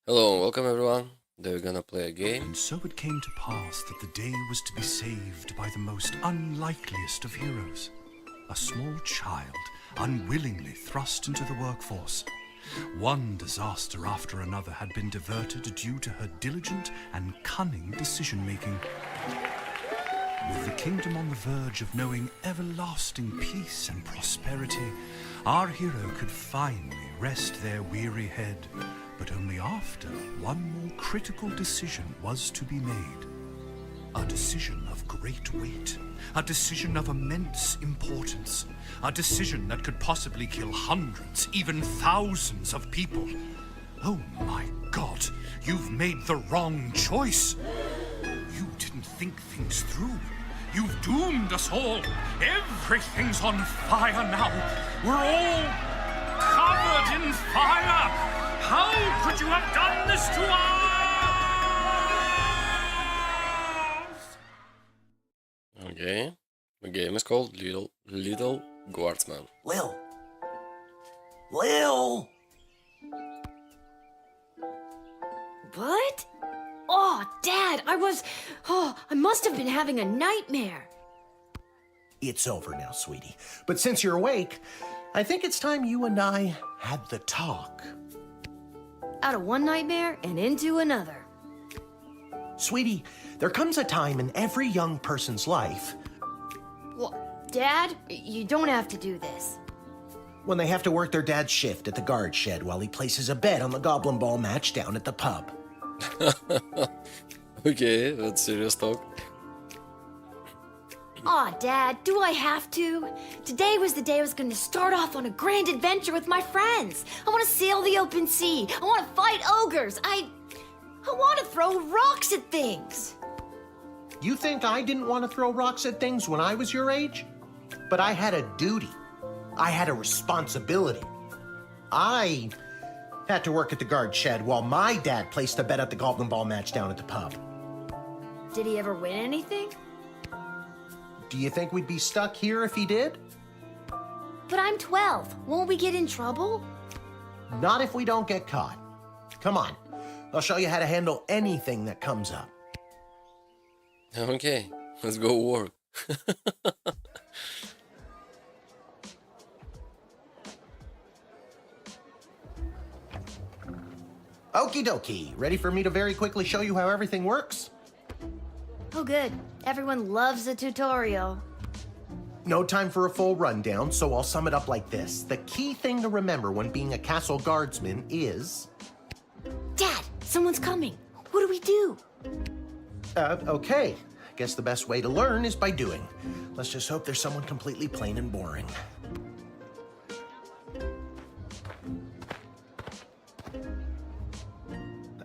Hello and welcome everyone. Today we're gonna play a game. And so it came to pass that the day was to be saved by the most unlikeliest of heroes. A small child, unwillingly thrust into the workforce. One disaster after another had been diverted due to her diligent and cunning decision-making. With the kingdom on the verge of knowing everlasting peace and prosperity, our hero could finally rest their weary head, but only after one more critical decision was to be made. A decision of great weight, a decision of immense importance, a decision that could possibly kill hundreds, even thousands of people. Oh my God, you've made the wrong choice. You didn't think things through. You've doomed us all. Everything's on fire now. We're all covered in fire. How could you have done this to us? Okay. The game is called Lil Guardsman. Lil! What? Oh, Dad, I must have been having a nightmare. It's over now, sweetie. But since you're awake, I think it's time you and I had the talk. Out of one nightmare and into another. Sweetie, there comes a time in every young person's life Well, Dad, you don't have to do this. when they have to work their dad's shift at the guard shed while he places a bet on the goblin ball match down at the pub. Okay, that's serious talk. Aw, Dad, do I have to? Today was the day I was going to start off on a grand adventure with my friends. I want to sail the open sea. I want to fight ogres. I want to throw rocks at things. You think I didn't want to throw rocks at things when I was your age? But I had a duty. I had a responsibility. I had to work at the guard shed while my dad placed a bet at the goblin ball match down at the pub. Did he ever win anything? Do you think we'd be stuck here if he did? But I'm 12. Won't we get in trouble? Not if we don't get caught. Come on, I'll show you how to handle anything that comes up. Okay, let's go work. Okie dokie, ready for me to very quickly show you how everything works? Oh, good. Everyone loves a tutorial. No time for a full rundown, so I'll sum it up like this. The key thing to remember when being a castle guardsman is... Dad, someone's coming. What do we do? Okay. Guess the best way to learn is by doing. Let's just hope there's someone completely plain and boring.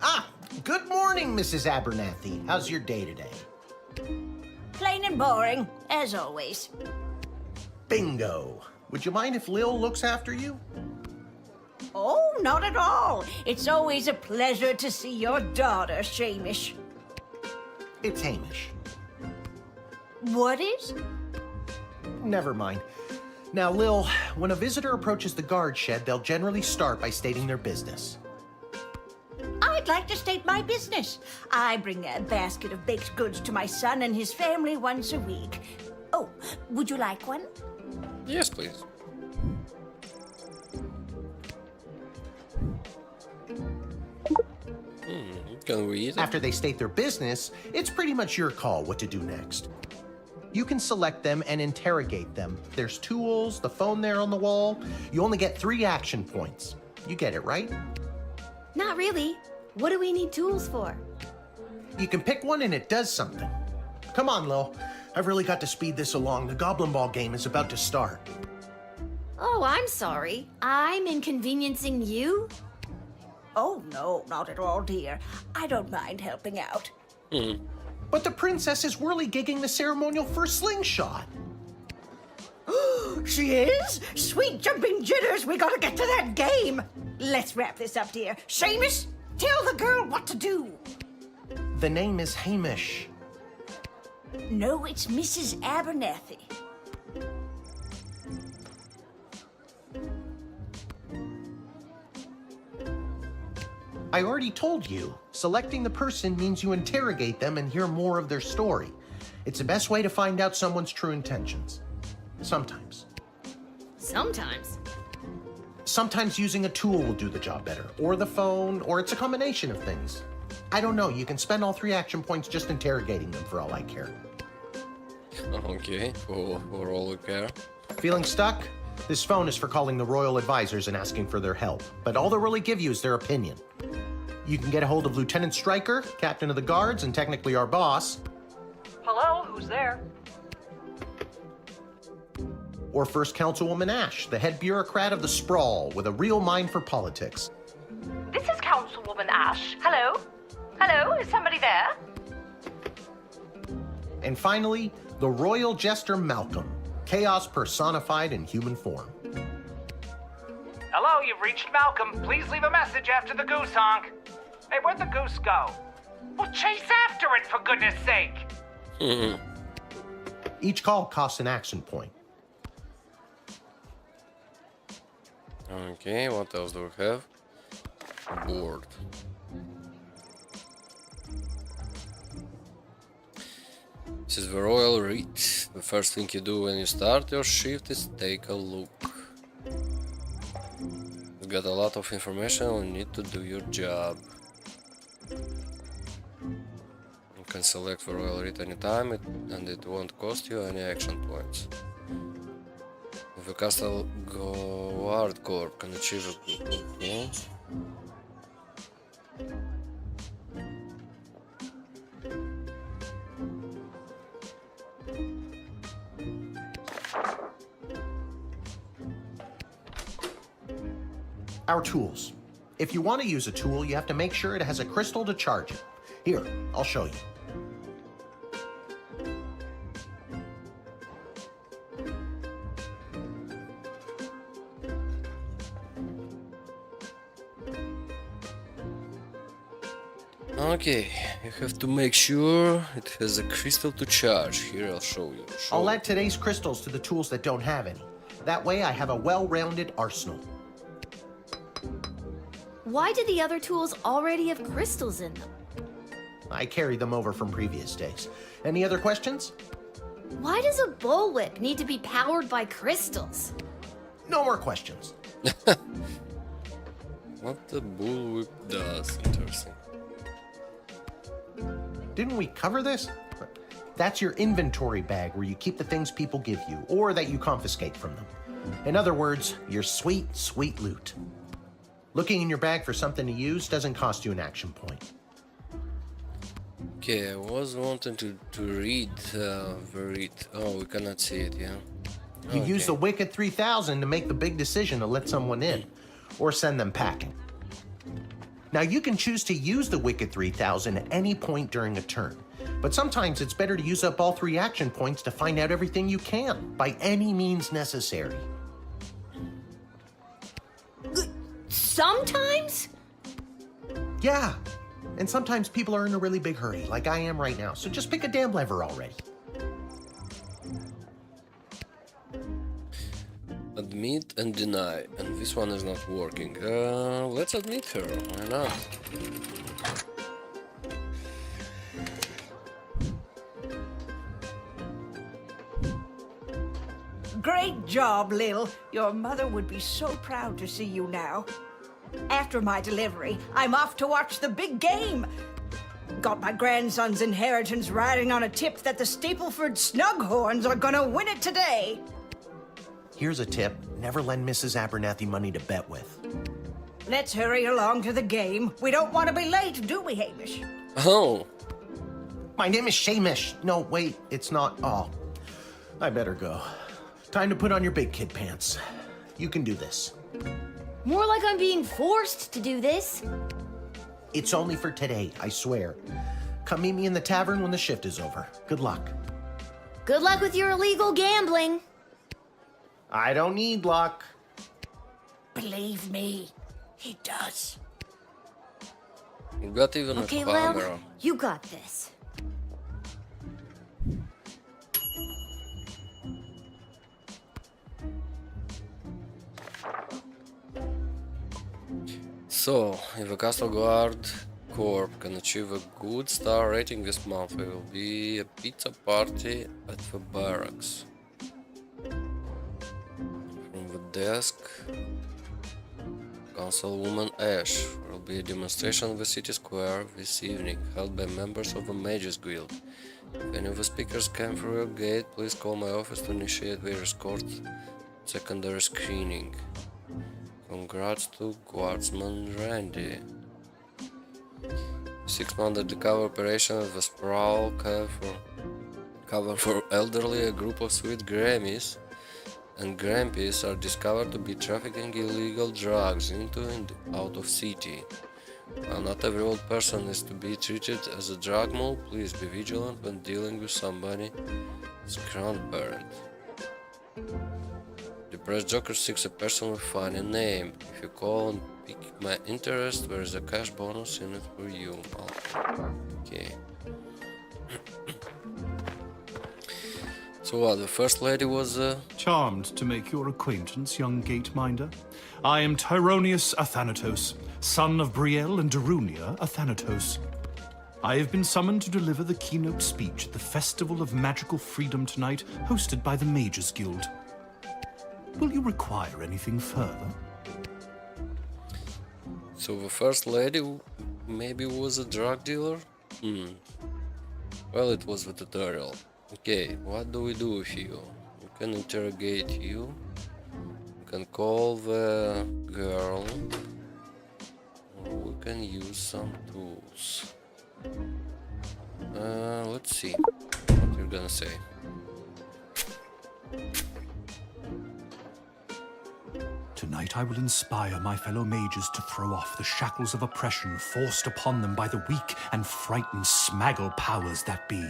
Ah! Good morning, Mrs. Abernathy. How's your day today? Plain and boring, as always. Bingo. Would you mind if Lil looks after you? Oh, not at all. It's always a pleasure to see your daughter, Shamish. It's Hamish. What is? Never mind. Now, Lil, when a visitor approaches the guard shed, they'll generally start by stating their business. I'd like to state my business. I bring a basket of baked goods to my son and his family once a week. Oh, would you like one? Yes, please. Can we eat it? After they state their business, it's pretty much your call what to do next. You can select them and interrogate them. There's tools, the phone there on the wall. You only get 3 action points. You get it, right? Not really. What do we need tools for? You can pick one and it does something. Come on, Lil. I've really got to speed this along. The Goblin Ball game is about to start. Oh, I'm sorry. I'm inconveniencing you? Oh, no, not at all, dear. I don't mind helping out. But the princess is whirly-gigging the ceremonial for a slingshot. She is? Sweet jumping jitters, we gotta get to that game. Let's wrap this up, dear. Shamish, tell the girl what to do. The name is Hamish. No, it's Mrs. Abernathy. I already told you. Selecting the person means you interrogate them and hear more of their story. It's the best way to find out someone's true intentions. Sometimes. Sometimes. Sometimes using a tool will do the job better, or the phone, or it's a combination of things. I don't know, you can spend all 3 action points just interrogating them for all I care. Okay, for all we care. Feeling stuck? This phone is for calling the royal advisors and asking for their help, but all they'll really give you is their opinion. You can get a hold of Lieutenant Stryker, captain of the guards, and technically our boss. Hello, who's there? Or First Councilwoman Ash, the head bureaucrat of the Sprawl, with a real mind for politics. This is Councilwoman Ash. Hello? Hello, is somebody there? And finally, the royal jester Malcolm, chaos personified in human form. Hello, you've reached Malcolm. Please leave a message after the goose honk. Hey, where'd the goose go? Well, chase after it, for goodness sake! Each call costs an action point. Okay, what else do we have? Board. This is the royal rite. The first thing you do when you start your shift is take a look. You got a lot of information and you need to do your job. You can select the royal rite anytime and it won't cost you any action points. The Castle Guard Corps can achieve a okay. Our tools. If you want to use a tool, you have to make sure it has a crystal to charge it. Here, I'll show you. Okay, you have to make sure it has a crystal to charge. Here, I'll show you. I'll add today's crystals to the tools that don't have any. That way I have a well-rounded arsenal. Why did the other tools already have crystals in them? I carried them over from previous days. Any other questions? Why does a bullwhip need to be powered by crystals? No more questions. What the bullwhip does. Interesting. Didn't we cover this? That's your inventory bag where you keep the things people give you, or that you confiscate from them. In other words, your sweet, sweet loot. Looking in your bag for something to use doesn't cost you an action point. Okay, I was wanting to read the read. Oh, we cannot see it, yeah? You Okay. use the Wicked 3000 to make the big decision to let someone in, or send them packing. Now, you can choose to use the Wicked 3000 at any point during a turn, but sometimes it's better to use up all 3 action points to find out everything you can, by any means necessary. Sometimes? Yeah, and sometimes people are in a really big hurry, like I am right now, so just pick a damn lever already. Admit and deny, and this one is not working. Let's admit her, why not? Great job, Lil. Your mother would be so proud to see you now. After my delivery, I'm off to watch the big game. Got my grandson's inheritance riding on a tip that the Stapleford Snughorns are gonna win it today. Here's a tip. Never lend Mrs. Abernathy money to bet with. Let's hurry along to the game. We don't want to be late, do we, Hamish? Oh! My name is Shamish. No, wait, it's not. Oh, I better go. Time to put on your big kid pants. You can do this. More like I'm being forced to do this. It's only for today, I swear. Come meet me in the tavern when the shift is over. Good luck. Good luck with your illegal gambling. I don't need luck. Believe me, he does. You got even Okay, a Lil, camera. you got this. So, if a Castle Guard Corp can achieve a good star rating this month, there will be a pizza party at the barracks. From the desk, Councilwoman Ash. There will be a demonstration in the city square this evening, held by members of the Mages Guild. If any of the speakers came through your gate, please call my office to initiate their escort secondary screening. Congrats to Guardsman Randy. 6-month undercover operation at the Sprawl cover for elderly. A group of sweet Grammys and Grampies are discovered to be trafficking illegal drugs into and out of city. While not every old person is to be treated as a drug mule, please be vigilant when dealing with somebody's grandparent. The press joker seeks a person with a funny name. If you call and pique my interest, there is a cash bonus in it for you. Okay. So what, the first lady was Charmed to make your acquaintance, young gateminder. I am Tyronius Athanatos, son of Brielle and Darunia Athanatos. I have been summoned to deliver the keynote speech at the Festival of Magical Freedom tonight, hosted by the Mages Guild. Will you require anything further? So the first lady maybe was a drug dealer? Well, it was the tutorial. Okay, what do we do with you? We can interrogate you. We can call the girl. Or we can use some tools. Let's see what you're gonna say. Tonight I will inspire my fellow mages to throw off the shackles of oppression forced upon them by the weak and frightened smaggle powers that be.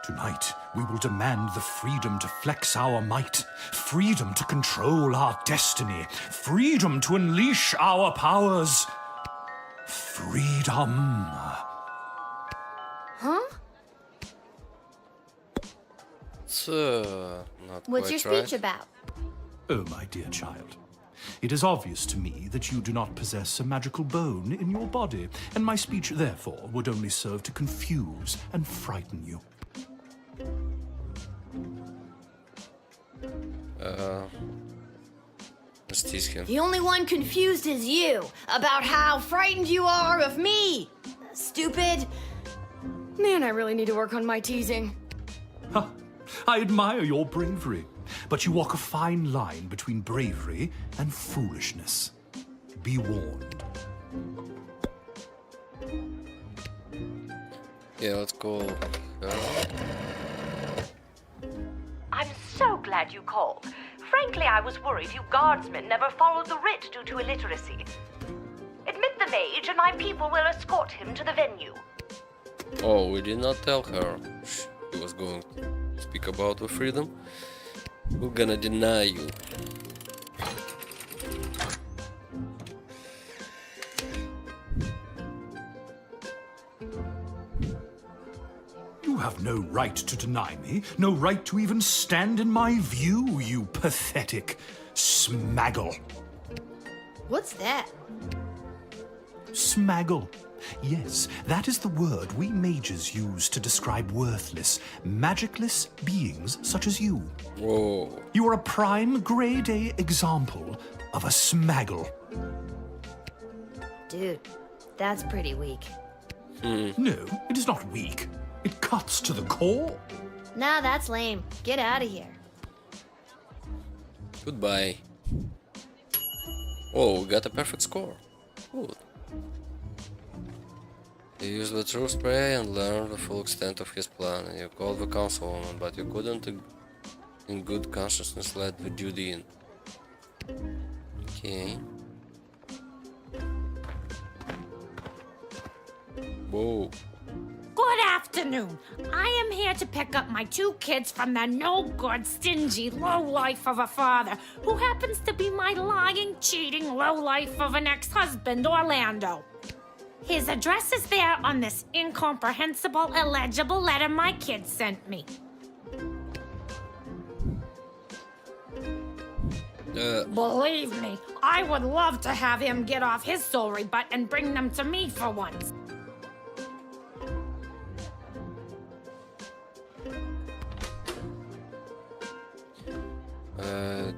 Tonight we will demand the freedom to flex our might, freedom to control our destiny, freedom to unleash our powers. Freedom. Huh? It's not What's quite your speech right. about? Oh, my dear child. It is obvious to me that you do not possess a magical bone in your body, and my speech, therefore, would only serve to confuse and frighten you. Let's tease him. The only one confused is you about how frightened you are of me. Stupid. Man, I really need to work on my teasing. Ha! I admire your bravery, but you walk a fine line between bravery and foolishness. Be warned. Yeah, let's go. I'm so glad you called. Frankly, I was worried you guardsmen never followed the writ due to illiteracy. Admit the mage, and my people will escort him to the venue. Oh, we did not tell her she was going to speak about the freedom. We're gonna deny you. You have no right to deny me, no right to even stand in my view, you pathetic smaggle. What's that? Smaggle. Yes, that is the word we mages use to describe worthless, magicless beings such as you. Whoa. You are a prime grade A example of a smaggle. Dude, that's pretty weak. No, it is not weak. It cuts to the core. Nah, that's lame. Get out of here. Goodbye. Oh, we got a perfect score. Good. You used the true spray and learned the full extent of his plan, and you called the councilwoman, but you couldn't in good consciousness let the duty in. Okay. Whoa. Good afternoon. I am here to pick up my 2 kids from the no-good, stingy lowlife of a father who happens to be my lying, cheating lowlife of an ex-husband, Orlando. His address is there on this incomprehensible, illegible letter my kids sent me. Believe me, I would love to have him get off his sorry butt and bring them to me for once.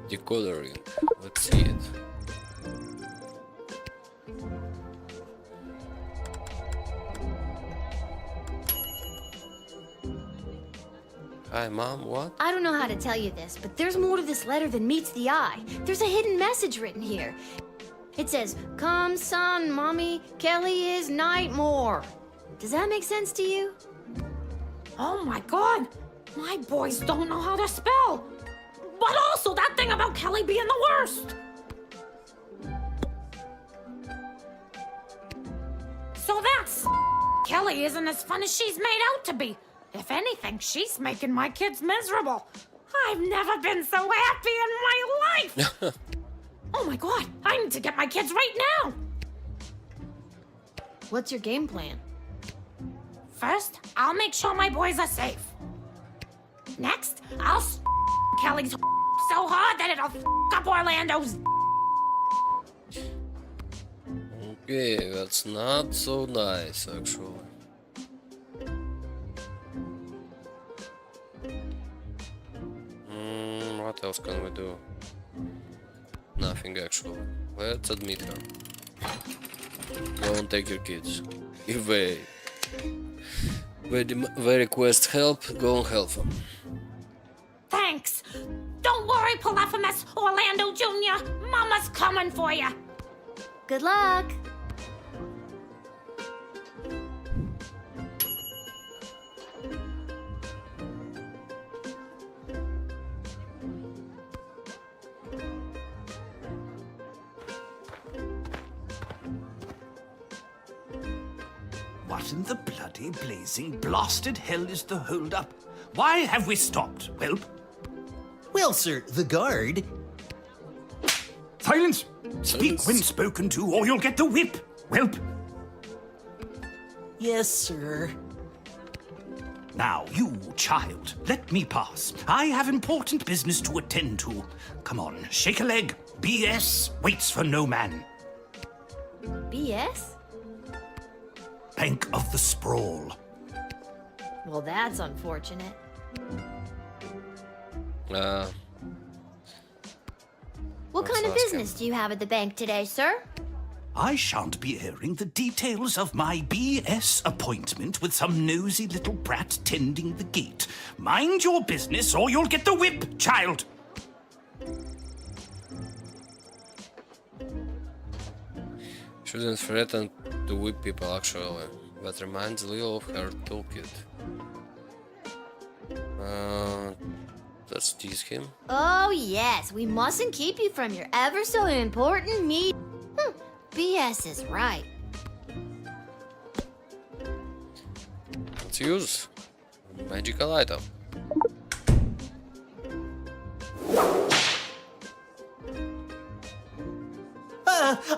Decoloring. Let's see it. Hi, Mom, what? I don't know how to tell you this, but there's more to this letter than meets the eye. There's a hidden message written here. It says, "Come, son, mommy, Kelly is Nightmare." Does that make sense to you? Oh my god! My boys don't know how to spell! But also that thing about Kelly being the worst! So that's... Kelly isn't as fun as she's made out to be. If anything, she's making my kids miserable. I've never been so happy in my life! Oh my god, I need to get my kids right now! What's your game plan? First, I'll make sure my boys are safe. Next, I'll Kelly's so hard that it'll up Orlando's. Okay, that's not so nice, actually. What else can we do? Nothing, actually. Let's admit her. Go and take your kids. If they request help, go and help them. Thanks. Don't worry, Polyphemus, Orlando Jr. Mama's coming for you. Good luck. What in the bloody blazing blasted hell is the hold-up? Why have we stopped, Whelp? Well, sir, the guard. Silence! Speak when spoken to, or you'll get the whip, Whelp! Yes, sir. Now, you, child, let me pass. I have important business to attend to. Come on, shake a leg. BS waits for no man. BS? Bank of the Sprawl. Well, that's unfortunate. What kind of business do you have at the bank today, sir? I shan't be airing the details of my BS appointment with some nosy little brat tending the gate. Mind your business or you'll get the whip, child! Shouldn't threaten to whip people, actually. That reminds Lil of her toolkit. Let's tease him. Oh, yes. We mustn't keep you from your ever so important meeting. BS is right. Let's use magical item.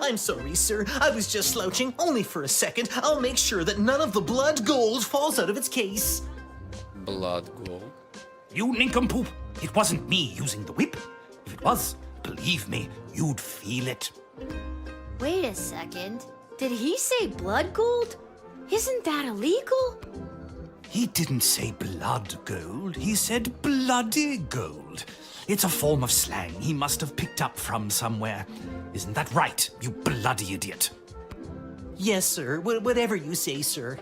I'm sorry, sir. I was just slouching, only for a second. I'll make sure that none of the blood gold falls out of its case. Blood gold. You nincompoop! It wasn't me using the whip. If it was, believe me, you'd feel it. Wait a second. Did he say blood gold? Isn't that illegal? He didn't say blood gold, he said bloody gold. It's a form of slang he must have picked up from somewhere. Isn't that right, you bloody idiot? Yes, sir. Whatever you say, sir.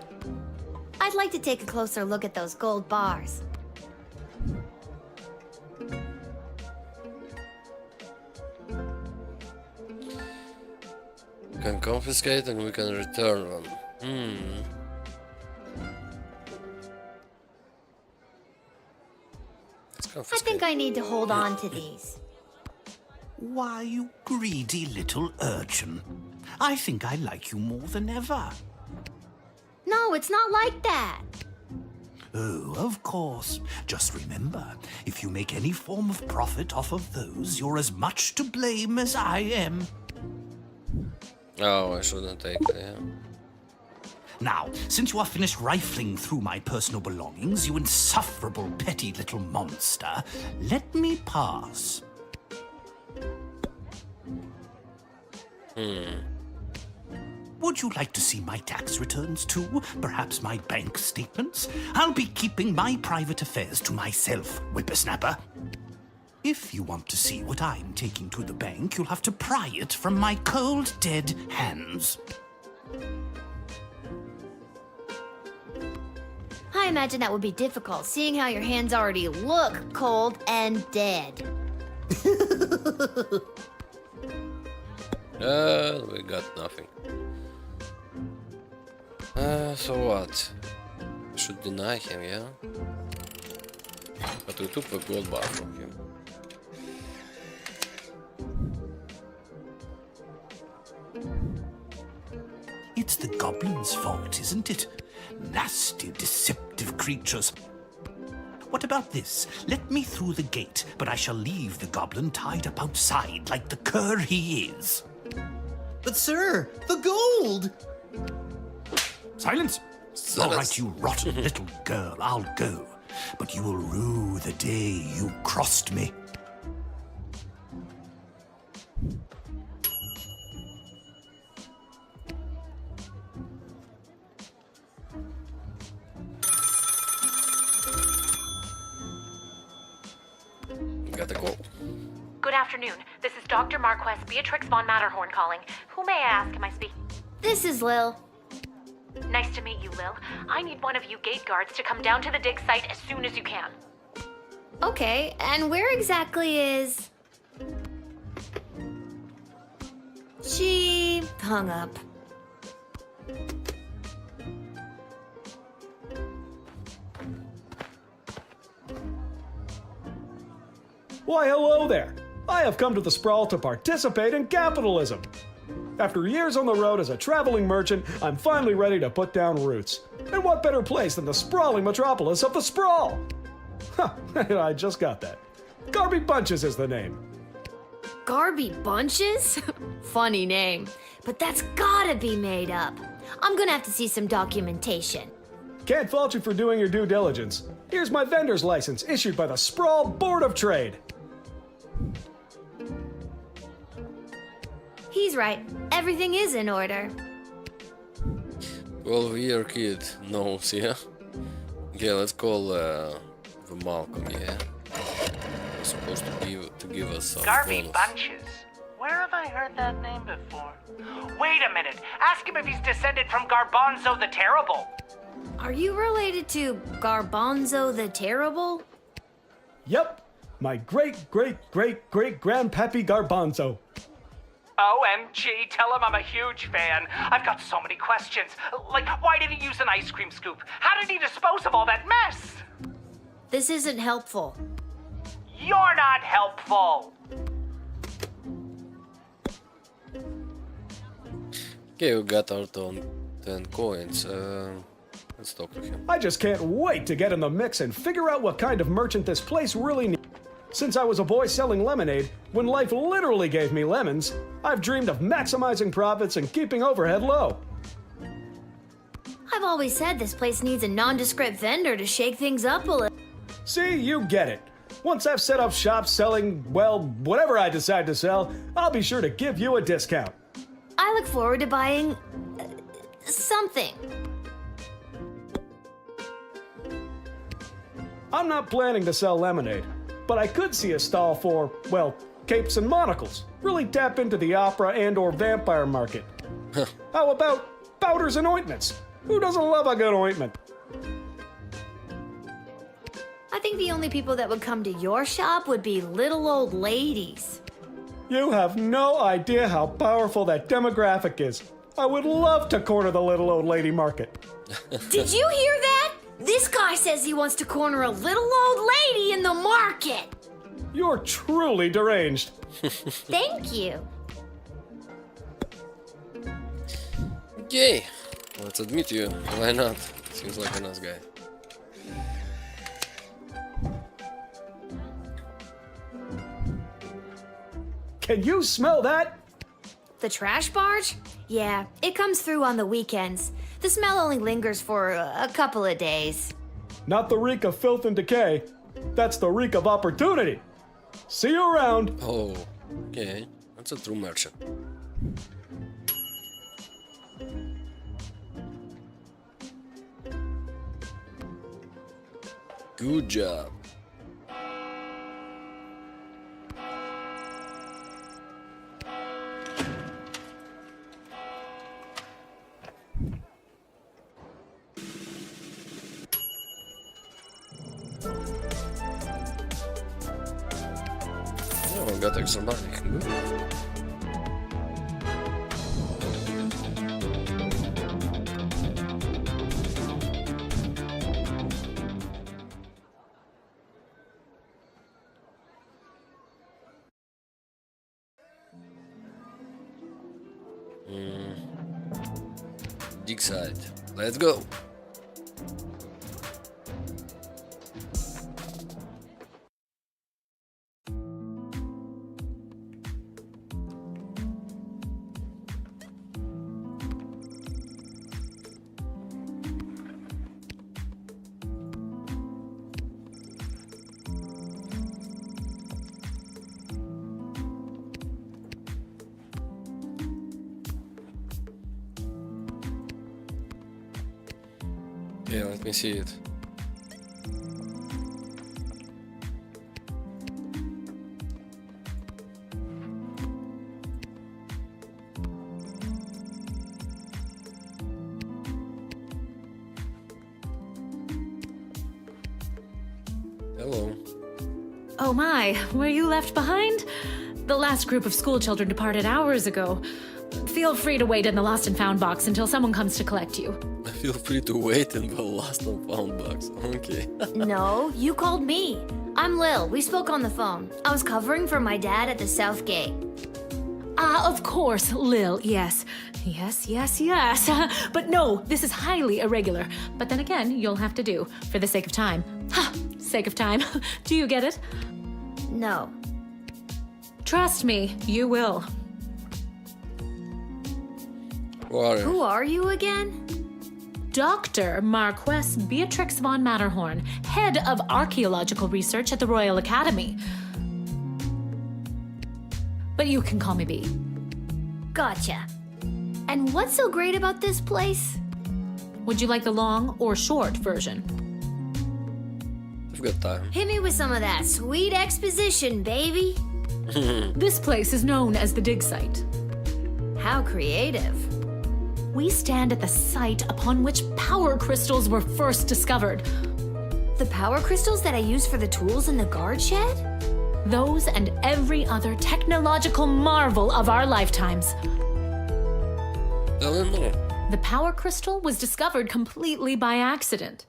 I'd like to take a closer look at those gold bars. We can confiscate and we can return them. Let's I confiscate. think I need to hold on to these. Why, you greedy little urchin. I think I like you more than ever. No, it's not like that. Oh, of course. Just remember, if you make any form of profit off of those, you're as much to blame as I am. Oh, I shouldn't take it, yeah. Now, since you are finished rifling through my personal belongings, you insufferable petty little monster, let me pass. Would you like to see my tax returns too? Perhaps my bank statements? I'll be keeping my private affairs to myself, whippersnapper. If you want to see what I'm taking to the bank, you'll have to pry it from my cold, dead hands. I imagine that would be difficult, seeing how your hands already look cold and dead. We got nothing. So what? Should deny him, yeah? But we took the gold bar from him. It's the goblin's fault, isn't it? Nasty, deceptive creatures. What about this? Let me through the gate, but I shall leave the goblin tied up outside like the cur he is. But sir, the gold! Silence! All right, you rotten little girl, I'll go. But you will rue the day you crossed me. Got the gold. Good afternoon. This is Dr. Marquess Beatrix von Matterhorn calling. Who may I ask am I speaking? This is Lil. Nice to meet you, Lil. I need one of you gate guards to come down to the dig site as soon as you can. Okay, and where exactly is... She hung up. Why, hello there. I have come to the Sprawl to participate in capitalism. After years on the road as a traveling merchant, I'm finally ready to put down roots. And what better place than the sprawling metropolis of the Sprawl? Huh, I just got that. Garby Bunches is the name. Garby Bunches? Funny name. But that's gotta be made up. I'm gonna have to see some documentation. Can't fault you for doing your due diligence. Here's my vendor's license issued by the Sprawl Board of Trade. He's right. Everything is in order. 12-year kid knows, yeah? Okay, let's call the Malcolm, yeah? He's supposed to give us some Garby bonus. Bunches. Where have I heard that name before? Wait a minute. Ask him if he's descended from Garbanzo the Terrible. Are you related to Garbanzo the Terrible? Yep, my great-great-great-great-grandpappy Garbanzo. OMG, tell him I'm a huge fan. I've got so many questions. Like, why did he use an ice cream scoop? How did he dispose of all that mess? This isn't helpful. You're not helpful. Okay, we got our 10 coins. Let's talk to him. I just can't wait to get in the mix and figure out what kind of merchant this place really needs. Since I was a boy selling lemonade, when life literally gave me lemons, I've dreamed of maximizing profits and keeping overhead low. I've always said this place needs a nondescript vendor to shake things up a little. See, you get it. Once I've set up shop selling, well, whatever I decide to sell, I'll be sure to give you a discount. I look forward to buying... something. I'm not planning to sell lemonade, but I could see a stall for, well, capes and monocles. Really tap into the opera and or vampire market. How about powders and ointments? Who doesn't love a good ointment? I think the only people that would come to your shop would be little old ladies. You have no idea how powerful that demographic is. I would love to corner the little old lady market. Did you hear that? This guy says he wants to corner a little old lady in the market. You're truly deranged. Thank you. Okay, let's admit you. Why not? Seems like a nice guy. Can you smell that? The trash barge? Yeah, it comes through on the weekends. The smell only lingers for a couple of days. Not the reek of filth and decay. That's the reek of opportunity. See you around. Oh, okay, What's a true merchant? Good job. Oh, I got extra money. Good. Dig site. Let's go. Yeah, let me see it. Hello. Oh my, were you left behind? The last group of school children departed hours ago. Feel free to wait in the lost and found box until someone comes to collect you. Feel free to wait in the lost and found box. Okay. No, you called me. I'm Lil. We spoke on the phone. I was covering for my dad at the South Gate. Ah, of course, Lil, yes. Yes. But no, this is highly irregular. But then again, you'll have to do, for the sake of time. Ha! Sake of time. Do you get it? No. Trust me, you will. Who are you again? Dr. Marquess Beatrix von Matterhorn, head of archaeological research at the Royal Academy. But you can call me B. Gotcha. And what's so great about this place? Would you like the long or short version? I've got time. Hit me with some of that sweet exposition, baby. This place is known as the dig site. How creative. We stand at the site upon which power crystals were first discovered. The power crystals that I use for the tools in the guard shed? Those and every other technological marvel of our lifetimes. Tell me more. The power crystal was discovered completely by accident.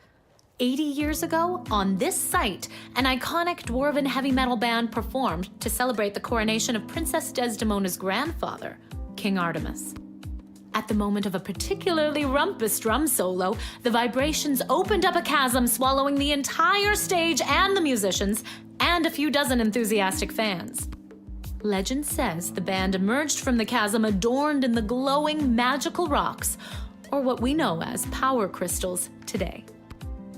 80 years ago, on this site, an iconic dwarven heavy metal band performed to celebrate the coronation of Princess Desdemona's grandfather, King Artemis. At the moment of a particularly rumpus drum solo, the vibrations opened up a chasm, swallowing the entire stage and the musicians, and a few dozen enthusiastic fans. Legend says the band emerged from the chasm adorned in the glowing magical rocks, or what we know as power crystals today.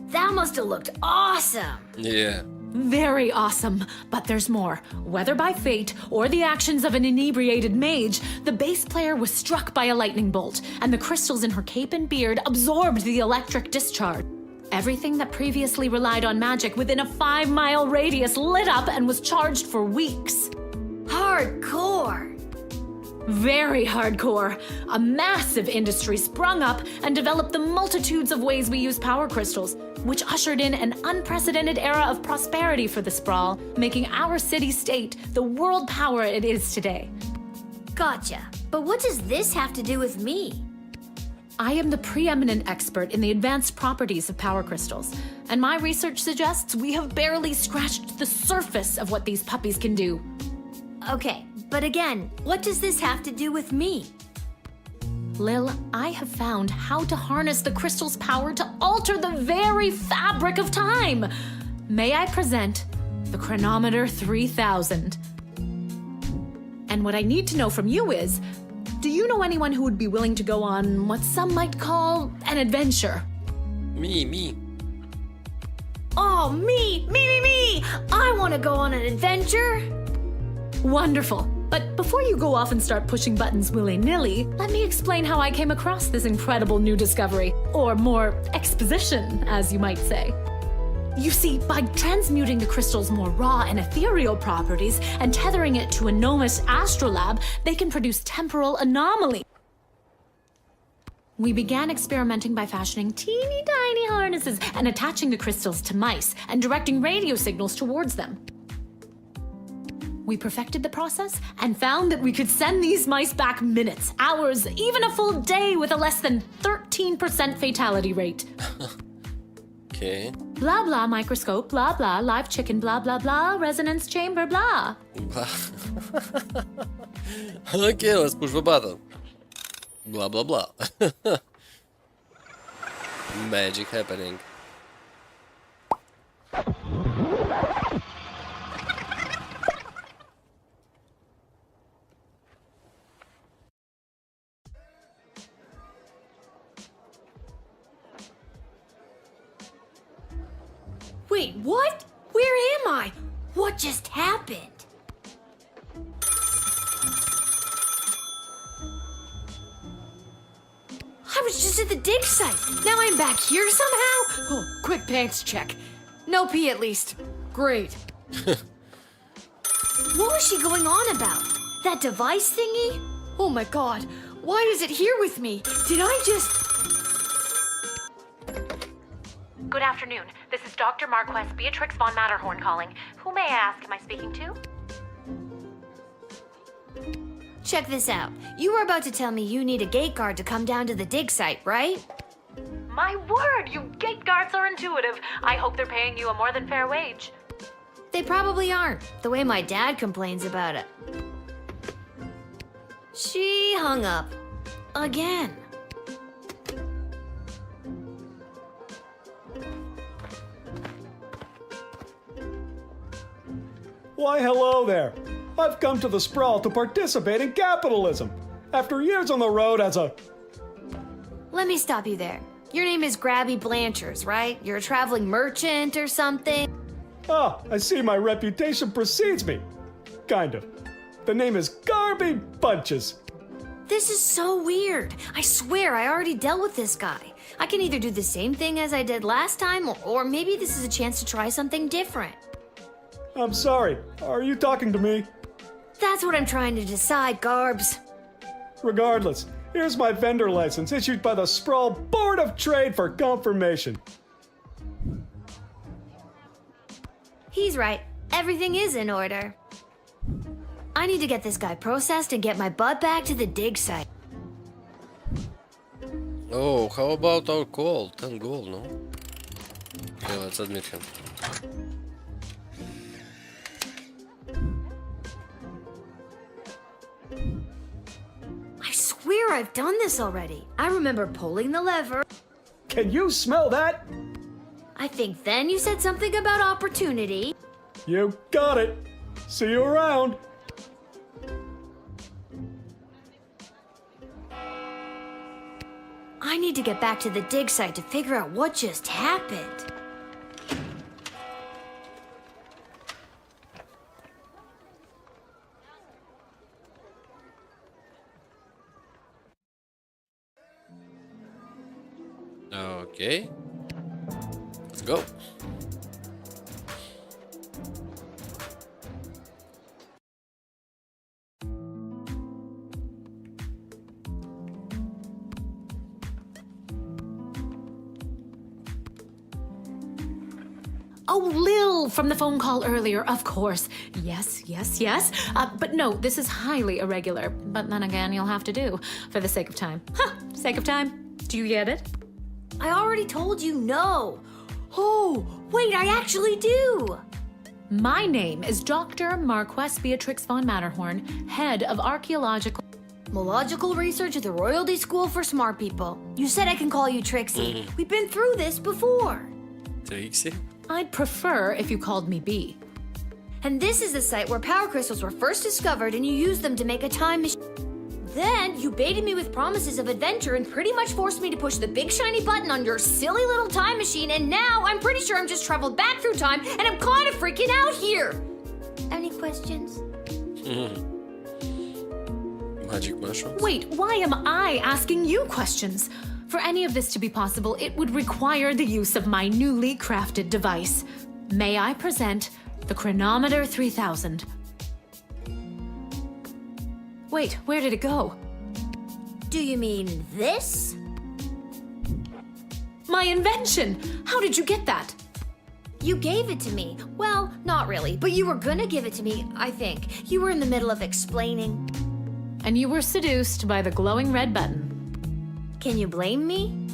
That must have looked awesome. Yeah. Very awesome, but there's more. Whether by fate or the actions of an inebriated mage, the bass player was struck by a lightning bolt, and the crystals in her cape and beard absorbed the electric discharge. Everything that previously relied on magic within a 5-mile radius lit up and was charged for weeks. Hardcore. Very hardcore. A massive industry sprung up and developed the multitudes of ways we use power crystals, which ushered in an unprecedented era of prosperity for the sprawl, making our city-state the world power it is today. Gotcha. But what does this have to do with me? I am the preeminent expert in the advanced properties of power crystals, and my research suggests we have barely scratched the surface of what these puppies can do. Okay, but again, what does this have to do with me? Lil, I have found how to harness the crystal's power to alter the very fabric of time. May I present the Chronometer 3000? And what I need to know from you is, do you know anyone who would be willing to go on what some might call an adventure? Me. Oh, me! I want to go on an adventure! Wonderful. But before you go off and start pushing buttons willy-nilly, let me explain how I came across this incredible new discovery, or more exposition, as you might say. You see, by transmuting the crystal's more raw and ethereal properties and tethering it to a gnomish astrolab, they can produce temporal anomalies. We began experimenting by fashioning teeny tiny harnesses and attaching the crystals to mice and directing radio signals towards them. We perfected the process and found that we could send these mice back minutes, hours, even a full day with a less than 13% fatality rate. Okay. Blah blah microscope, blah blah live chicken, blah blah blah resonance chamber, blah. Okay, let's push the button. Blah blah blah. Magic happening. Wait, what? Where am I? What just happened? I was just at the dig site. Now I'm back here somehow? Oh, quick pants check. No pee at least. Great. What was she going on about? That device thingy? Oh my god. Why is it here with me? Did I just... Good afternoon. This is Dr. Marquess Beatrix von Matterhorn calling. Who may I ask am I speaking to? Check this out. You were about to tell me you need a gate guard to come down to the dig site, right? My word, you gate guards are intuitive. I hope they're paying you a more than fair wage. They probably aren't, the way my dad complains about it. She hung up. Again. Why, hello there. I've come to the Sprawl to participate in capitalism. After years on the road as a... Let me stop you there. Your name is Grabby Blanchers, right? You're a traveling merchant or something? Ah, I see my reputation precedes me. Kind of. The name is Garby Bunches. This is so weird. I swear I already dealt with this guy. I can either do the same thing as I did last time, or maybe this is a chance to try something different. I'm sorry. Are you talking to me? That's what I'm trying to decide, Garbs. Regardless, here's my vendor license issued by the Sprawl Board of Trade for confirmation. He's right. Everything is in order. I need to get this guy processed and get my butt back to the dig site. Oh, how about our call? 10 gold, no? Okay, let's admit him. I swear I've done this already. I remember pulling the lever. Can you smell that? I think then you said something about opportunity. You got it. See you around. I need to get back to the dig site to figure out what just happened. Okay. Let's go. Oh, Lil from the phone call earlier, of course. Yes. But no, this is highly irregular. But then again, you'll have to do, for the sake of time. Sake of time. Do you get it? I already told you no. Oh, wait, I actually do. My name is Dr. Marquess Beatrix von Matterhorn, head of archaeological... Mological research at the Royalty School for Smart People. You said I can call you Trixie. We've been through this before. Trixie? I'd prefer if you called me B. And this is the site where power crystals were first discovered and you used them to make a time machine. Then you baited me with promises of adventure and pretty much forced me to push the big shiny button on your silly little time machine, and now I'm pretty sure I'm just traveled back through time and I'm kind of freaking out here. Any questions? magic mushrooms. Wait, why am I asking you questions? For any of this to be possible, it would require the use of my newly crafted device. May I present the Chronometer 3000? Wait, where did it go? Do you mean this? My invention! How did you get that? You gave it to me. Well, not really, but you were gonna give it to me, I think. You were in the middle of explaining. And you were seduced by the glowing red button. Can you blame me?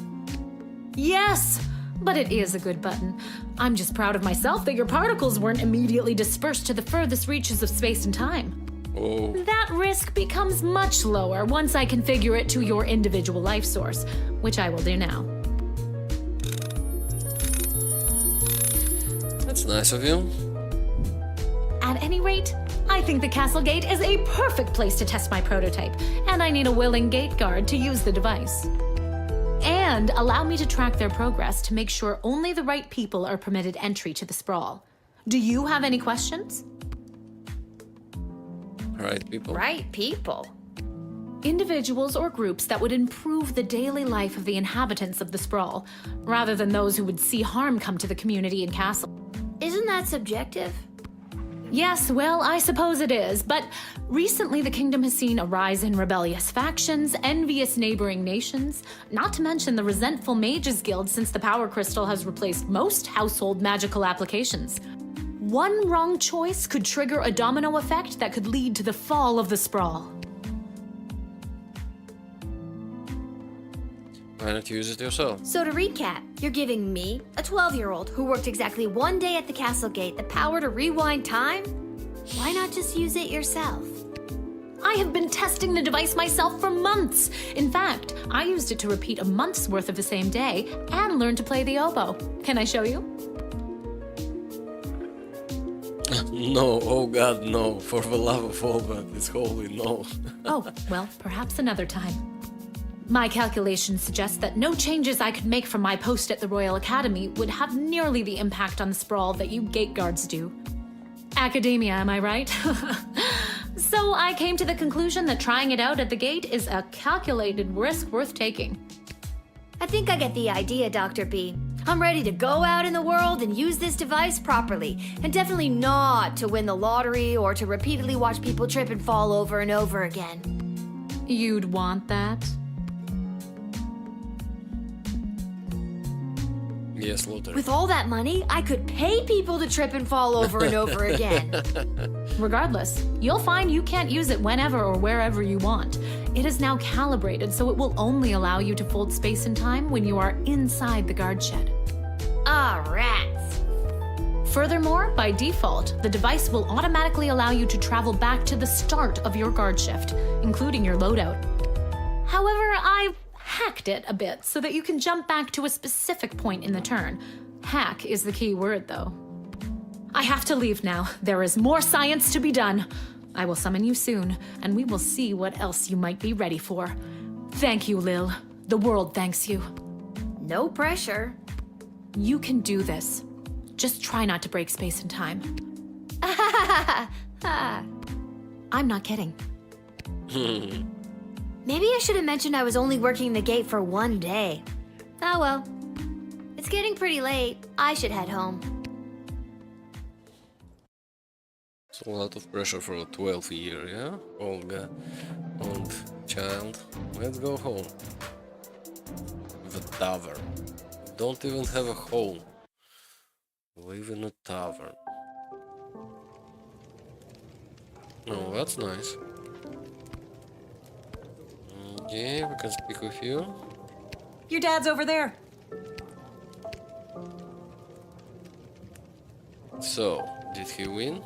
Yes, but it is a good button. I'm just proud of myself that your particles weren't immediately dispersed to the furthest reaches of space and time. Oh, That risk becomes much lower once I configure it to your individual life source, which I will do now. that's nice of you. At any rate, I think the castle gate is a perfect place to test my prototype, and I need a willing gate guard to use the device. And allow me to track their progress to make sure only the right people are permitted entry to the sprawl. Do you have any questions? Right, people. Right, people. Individuals or groups that would improve the daily life of the inhabitants of the sprawl, rather than those who would see harm come to the community and castle. Isn't that subjective? Yes, well, I suppose it is, but recently the kingdom has seen a rise in rebellious factions, envious neighboring nations, not to mention the resentful Mages Guild since the Power Crystal has replaced most household magical applications. One wrong choice could trigger a domino effect that could lead to the fall of the sprawl. Why not use it yourself? So to recap, you're giving me, a 12-year-old who worked exactly one day at the castle gate, the power to rewind time? Why not just use it yourself? I have been testing the device myself for months. In fact, I used it to repeat a month's worth of the same day and learn to play the oboe. Can I show you? No, oh god, no. For the love of all that is holy, no. Oh, well, perhaps another time. My calculations suggest that no changes I could make from my post at the Royal Academy would have nearly the impact on the sprawl that you gate guards do. Academia, am I right? So I came to the conclusion that trying it out at the gate is a calculated risk worth taking. I think I get the idea, Dr. B. I'm ready to go out in the world and use this device properly, and definitely not to win the lottery or to repeatedly watch people trip and fall over and over again. You'd want that? Yes, lottery. With all that money, I could pay people to trip and fall over and over again. Regardless, you'll find you can't use it whenever or wherever you want. It is now calibrated, so it will only allow you to fold space and time when you are inside the guard shed. Ah, rats. Furthermore, by default, the device will automatically allow you to travel back to the start of your guard shift, including your loadout. However, I've hacked it a bit so that you can jump back to a specific point in the turn. Hack is the key word, though. I have to leave now. There is more science to be done. I will summon you soon, and we will see what else you might be ready for. Thank you, Lil. The world thanks you. No pressure. You can do this. Just try not to break space and time. I'm not kidding. Maybe I should have mentioned I was only working the gate for one day. Oh well. It's getting pretty late. I should head home. It's a lot of pressure for a 12-year, yeah? Old child. Let's go home. The tavern. Don't even have a home. Live in a tavern. Oh, that's nice. Okay, we can speak with you. Your dad's over there. So, did he win?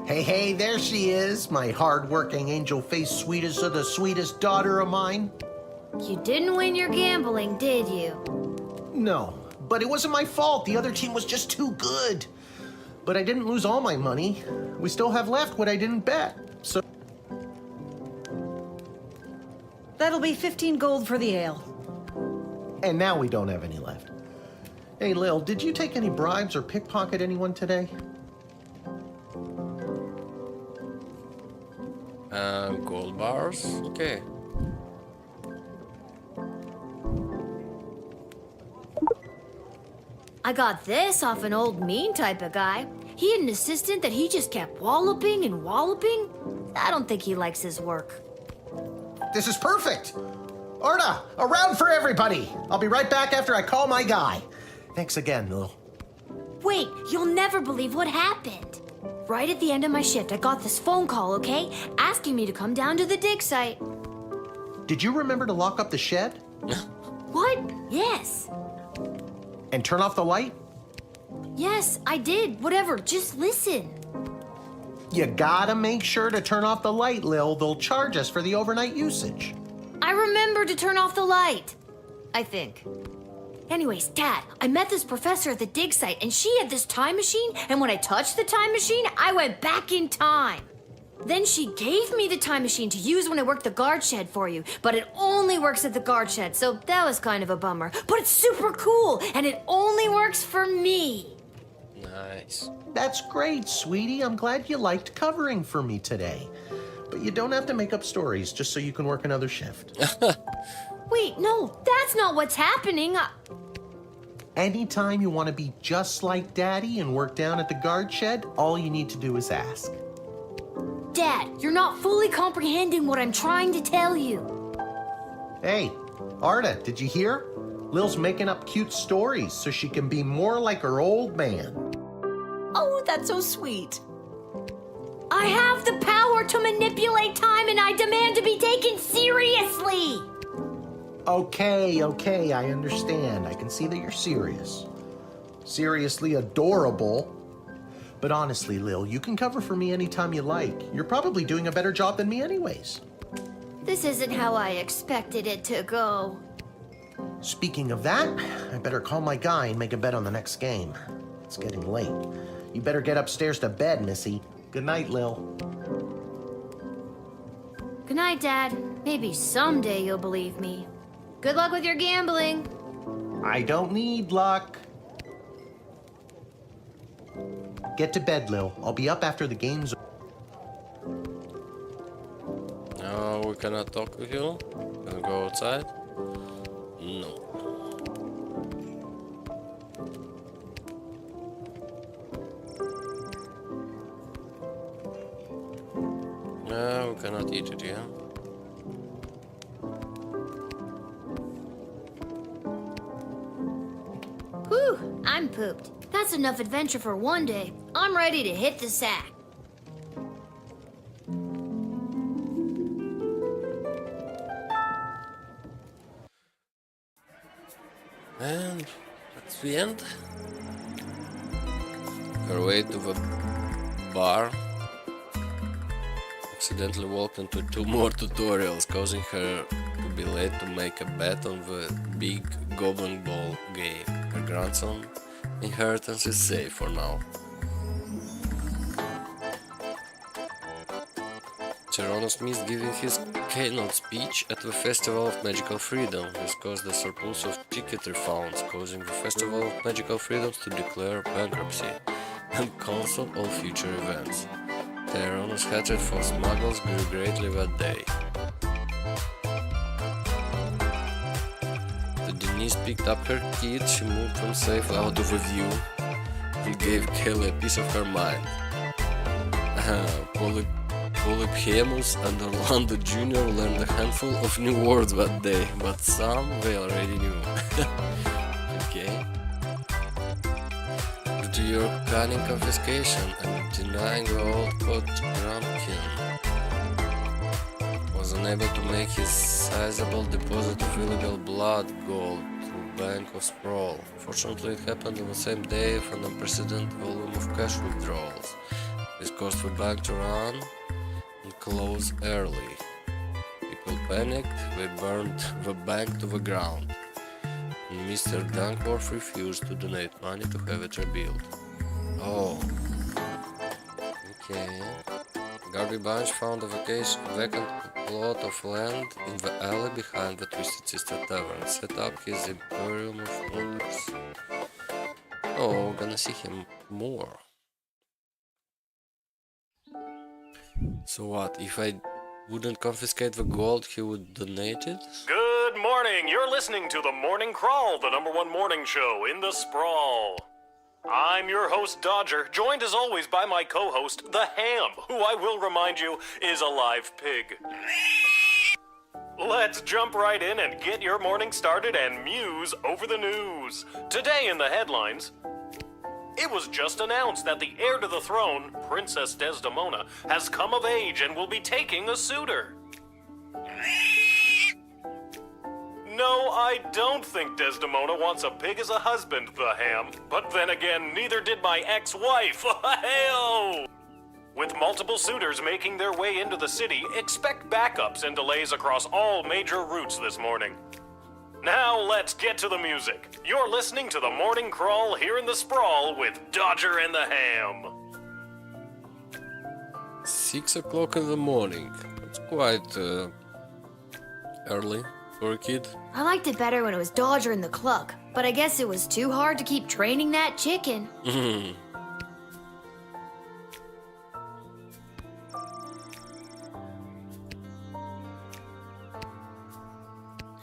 Hey, hey, there she is, my hard-working, angel-faced sweetest of the sweetest daughter of mine. You didn't win your gambling, did you? No, but it wasn't my fault. The other team was just too good. But I didn't lose all my money. We still have left what I didn't bet. So That'll be 15 gold for the ale. And now we don't have any left. Hey, Lil, did you take any bribes or pickpocket anyone today? Gold bars? Okay. I got this off an old mean type of guy. He had an assistant that he just kept walloping and walloping. I don't think he likes his work. This is perfect. Arda, a round for everybody. I'll be right back after I call my guy. Thanks again, Lil. Wait, you'll never believe what happened. Right at the end of my shift, I got this phone call, okay? Asking me to come down to the dig site. Did you remember to lock up the shed? What? Yes. And turn off the light? Yes, I did. Whatever, just listen. You gotta make sure to turn off the light, Lil. They'll charge us for the overnight usage. I remember to turn off the light. I think. Anyways, Dad, I met this professor at the dig site, and she had this time machine, and when I touched the time machine, I went back in time. Then she gave me the time machine to use when I worked the guard shed for you, but it only works at the guard shed, so that was kind of a bummer. But it's super cool, and it only works for me. Nice. That's great, sweetie. I'm glad you liked covering for me today. But you don't have to make up stories just so you can work another shift. Wait, no, that's not what's happening. Anytime you want to be just like Daddy and work down at the guard shed, all you need to do is ask. Dad, you're not fully comprehending what I'm trying to tell you. Hey, Arda, did you hear? Lil's making up cute stories so she can be more like her old man. Oh, that's so sweet. I have the power to manipulate time, and I demand to be taken seriously. Okay, I understand. I can see that you're serious. Seriously adorable. But honestly, Lil, you can cover for me anytime you like. You're probably doing a better job than me anyways. This isn't how I expected it to go. Speaking of that, I better call my guy and make a bet on the next game. It's getting late. You better get upstairs to bed, Missy. Good night, Lil. Good night, Dad. Maybe someday you'll believe me. Good luck with your gambling. I don't need luck. Get to bed, Lil. I'll be up after the game's over. No, we cannot talk with you. Can we go outside? No. No, we cannot eat it, yeah? Whew, I'm pooped. That's enough adventure for one day. I'm ready to hit the sack. And that's the end. Her way to the bar accidentally walked into 2 more tutorials, causing her to be late to make a bet on the big goblin ball game. Her grandson inheritance is safe for now. Tyrannos missed giving his keynote speech at the Festival of Magical Freedom. This caused a surplus of ticket refunds, causing the Festival of Magical Freedoms to declare bankruptcy and cancel all future events. Tyrannos' hatred for smuggles grew greatly that day. Denise picked up her kids, she moved them safely out of the view and gave Kelly a piece of her mind. Polyphemus and Orlando Jr. learned a handful of new words that day, but some they already knew. Okay. Due to your cunning confiscation and denying the old court, Grumpkin was unable to make his sizable deposit of illegal blood gold through Bank of Sprawl. Fortunately, it happened on the same day for an unprecedented volume of cash withdrawals. This caused the bank to run and close early. People panicked, they burned the bank to the ground. And Mr. Dunkworth refused to donate money to have it rebuilt. Oh. Okay. Garby Bunch found a vacant plot of land in the alley behind the Twisted Sister Tavern and set up his Imperium of Murders. Oh, we're gonna see him more. So what, if I wouldn't confiscate the gold, he would donate it? Good morning! You're listening to the Morning Crawl, the #1 morning show in the sprawl. I'm your host, Dodger, joined as always by my co-host, the Ham, who I will remind you is a live pig. Let's jump right in and get your morning started and muse over the news. Today in the headlines, it was just announced that the heir to the throne, Princess Desdemona, has come of age and will be taking a suitor. No, I don't think Desdemona wants a pig as a husband, the Ham. But then again, neither did my ex-wife. Hey-oh! With multiple suitors making their way into the city, expect backups and delays across all major routes this morning. Now let's get to the music. You're listening to the Morning Crawl here in the Sprawl with Dodger and the Ham. 6 o'clock in the morning. It's quite early for a kid. I liked it better when it was Dodger and the Cluck, but I guess it was too hard to keep training that chicken.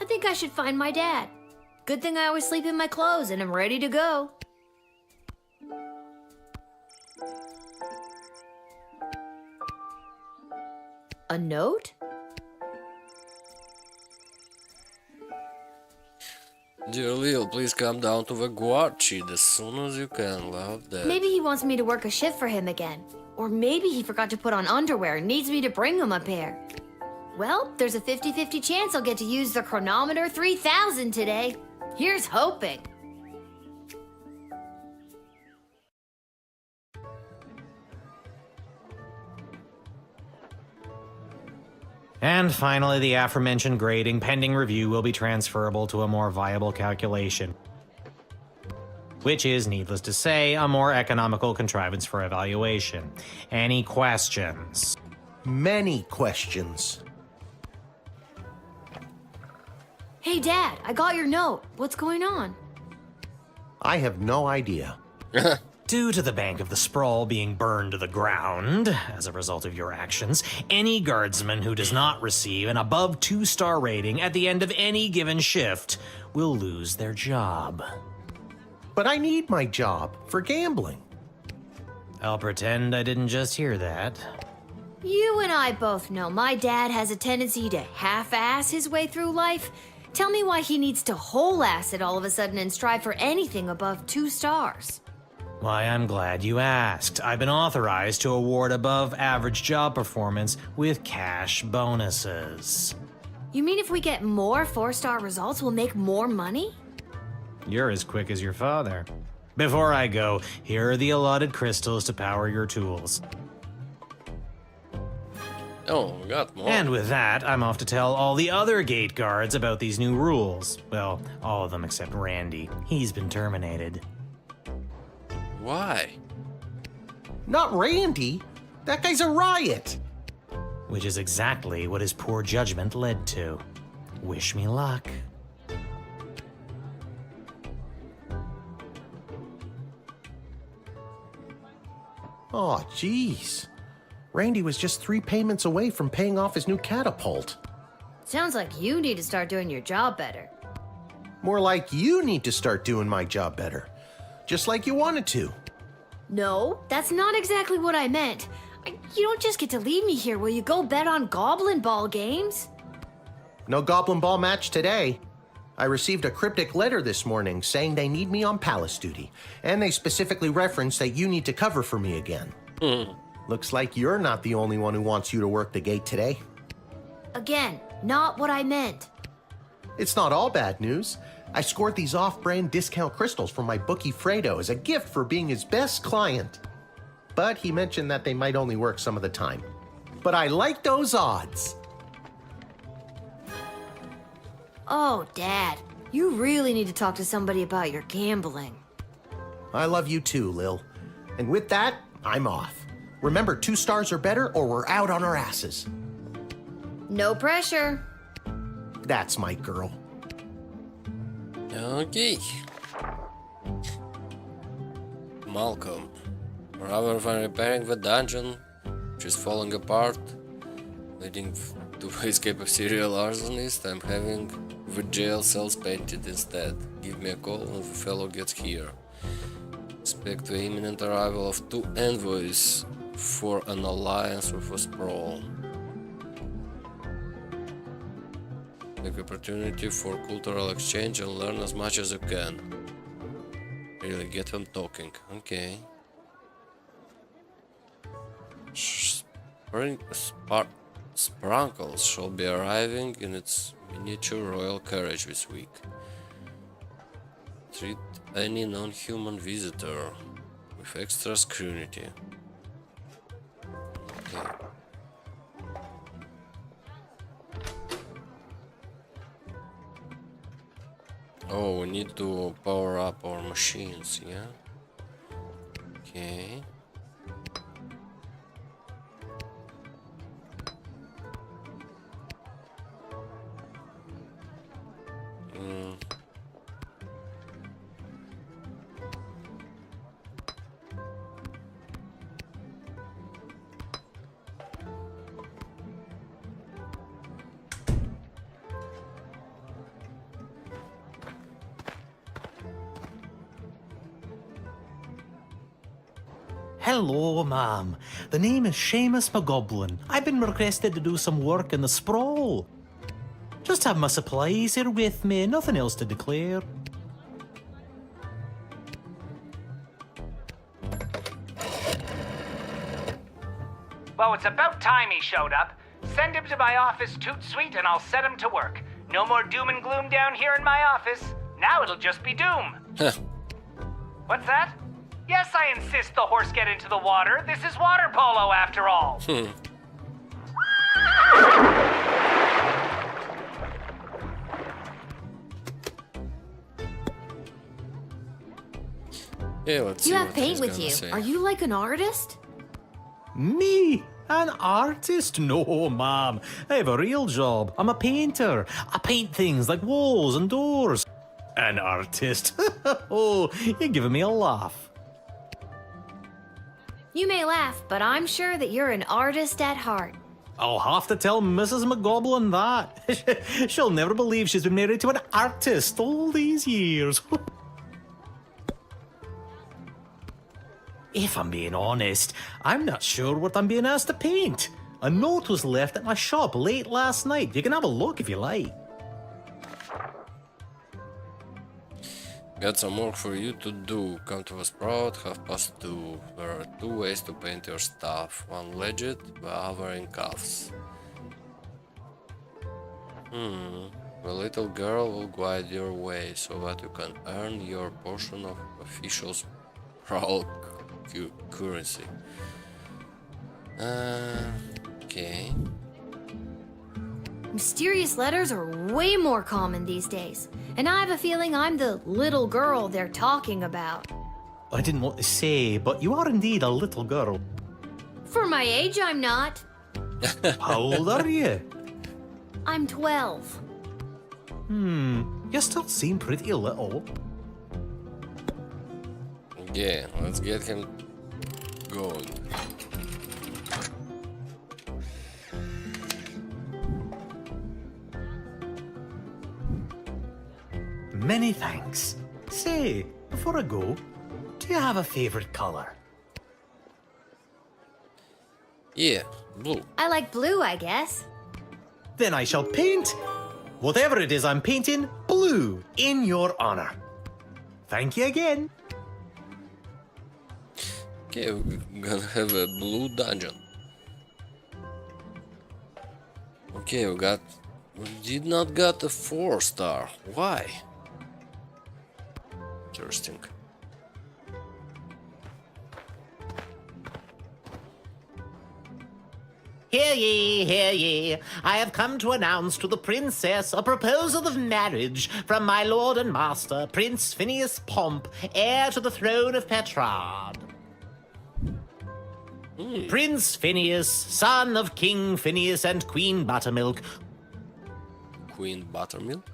I think I should find my dad. Good thing I always sleep in my clothes and I'm ready to go. A note? Dear Lil, please come down to the guard sheet as soon as you can. Love that. Maybe he wants me to work a shift for him again. Or maybe he forgot to put on underwear and needs me to bring him a pair. Well, there's a 50-50 chance I'll get to use the Chronometer 3000 today. Here's hoping. And finally, the aforementioned grading pending review will be transferable to a more viable calculation, which is, needless to say, a more economical contrivance for evaluation. Any questions? Many questions. Hey, Dad, I got your note. What's going on? I have no idea. Due to the Bank of the Sprawl being burned to the ground as a result of your actions, any guardsman who does not receive an above 2-star rating at the end of any given shift will lose their job. But I need my job for gambling. I'll pretend I didn't just hear that. You and I both know my dad has a tendency to half-ass his way through life. Tell me why he needs to whole-ass it all of a sudden and strive for anything above 2 stars. Why, I'm glad you asked. I've been authorized to award above-average job performance with cash bonuses. You mean if we get more 4-star results, we'll make more money? You're as quick as your father. Before I go, here are the allotted crystals to power your tools. Oh, we got more. And with that, I'm off to tell all the other gate guards about these new rules. Well, all of them except Randy. He's been terminated. Why? Not Randy. That guy's a riot. Which is exactly what his poor judgment led to. Wish me luck. Oh, jeez. Randy was just 3 payments away from paying off his new catapult. Sounds like you need to start doing your job better. More like you need to start doing my job better. Just like you wanted to. No, that's not exactly what I meant. You don't just get to leave me here. Will you go bet on Goblin Ball games? No Goblin Ball match today. I received a cryptic letter this morning saying they need me on palace duty, and they specifically referenced that you need to cover for me again. Looks like you're not the only one who wants you to work the gate today. Again, not what I meant. It's not all bad news. I scored these off-brand discount crystals from my bookie Fredo as a gift for being his best client. but he mentioned that they might only work some of the time. But I like those odds. Oh, Dad, you really need to talk to somebody about your gambling. I love you too, Lil. And with that, I'm off. Remember, 2 stars or better, or we're out on our asses. No pressure. That's my girl. Okay. Malcolm. Rather than repairing the dungeon, which is falling apart, leading to the escape of serial arsonist, I'm having the jail cells painted instead. Give me a call when the fellow gets here. Expect the imminent arrival of 2 envoys for an alliance with a sprawl. Take opportunity for cultural exchange and learn as much as you can. Really get them talking. Okay. Sprankles shall be arriving in its miniature royal carriage this week. Treat any non-human visitor with extra scrutiny. Okay. Oh, we need to power up our machines, yeah? Okay. Hello, ma'am. The name is Seamus McGoblin. I've been requested to do some work in the sprawl. Just have my supplies here with me, nothing else to declare. Well, it's about time he showed up. Send him to my office toot suite and I'll set him to work. No more doom and gloom down here in my office. Now it'll just be doom. What's that? Yes, I insist the horse get into the water. This is water polo after all. Yeah, let's see You have what paint he's with gonna you. say. Are you like an artist? Me? An artist? No, ma'am. I have a real job. I'm a painter. I paint things like walls and doors. An artist? Oh, you're giving me a laugh. You may laugh, but I'm sure that you're an artist at heart. I'll have to tell Mrs. McGoblin that. She'll never believe she's been married to an artist all these years. If I'm being honest, I'm not sure what I'm being asked to paint. A note was left at my shop late last night. You can have a look if you like. Got some work for you to do. Come to the Sprout, 2:30. There are 2 ways to paint your stuff. One legit, the other in cuffs. The little girl will guide your way so that you can earn your portion of official Sprout currency. Okay. Mysterious letters are way more common these days, and I have a feeling I'm the little girl they're talking about. I didn't want to say, but you are indeed a little girl. For my age, I'm not. How old are you? I'm 12. You still seem pretty little. Yeah, let's get him going. Many thanks. Say, before I go, do you have a favorite color? Yeah, blue. I like blue, I guess. Then I shall paint whatever it is I'm painting blue in your honor. Thank you again. Okay, we're gonna have a blue dungeon. Okay, we did not get a 4-star. Why? Interesting. Hear ye, hear ye. I have come to announce to the princess a proposal of marriage from my lord and master, Prince Phineas Pomp, heir to the throne of Petrard. Prince Phineas, son of King Phineas and Queen Buttermilk, Queen Buttermilk?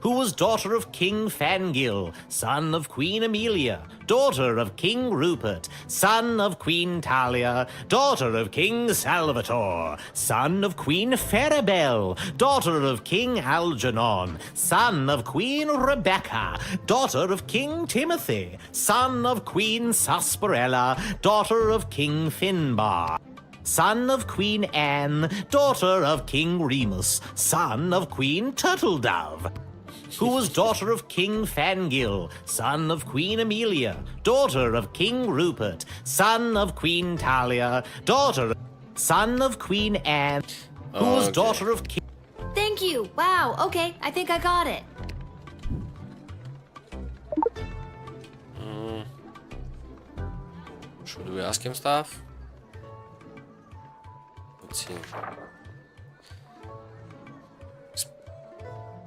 who was daughter of King Fangil, son of Queen Amelia, daughter of King Rupert, son of Queen Talia, daughter of King Salvator, son of Queen Farabelle, daughter of King Algernon, son of Queen Rebecca, daughter of King Timothy, son of Queen Sarsaparilla, daughter of King Finbar, son of Queen Anne, daughter of King Remus, son of Queen Turtledove, who was daughter of King Fangil, son of Queen Amelia, daughter of King Rupert, son of Queen Talia, son of Queen Anne, who was daughter of King... Thank you. Wow. Okay, I think I got it. Should we ask him stuff? Let's see.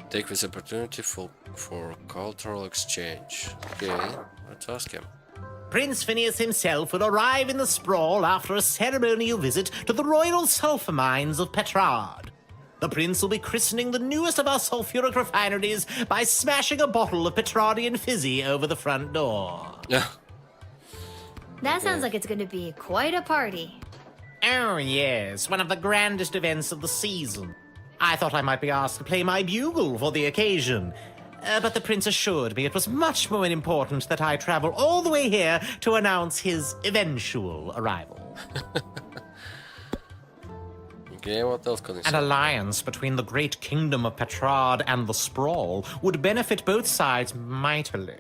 Take this opportunity for cultural exchange. Okay, let's ask him. Prince Phineas himself will arrive in the sprawl after a ceremonial visit to the royal sulfur mines of Petrard. The prince will be christening the newest of our sulfuric refineries by smashing a bottle of Petrardian fizzy over the front door. Yeah. That sounds like it's going to be quite a party. Oh, yes, one of the grandest events of the season. I thought I might be asked to play my bugle for the occasion. But the prince assured me it was much more important that I travel all the way here to announce his eventual arrival. Okay, what else can he say? An alliance between the great kingdom of Petrard and the Sprawl would benefit both sides mightily.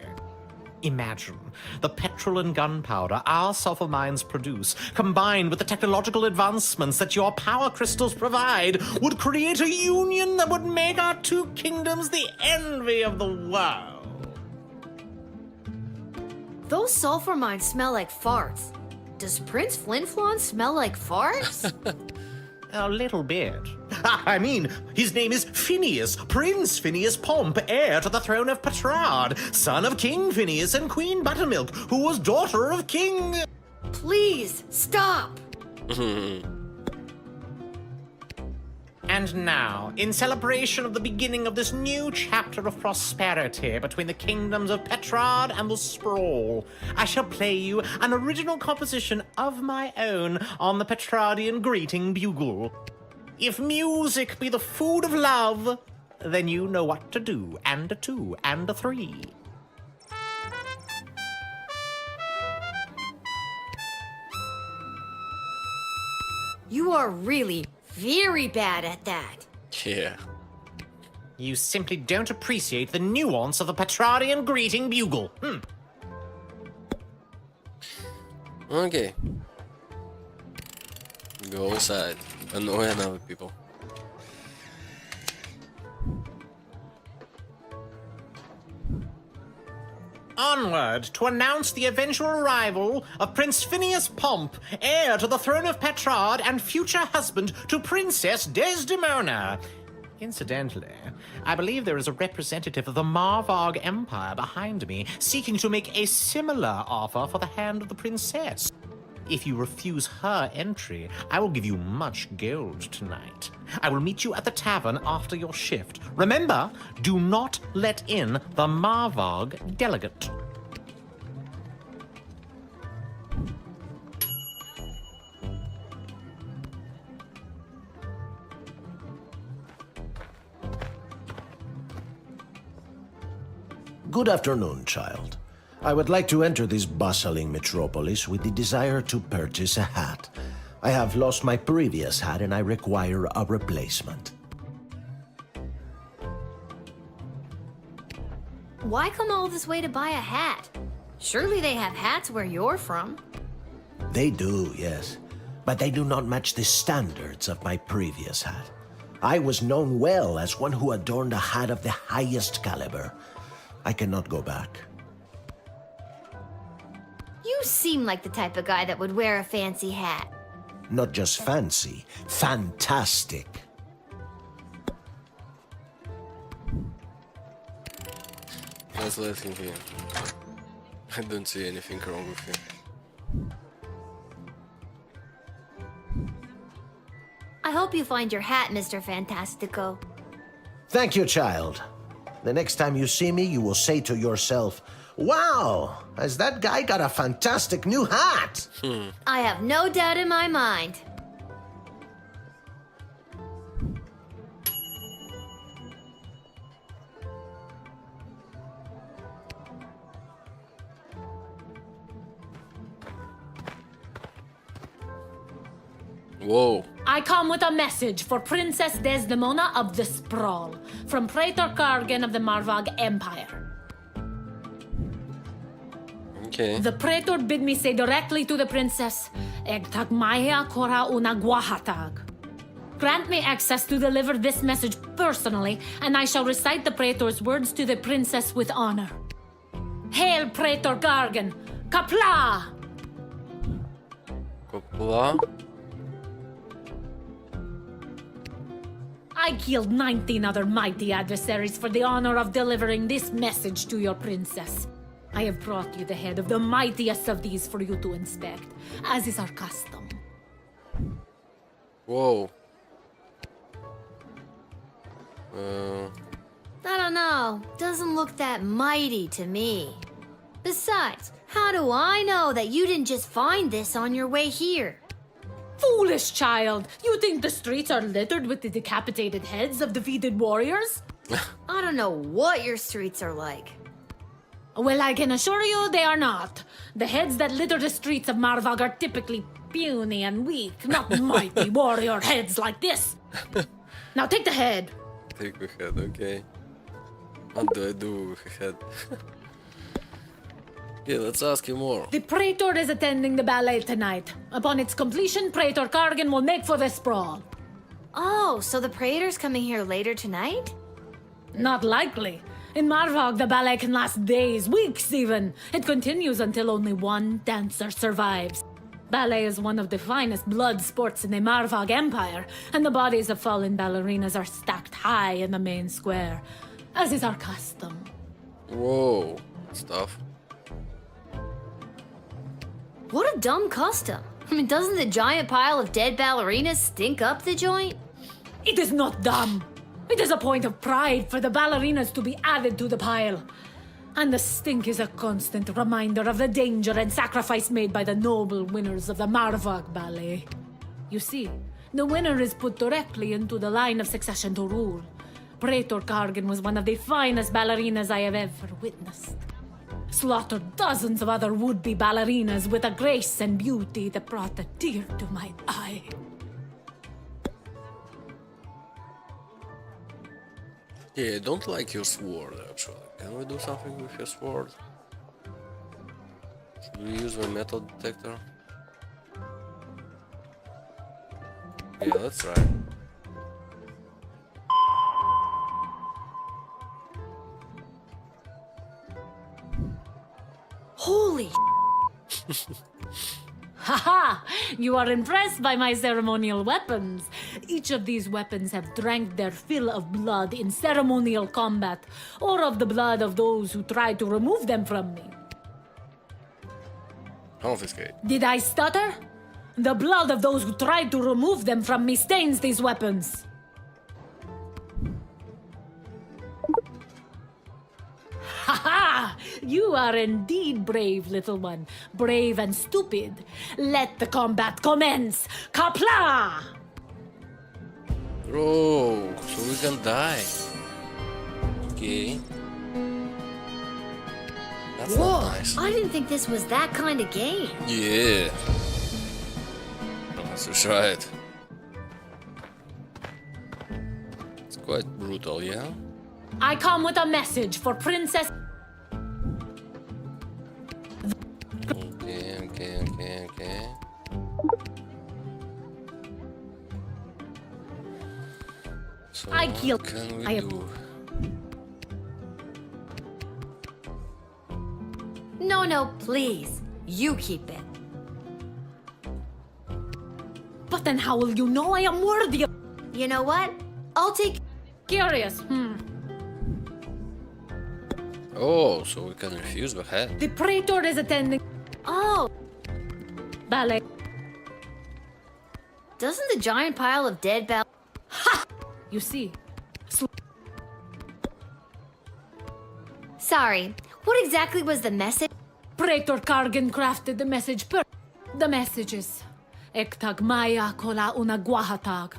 Imagine the petrol and gunpowder our sulfur mines produce, combined with the technological advancements that your power crystals provide, would create a union that would make our two kingdoms the envy of the world. Those sulfur mines smell like farts. Does Prince Flinflon smell like farts? A little bit. I mean, his name is Phineas, Prince Phineas Pomp, heir to the throne of Petrard, son of King Phineas and Queen Buttermilk, who was daughter of King... Please, stop! And now, in celebration of the beginning of this new chapter of prosperity between the kingdoms of Petrard and the Sprawl, I shall play you an original composition of my own on the Petrardian greeting bugle. If music be the food of love, then you know what to do, and a 2, and a 3. You are really very bad at that. Yeah. You simply don't appreciate the nuance of the Petrardian greeting bugle. Okay. Go inside. Annoy other people. Onward to announce the eventual arrival of Prince Phineas Pomp, heir to the throne of Petrard and future husband to Princess Desdemona. Incidentally, I believe there is a representative of the Marvarg Empire behind me seeking to make a similar offer for the hand of the princess. If you refuse her entry, I will give you much gold tonight. I will meet you at the tavern after your shift. Remember, do not let in the Marvarg delegate. Good afternoon, child. I would like to enter this bustling metropolis with the desire to purchase a hat. I have lost my previous hat and I require a replacement. Why come all this way to buy a hat? Surely they have hats where you're from. They do, yes. But they do not match the standards of my previous hat. I was known well as one who adorned a hat of the highest caliber. I cannot go back. You seem like the type of guy that would wear a fancy hat. Not just fancy, fantastic. Let's let him here. I don't see anything wrong with him. I hope you find your hat, Mr. Fantastico. Thank you, child. The next time you see me, you will say to yourself, "Wow, has that guy got a fantastic new hat?" I have no doubt in my mind. Whoa. I come with a message for Princess Desdemona of the Sprawl, from Praetor Kargan of the Marvog Empire. Okay. The Praetor bid me say directly to the Princess, Egtag Maya Kora una Guahatag. Grant me access to deliver this message personally, and I shall recite the Praetor's words to the Princess with honor. Hail, Praetor Kargan! Kapla! Coppola. I killed 19 other mighty adversaries for the honor of delivering this message to your princess. I have brought you the head of the mightiest of these for you to inspect, as is our custom. Whoa. I don't know. Doesn't look that mighty to me. Besides, how do I know that you didn't just find this on your way here? Foolish child! You think the streets are littered with the decapitated heads of defeated warriors? I don't know what your streets are like. Well, I can assure you they are not. The heads that litter the streets of Marvog are typically puny and weak, not mighty warrior heads like this. Now take the head. Take the head, okay. What do I do with the head? Yeah, let's ask you more. The Praetor is attending the ballet tonight. Upon its completion, Praetor Kargan will make for the sprawl. Oh, so the Praetor's coming here later tonight? Not likely. In Marvog, the ballet can last days, weeks even. It continues until only one dancer survives. Ballet is one of the finest blood sports in the Marvog Empire, and the bodies of fallen ballerinas are stacked high in the main square, as is our custom. Whoa. Stuff. What a dumb custom. I mean, doesn't the giant pile of dead ballerinas stink up the joint? It is not dumb. It is a point of pride for the ballerinas to be added to the pile. And the stink is a constant reminder of the danger and sacrifice made by the noble winners of the Marvog Ballet. You see, the winner is put directly into the line of succession to rule. Praetor Kargan was one of the finest ballerinas I have ever witnessed. Slaughtered dozens of other would-be ballerinas with a grace and beauty that brought a tear to my eye. Yeah, I don't like your sword, actually. Can we do something with your sword? Should we use my metal detector? Yeah, let's try. Holy Haha! You are impressed by my ceremonial weapons. Each of these weapons have drank their fill of blood in ceremonial combat, or of the blood of those who tried to remove them from me. Confiscate. Did I stutter? The blood of those who tried to remove them from me stains these weapons. Ha-ha! You are indeed brave, little one. Brave and stupid. Let the combat commence. Kapla! Bro, so we can die. Okay. That's Whoa, not nice. I didn't think this was that kind of game. Yeah. Let's try it. It's quite brutal, yeah? I come with a message for Princess... Okay. So I what killed- can we I- do? No, please. You keep it. But then how will you know I am worthy of... You know what? I'll take. Curious, Oh, so we can refuse the head. The praetor is attending... Oh, ballet. doesn't the giant pile of dead bell. You see, Sorry, what exactly was the message? Praetor Kargan crafted the message per... The message is... Ektag maya kola una guahatag.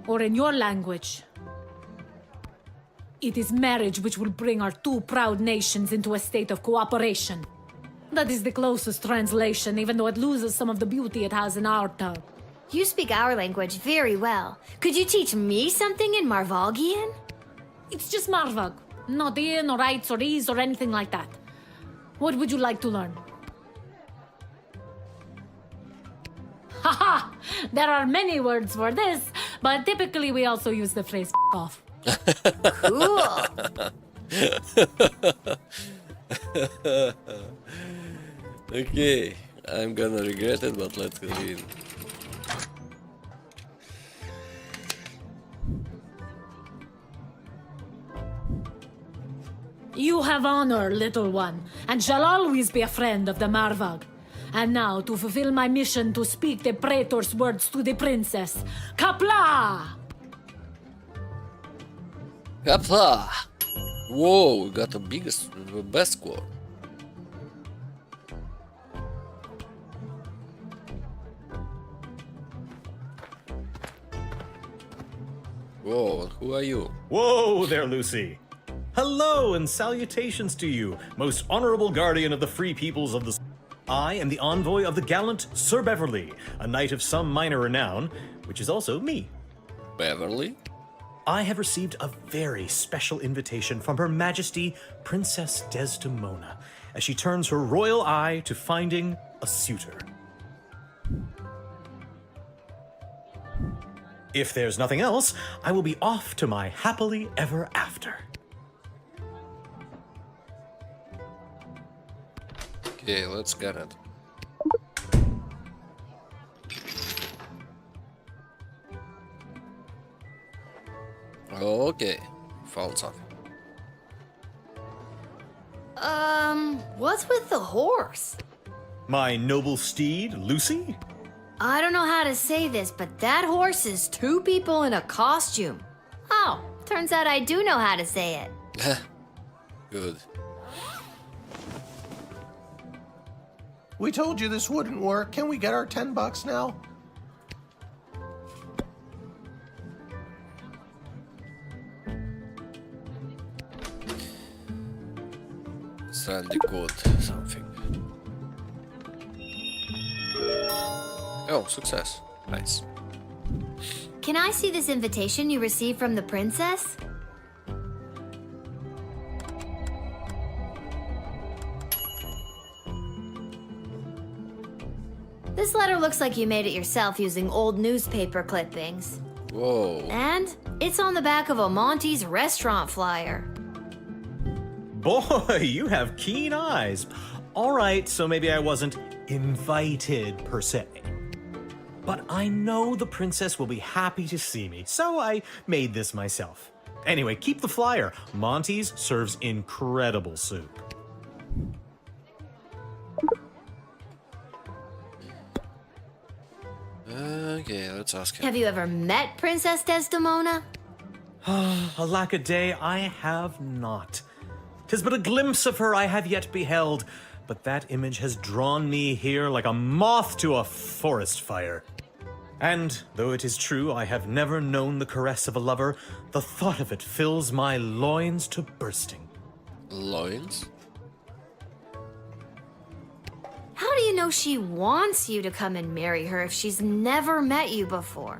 Or in your language... It is marriage which will bring our two proud nations into a state of cooperation. That is the closest translation, even though it loses some of the beauty it has in our tongue. You speak our language very well. Could you teach me something in Marvalgian? It's just Marvag. Not in or rights or ease or anything like that. What would you like to learn? Haha! There are many words for this, but typically we also use the phrase off. Cool. Okay, I'm gonna regret it, but let's read. You have honor, little one, and shall always be a friend of the Marvag. And now, to fulfill my mission to speak the praetor's words to the princess. Kapla! Kapla! Whoa, we got the best score. Whoa, who are you? Whoa there, Lucy. Hello and salutations to you, most honorable guardian of the free peoples of the... I am the envoy of the gallant Sir Beverly, a knight of some minor renown, which is also me. Beverly? I have received a very special invitation from Her Majesty Princess Desdemona, as she turns her royal eye to finding a suitor. If there's nothing else, I will be off to my happily ever after. Okay, let's get it. Okay, found something. What's with the horse? My noble steed, Lucy? I don't know how to say this, but that horse is two people in a costume. Oh, turns out I do know how to say it. Good. We told you this wouldn't work. Can we get our $10 now? Sell the code, something. Oh, success. Nice. Can I see this invitation you received from the princess? This letter looks like you made it yourself using old newspaper clippings. Whoa. And it's on the back of a Monty's restaurant flyer. Boy, you have keen eyes. All right, so maybe I wasn't invited per se. But I know the princess will be happy to see me, so I made this myself. Anyway, keep the flyer. Monty's serves incredible soup. Okay, let's ask him. Have you ever met Princess Desdemona? Alack-a-day, I have not. 'Tis but a glimpse of her I have yet beheld, but that image has drawn me here like a moth to a forest fire. And, though it is true I have never known the caress of a lover, the thought of it fills my loins to bursting. Loins? How do you know she wants you to come and marry her if she's never met you before?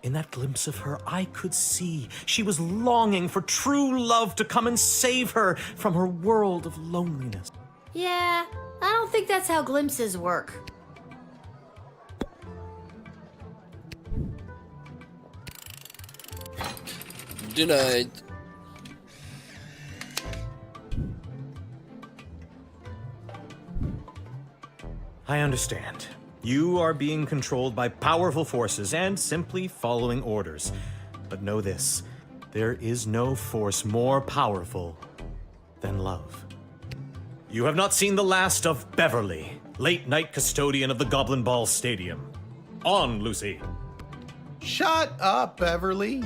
In that glimpse of her, I could see she was longing for true love to come and save her from her world of loneliness. Yeah, I don't think that's how glimpses work. Denied. I understand. You are being controlled by powerful forces and simply following orders. But know this, there is no force more powerful than love. You have not seen the last of Beverly, late-night custodian of the Goblin Ball Stadium. On, Lucy. Shut up, Beverly.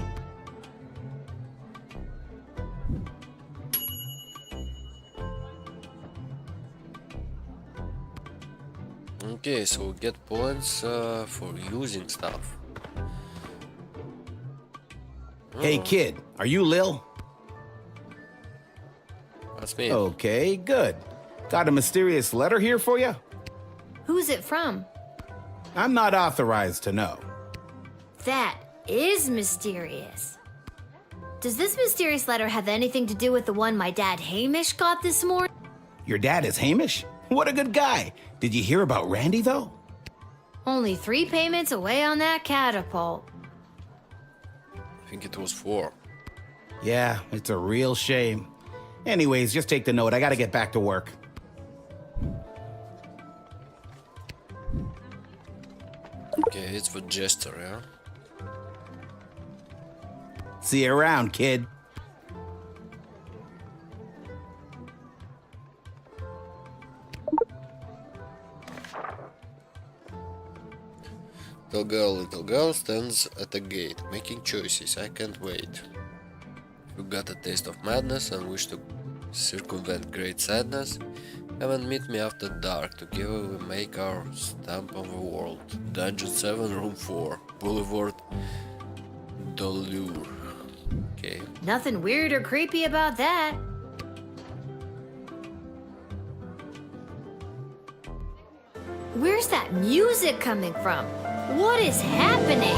Okay, so we get points for using stuff. Hey, kid, are you Lil? That's me. Okay, good. Got a mysterious letter here for you? Who's it from? I'm not authorized to know. That is mysterious. Does this mysterious letter have anything to do with the one my dad Hamish got this morning? Your dad is Hamish? What a good guy. Did you hear about Randy, though? Only 3 payments away on that catapult. I think it was 4. Yeah, it's a real shame. Anyways, just take the note. I gotta get back to work. Okay, it's for Jester, yeah? See you around, kid. Little girl stands at a gate, making choices. I can't wait. You got a taste of madness and wish to circumvent great sadness? Come and meet me after dark. Together we make our stamp on the world. Dungeon 7, Room 4, Boulevard Dolure. Okay. Nothing weird or creepy about that. Where's that music coming from? What is happening?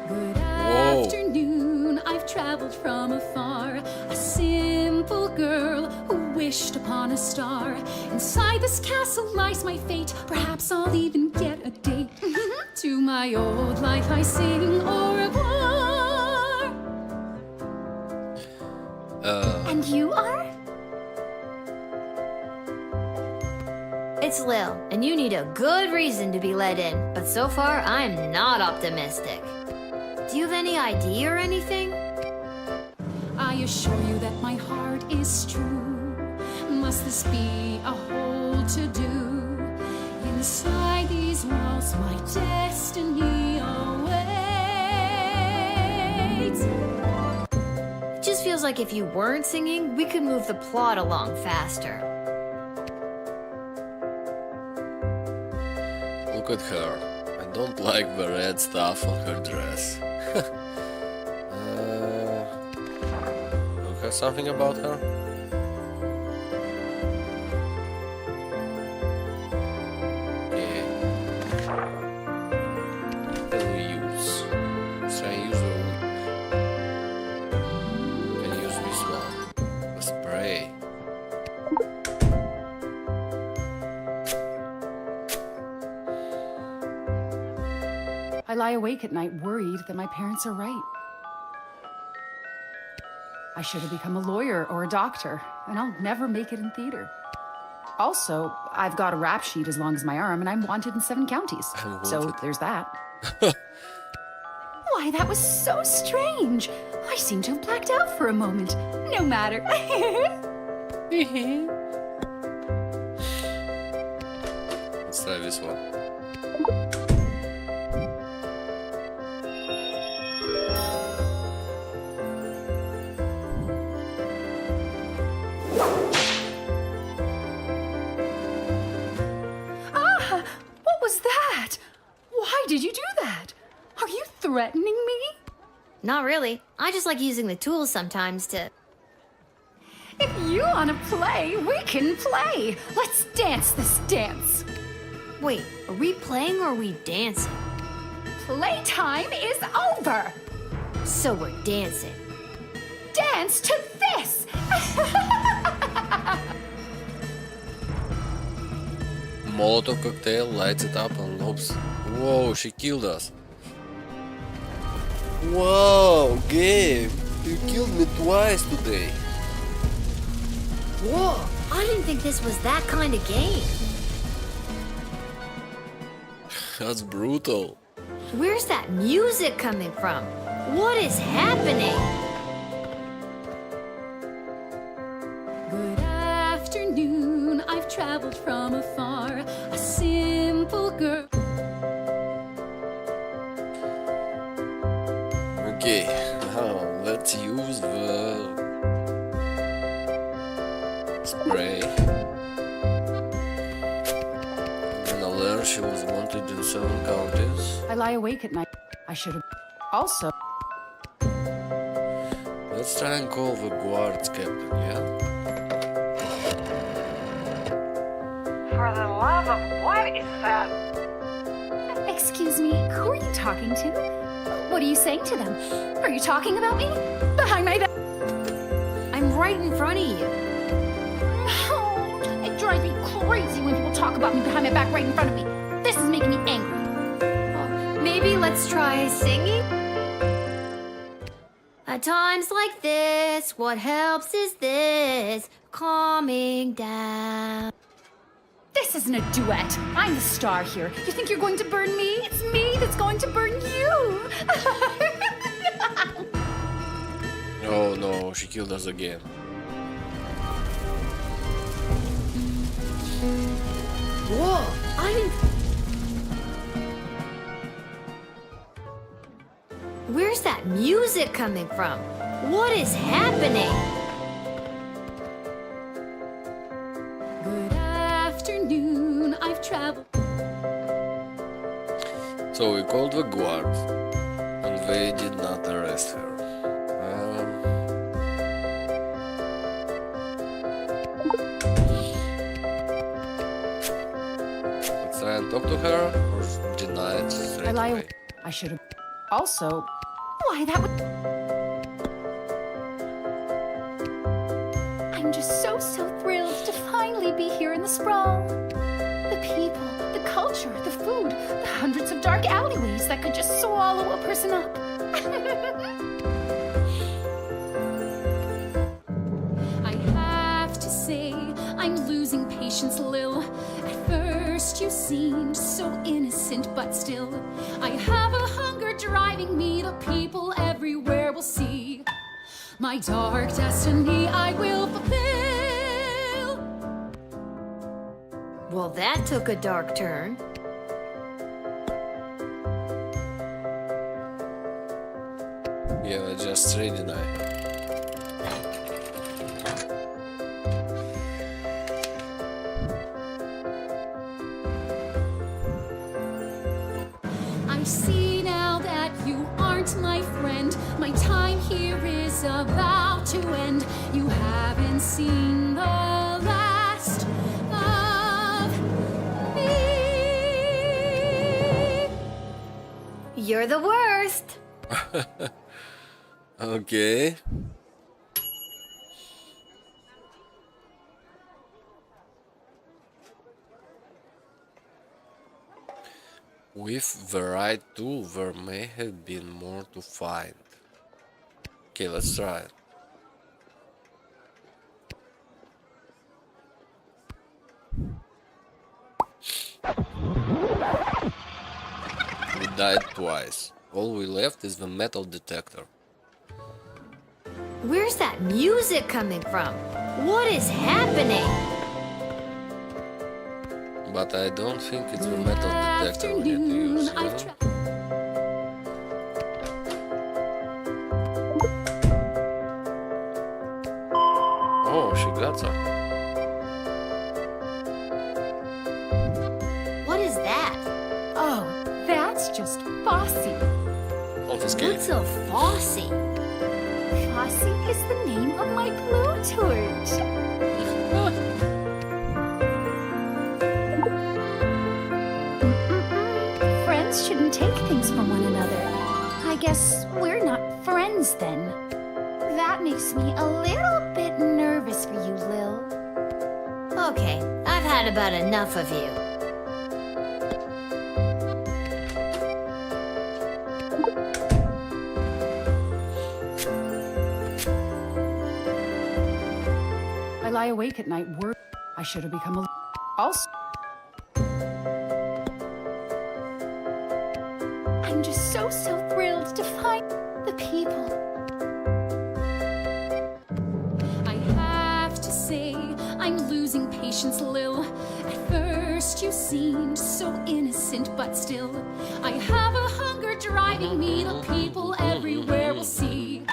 Good afternoon, I've traveled from afar. A simple girl who wished upon a star. Inside this castle lies my fate. Perhaps I'll even get a date. To my old life I sing au revoir. And you are? It's Lil, and you need a good reason to be let in, but so far I'm not optimistic. Do you have any idea or anything? I assure you that my heart is true. Must this be a whole to-do? Inside these walls my destiny awaits. It just feels like if you weren't singing, we could move the plot along faster. Look at her. I don't like the red stuff on her dress. Okay, something about her? Okay. What can we use? Let's try use a whip. Can use this one. A spray. I lie awake at night worried that my parents are right. I should have become a lawyer or a doctor, and I'll never make it in theater. Also, I've got a rap sheet as long as my arm, and I'm wanted in 7 counties. So there's that. Why, that was so strange. I seem to have blacked out for a moment. No matter. Let's try this one. What was that? Why did you do that? Are you threatening me? Not really. I just like using the tools sometimes to... If you want to play, we can play. Let's dance this dance. Wait, are we playing or are we dancing? Playtime is over. So we're dancing. Dance to this. Molotov cocktail lights it up and lobs. Whoa, she killed us. Whoa, Gabe, you killed me twice today. Whoa, I didn't think this was that kind of game. That's brutal. Where's that music coming from? What is happening? Good afternoon, I've traveled from afar, a simple girl. Okay, now let's use the spray. I'm gonna learn she was wanted in 7 counties. I lie awake at night. I should have. Also, Let's try and call the guards captain, yeah? For the love of what is that? Excuse me, who are you talking to? What are you saying to them? Are you talking about me? Behind my back? I'm right in front of you. Oh, it drives me crazy when people talk about me behind my back right in front of me. This is making me angry. Maybe let's try singing? At times like this, what helps is this, calming down. This isn't a duet. I'm the star here. You think you're going to burn me? It's me that's going to burn you. Oh no, she killed us again. Whoa, I didn't... Where's that music coming from? What is happening? Good afternoon, I've traveled. So we called the guards, and they did not arrest her. Let's try and talk to her, or deny it straight I lie away. awake. I should have. Also, why that would. I'm just so thrilled to finally be here in the sprawl. The people, the culture, the food, the hundreds of dark alleyways that could just swallow a person up. I have to say, I'm losing patience, Lil. At first you seemed so innocent, but still, I have a hunger driving me. The people everywhere will see my dark destiny I will fulfill. Well, that took a dark turn. Yeah, just straight deny. I see now that you aren't my friend. My time here is about to end. You haven't seen the last of me. You're the worst. Okay. With the right tool, there may have been more to find. Okay, let's try it. We died twice. All we left is the metal detector. Where's that music coming from? What is happening? But I don't think it's the metal detector we need to use, you know? Oh, she got some. What is that? Oh, that's just Fossy. Confiscate. What's a Fossy? Fossy is the name of my blowtorch. Friends shouldn't take things from one another. I guess we're not friends then. That makes me a little bit nervous for you, Lil. Okay, I've had about enough of you. I lie awake at night worried I should have become a also. I'm just so thrilled to find the people. I have to say, I'm losing patience, Lil. At first you seemed so innocent, but still, I have a hunger driving me. The people everywhere will see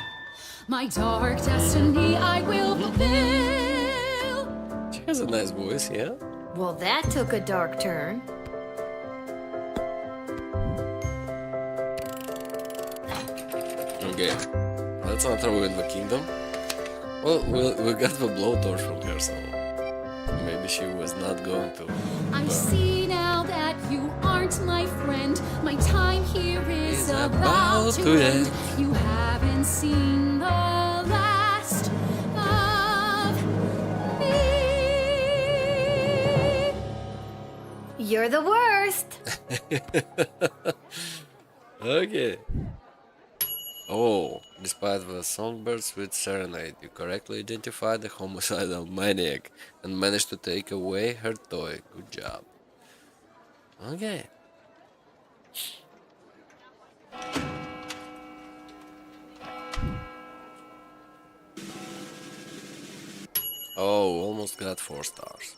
my dark destiny I will fulfill. She has a nice voice, yeah? Well, that took a dark turn. Okay, let's not ruin the kingdom. Well, we got the blowtorch from her, so maybe she was not going to. I see now that you aren't my friend. My time here is about to end. You haven't seen the last of me. You're the worst. Okay. Oh, despite the songbird's sweet serenade, you correctly identified the homicidal maniac and managed to take away her toy. Good job. Okay. Oh, almost got 4 stars.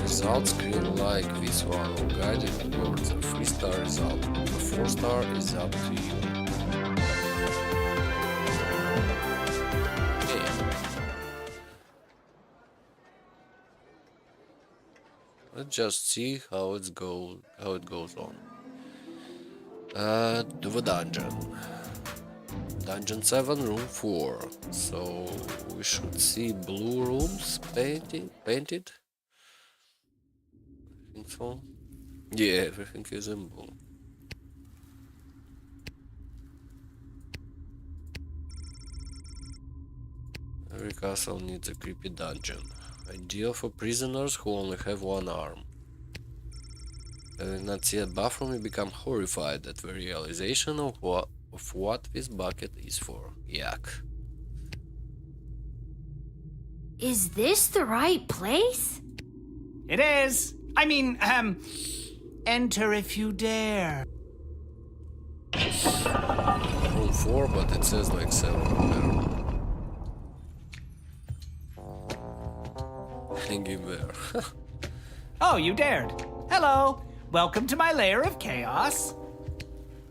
Result screen like this one will guide you towards a 3-star result. A 4-star is up to you. Okay. Let's just see how it goes on. The dungeon. Dungeon 7, room 4. So we should see blue rooms painted. So yeah, everything is in blue. Every castle needs a creepy dungeon, ideal for prisoners who only have one arm. Having not see a bathroom, you become horrified at the realization of what this bucket is for. Yuck. Is this the right place? It is. I mean, enter if you dare. Room 4, but it says like 7 there. Hanging there. Oh, you dared. Hello. Welcome to my lair of chaos.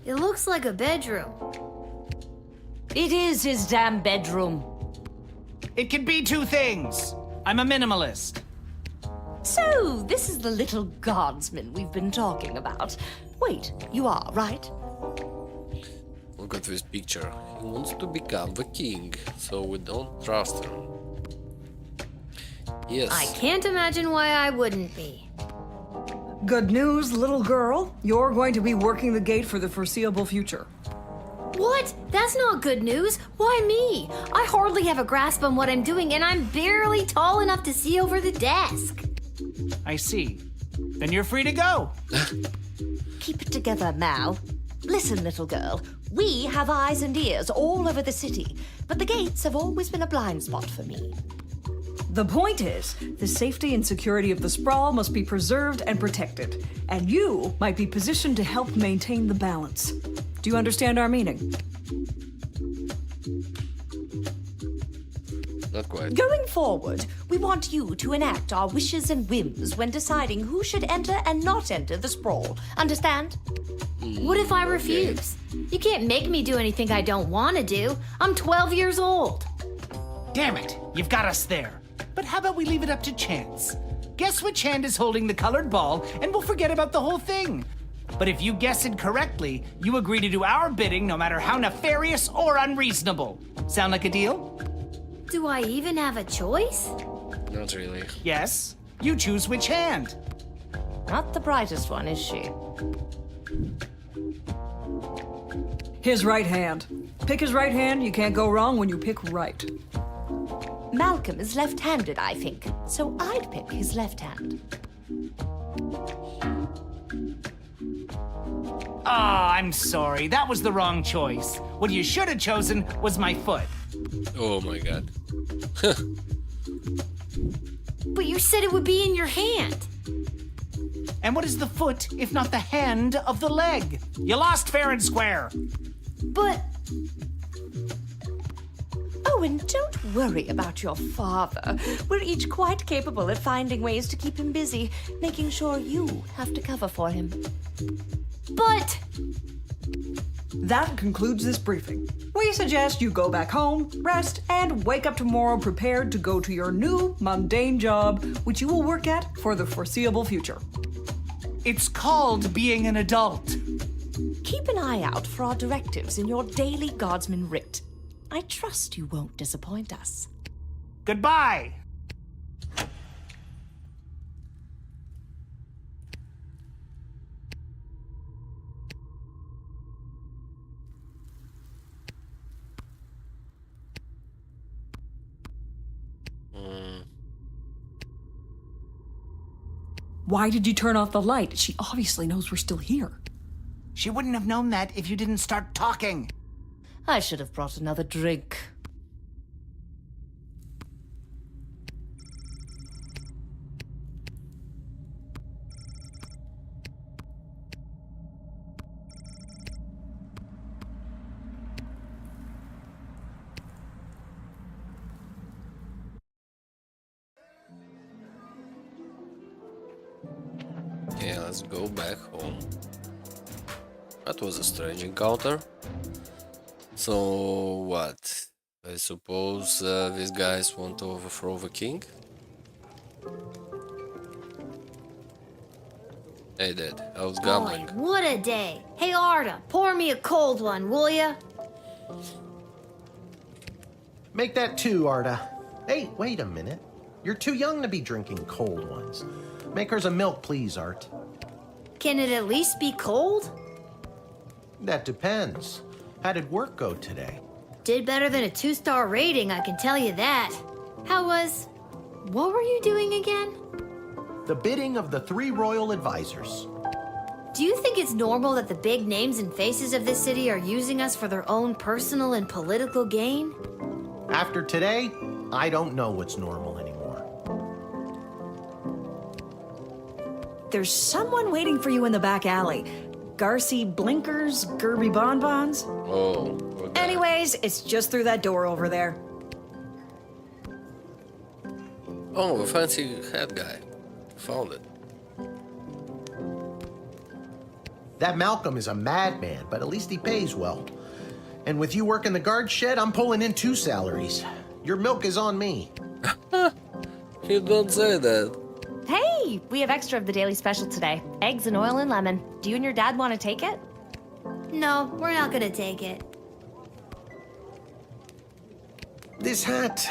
It looks like a bedroom. It is his damn bedroom. It can be 2 things. I'm a minimalist. So, this is the little guardsman we've been talking about. Wait, you are, right? Look at this picture. He wants to become the king, so we don't trust him. Yes. I can't imagine why I wouldn't be. Good news, little girl. You're going to be working the gate for the foreseeable future. What? That's not good news. Why me? I hardly have a grasp on what I'm doing, and I'm barely tall enough to see over the desk. I see. Then you're free to go. Keep it together, Mal. Listen, little girl. We have eyes and ears all over the city, but the gates have always been a blind spot for me. The point is, the safety and security of the sprawl must be preserved and protected, and you might be positioned to help maintain the balance. Do you understand our meaning? Not quite. Going forward, we want you to enact our wishes and whims when deciding who should enter and not enter the sprawl. Understand? What if I refuse? You can't make me do anything I don't want to do. I'm 12 years old. Damn it, you've got us there. But how about we leave it up to chance? Guess which hand is holding the colored ball, and we'll forget about the whole thing. But if you guess it correctly, you agree to do our bidding no matter how nefarious or unreasonable. Sound like a deal? Do I even have a choice? Not really. Yes. You choose which hand. Not the brightest one, is she? His right hand. Pick his right hand. You can't go wrong when you pick right. Malcolm is left-handed, I think, so I'd pick his left hand. Ah, I'm sorry. That was the wrong choice. What you should have chosen was my foot. Oh my god. But you said it would be in your hand. And what is the foot if not the hand of the leg? You lost fair and square. But Oh, and don't worry about your father. We're each quite capable at finding ways to keep him busy, making sure you have to cover for him. But That concludes this briefing. We suggest you go back home, rest, and wake up tomorrow prepared to go to your new mundane job, which you will work at for the foreseeable future. It's called being an adult. Keep an eye out for our directives in your daily Guardsman writ. I trust you won't disappoint us. Goodbye. Why did you turn off the light? She obviously knows we're still here. She wouldn't have known that if you didn't start talking. I should have brought another drink. Yeah, let's go back home. That was a strange encounter. So what? I suppose these guys want to overthrow the king? Hey Dad, how's gambling? boy, what a day. Hey Arda, pour me a cold one, will ya? Make that two, Arda. Hey, wait a minute. You're too young to be drinking cold ones. Make hers a milk, please, Art. Can it at least be cold? That depends. How did work go today? Did better than a 2-star rating, I can tell you that. What were you doing again? The bidding of the 3 royal advisors. Do you think it's normal that the big names and faces of this city are using us for their own personal and political gain? After today, I don't know what's normal anymore. There's someone waiting for you in the back alley. Garcy Blinkers, Gerby Bonbons. Oh, okay. Anyways, it's just through that door over there. Oh, the fancy hat guy. Found it. That Malcolm is a madman, but at least he pays well. And with you working the guard shed, I'm pulling in 2 salaries. Your milk is on me. You don't say that. Hey, we have extra of the daily special today. Eggs and oil and lemon. Do you and your dad want to take it? No, we're not gonna take it. This hat,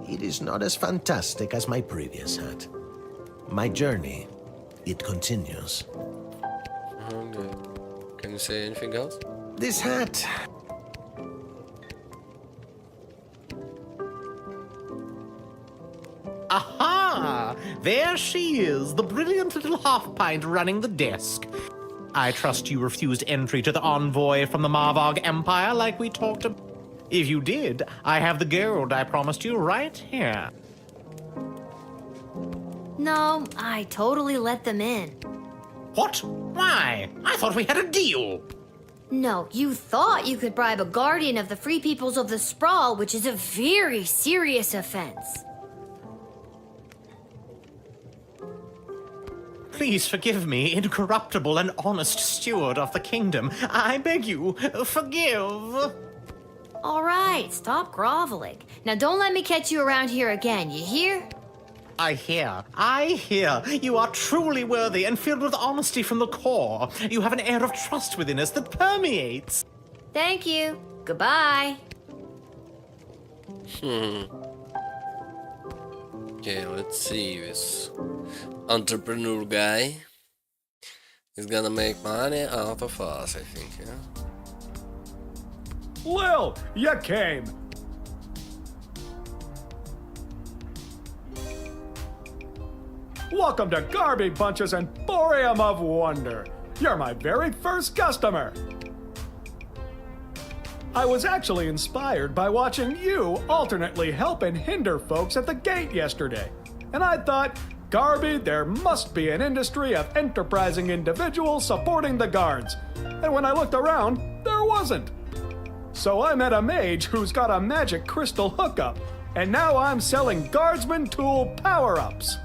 it is not as fantastic as my previous hat. My journey, it continues. Okay. Can you say anything else? This hat... Aha! There she is, the brilliant little half-pint running the desk. I trust you refused entry to the envoy from the Marvog Empire like we talked about. If you did, I have the gold I promised you right here. No, I totally let them in. What? Why? I thought we had a deal. No, you thought you could bribe a guardian of the Free Peoples of the Sprawl, which is a very serious offense. Please forgive me, incorruptible and honest steward of the kingdom. I beg you, forgive. All right, stop groveling. Now don't let me catch you around here again, you hear? I hear. You are truly worthy and filled with honesty from the core. You have an air of trust within us that permeates. Thank you. Goodbye. Okay, let's see this entrepreneur guy. He's gonna make money out of us, I think, yeah? Lil, you came. Welcome to Garby Bunch's Emporium of Wonder. You're my very first customer. I was actually inspired by watching you alternately help and hinder folks at the gate yesterday. And I thought, Garby, there must be an industry of enterprising individuals supporting the guards. And when I looked around, there wasn't. So I met a mage who's got a magic crystal hookup, and now I'm selling Guardsman tool power-ups.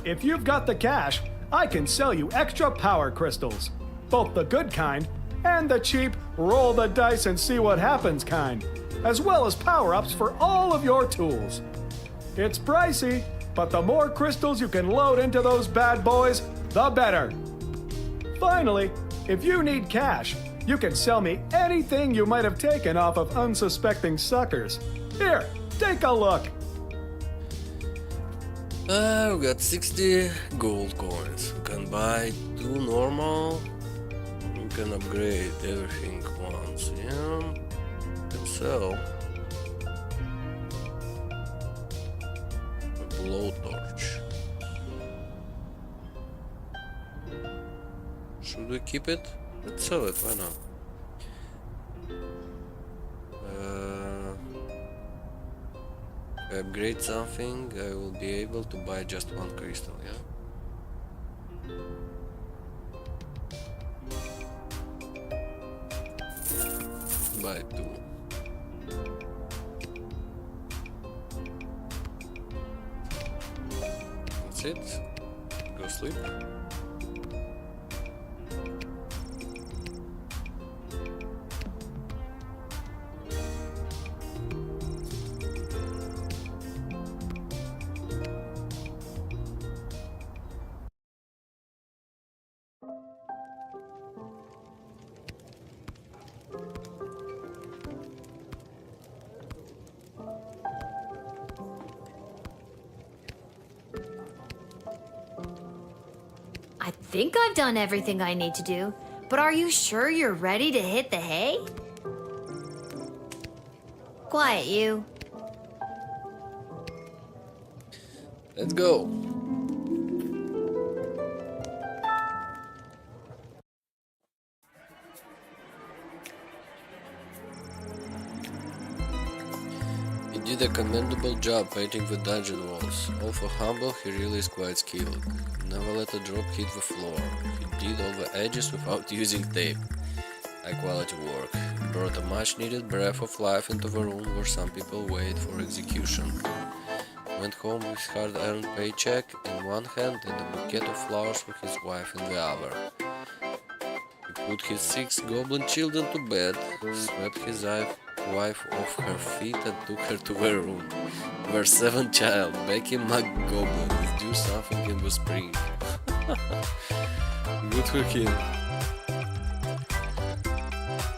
If you've got the cash, I can sell you extra power crystals, both the good kind and the cheap roll the dice and see what happens kind, as well as power-ups for all of your tools. It's pricey, but the more crystals you can load into those bad boys, the better. Finally, if you need cash, you can sell me anything you might have taken off of unsuspecting suckers. Here, take a look. We got 60 gold coins. We can buy 2 normal. We can upgrade everything once. Yeah. We can sell a blowtorch. Should we keep it? Let's sell it, why not? If I upgrade something, I will be able to buy just 1 crystal, yeah? Buy 2. That's it. Go sleep. I think I've done everything I need to do, but are you sure you're ready to hit the hay? Quiet, you. Let's go. He did a commendable job painting the dungeon walls. Although humble, he really is quite skilled. Never let a drop hit the floor. He did all the edges without using tape. High quality work. He brought a much needed breath of life into the room where some people wait for execution. Went home with hard-earned paycheck in one hand and a bouquet of flowers for his wife in the other. He put his 6 goblin children to bed, swept his wife off her feet and took her to her room. Her 7th child, Becky McGoblin, is due something in the spring. Good for him.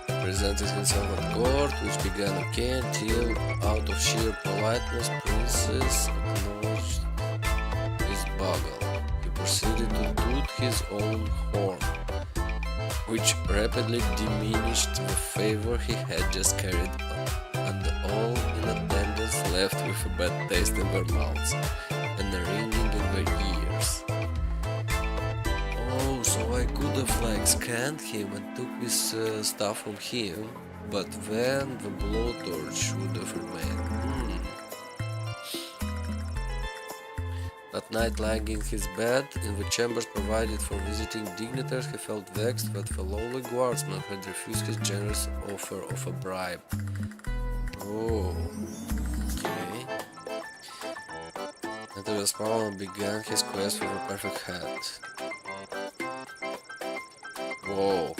He presented himself at court, which began okay until, out of sheer politeness, Princess acknowledged his boggle. He proceeded to toot his own horn, which rapidly diminished the favor he had just carried on, and all in attendance left with a bad taste in their mouths and a ringing in their ears. Oh, so I could have like scanned him and took this stuff from him, but then the blowtorch would have remained. That night, lying in his bed, in the chambers provided for visiting dignitaries, he felt vexed that the Lil Guardsman had refused his generous offer of a bribe. Oh, okay. Enter the spawn and began his quest for the perfect hat. Whoa,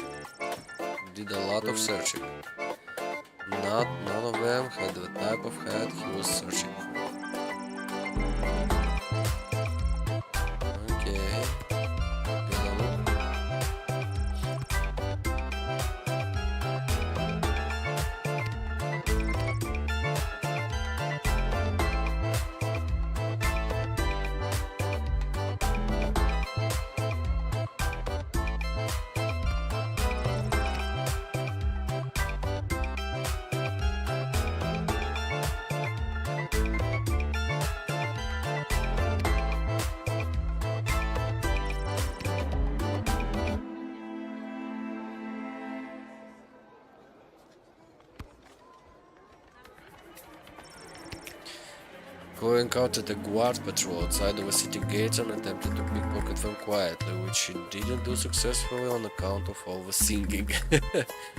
did a lot of searching. None of them had the type of hat he was searching for. Chloe encountered a guard patrol outside of the city gates and attempted to pickpocket them quietly, which she didn't do successfully on account of all the singing.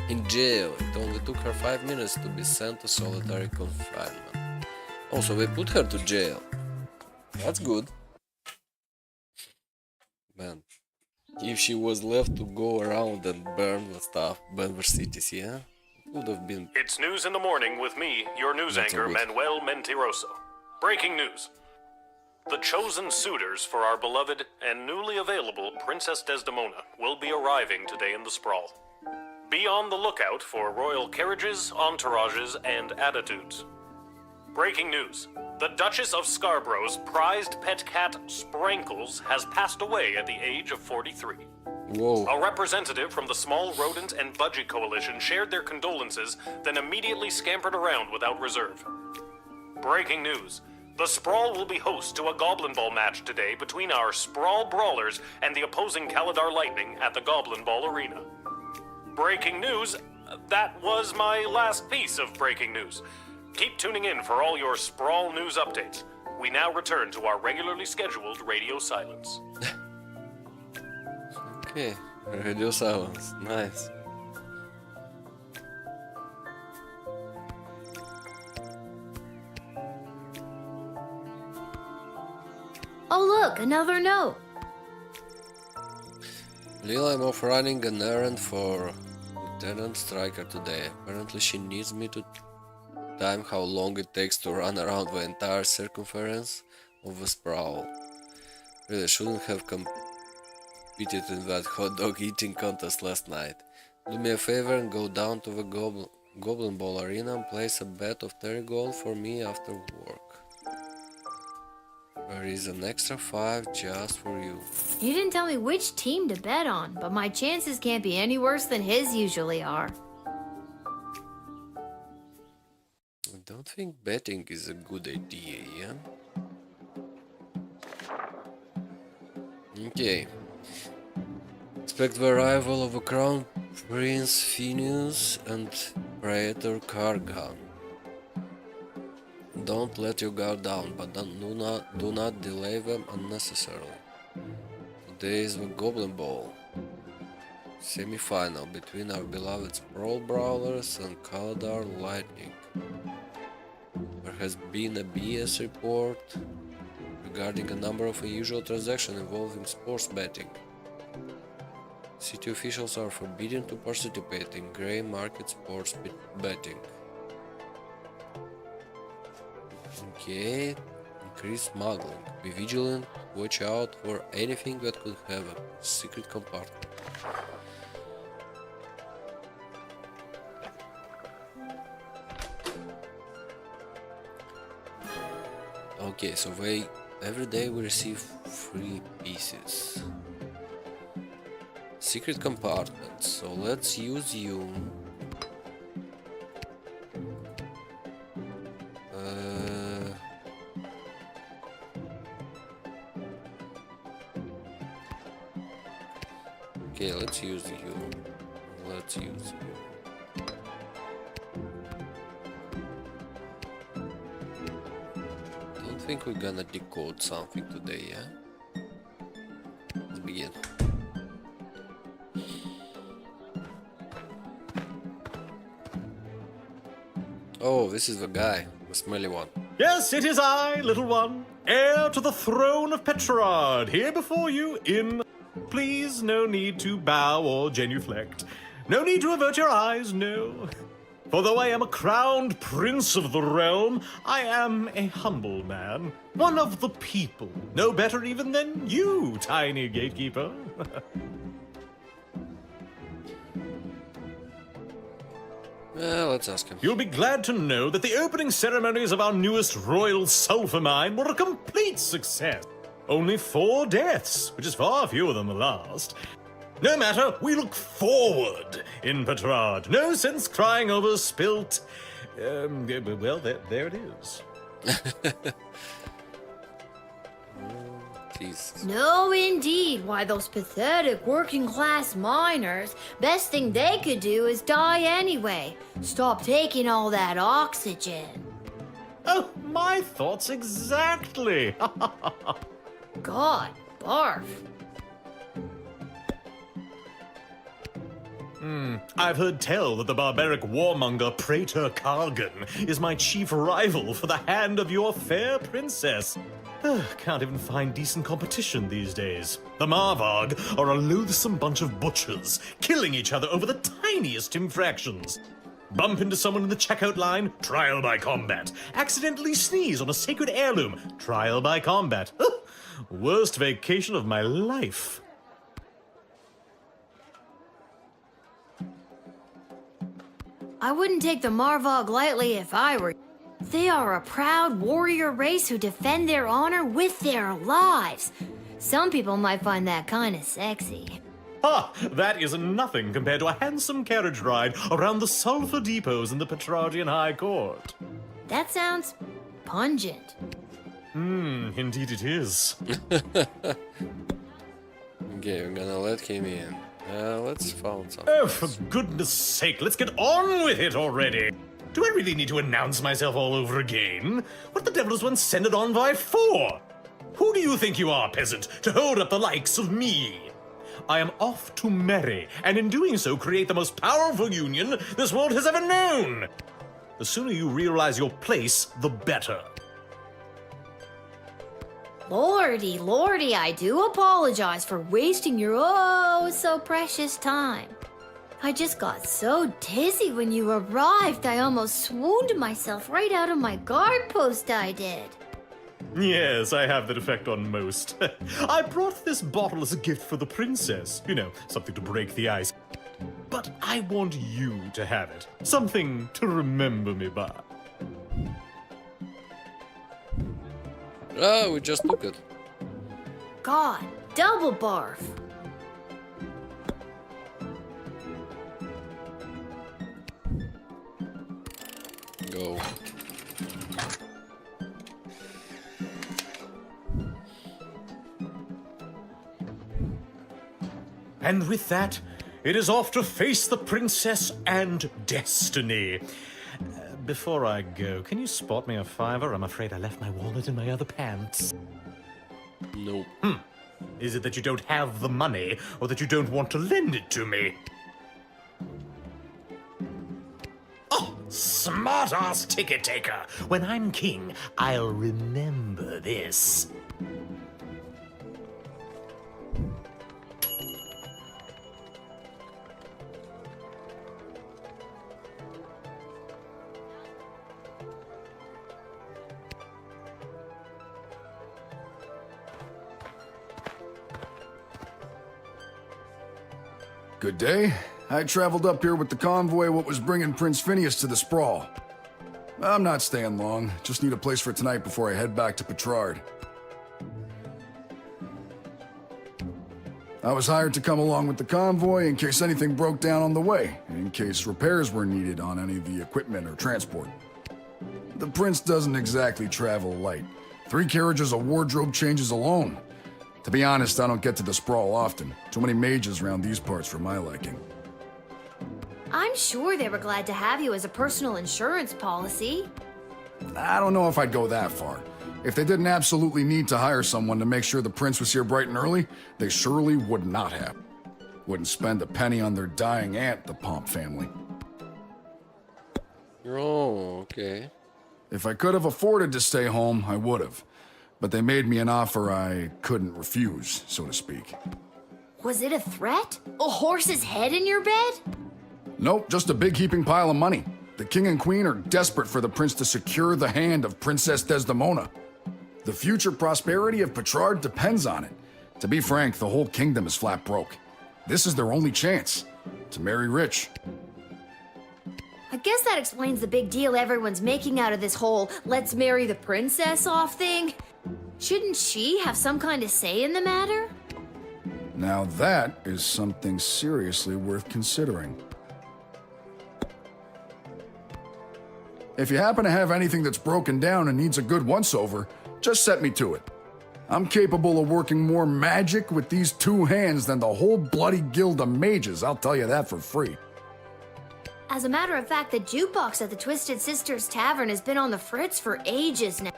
In jail, it only took her 5 minutes to be sent to solitary confinement. Also, they put her to jail. That's good. Man, if she was left to go around and burn the stuff, burn the cities, yeah? It would have been... It's news in the morning with me, your news That's anchor, good. Manuel Mentiroso. Breaking news. The chosen suitors for our beloved and newly available Princess Desdemona will be arriving today in the Sprawl. Be on the lookout for royal carriages, entourages, and attitudes. Breaking news. The Duchess of Scarborough's prized pet cat, Sprankles, has passed away at the age of 43. Whoa. A representative from the Small Rodent and Budgie Coalition shared their condolences, then immediately scampered around without reserve. Breaking news. The Sprawl will be host to a Goblin Ball match today between our Sprawl Brawlers and the opposing Caladar Lightning at the Goblin Ball Arena. Breaking news. That was my last piece of breaking news. Keep tuning in for all your Sprawl news updates. We now return to our regularly scheduled radio silence. Okay, radio silence. Nice. Oh, look, another note. Lil, I'm off running an errand for Lieutenant Stryker today. Apparently she needs me to time how long it takes to run around the entire circumference of the sprawl. Really shouldn't have competed in that hot dog eating contest last night. Do me a favor and go down to the Goblin Ball Arena and place a bet of 30 gold for me after work. There is an extra 5 just for you. You didn't tell me which team to bet on, but my chances can't be any worse than his usually are. I don't think betting is a good idea, yeah? Okay. Expect the arrival of a Crown Prince Phineas and Praetor Kargan. Don't let your guard down, but do not delay them unnecessarily. Today is the Goblin Ball semi-final between our beloved Sprawl Brawlers and Caladar Lightning. There has been a BS report regarding a number of unusual transactions involving sports betting. City officials are forbidden to participate in grey market sports betting. Okay, increase smuggling. Be vigilant, watch out for anything that could have a secret compartment. Okay, so every day we receive 3 pieces. Secret compartment, so let's use you. Okay, let's use you. Let's use you. Don't think we're gonna decode something today, yeah? Let's begin. Oh, this is the guy, the smelly one. Yes, it is I, little one, heir to the throne of Petrarch, here before you in... Please, no need to bow or genuflect. No need to avert your eyes, no. For though I am a crowned prince of the realm, I am a humble man, one of the people, no better even than you, tiny gatekeeper. Let's ask him. You'll be glad to know that the opening ceremonies of our newest royal sulphur mine were a complete success. Only 4 deaths, which is far fewer than the last. No matter, we look forward in Petrarch. No sense crying over spilt... well, there it is. Jesus. No, indeed. Why, those pathetic working-class miners, best thing they could do is die anyway. Stop taking all that oxygen. Oh, my thoughts exactly. God, barf. I've heard tell that the barbaric warmonger Praetor Kargan is my chief rival for the hand of your fair princess. Can't even find decent competition these days. The Marvarg are a loathsome bunch of butchers, killing each other over the tiniest infractions. Bump into someone in the checkout line, trial by combat. Accidentally sneeze on a sacred heirloom, trial by combat. Worst vacation of my life. I wouldn't take the Marvog lightly if I were. They are a proud warrior race who defend their honor with their lives. Some people might find that kind of sexy. Ha! That is nothing compared to a handsome carriage ride around the sulfur depots in the Petrarchian High Court. That sounds pungent. Indeed it is. Okay, we're gonna let him in. Let's find something. Oh, for goodness sake, let's get on with it already. Do I really need to announce myself all over again? What the devil does one send an envoy for? Who do you think you are, peasant, to hold up the likes of me? I am off to marry, and in doing so create the most powerful union this world has ever known. The sooner you realize your place, the better. Lordy, lordy, I do apologize for wasting your oh so precious time. I just got so dizzy when you arrived, I almost swooned myself right out of my guard post, I did. Yes, I have that effect on most. I brought this bottle as a gift for the princess. You know, something to break the ice. But I want you to have it. Something to remember me by. Oh, we just took it. God, double barf. Go. And with that, it is off to face the princess and destiny. Before I go, can you spot me a $5? I'm afraid I left my wallet in my other pants. Nope. Is it that you don't have the money, or that you don't want to lend it to me? Oh, smart-ass ticket taker! When I'm king, I'll remember this. Good day. I traveled up here with the convoy what was bringing Prince Phineas to the Sprawl. I'm not staying long. Just need a place for tonight before I head back to Petrard. I was hired to come along with the convoy in case anything broke down on the way, in case repairs were needed on any of the equipment or transport. The prince doesn't exactly travel light. 3 carriages of wardrobe changes alone. To be honest, I don't get to the Sprawl often. Too many mages around these parts for my liking. I'm sure they were glad to have you as a personal insurance policy. I don't know if I'd go that far. If they didn't absolutely need to hire someone to make sure the prince was here bright and early, they surely would not have. Wouldn't spend a penny on their dying aunt, the Pomp family. Oh, okay. If I could have afforded to stay home, I would have. But they made me an offer I couldn't refuse, so to speak. Was it a threat? A horse's head in your bed? Nope, just a big heaping pile of money. The king and queen are desperate for the prince to secure the hand of Princess Desdemona. The future prosperity of Petrard depends on it. To be frank, the whole kingdom is flat broke. This is their only chance, to marry rich. I guess that explains the big deal everyone's making out of this whole let's marry the princess off thing. Shouldn't she have some kind of say in the matter? Now that is something seriously worth considering. If you happen to have anything that's broken down and needs a good once-over, just set me to it. I'm capable of working more magic with these 2 hands than the whole bloody guild of mages, I'll tell you that for free. As a matter of fact, the jukebox at the Twisted Sisters Tavern has been on the fritz for ages now.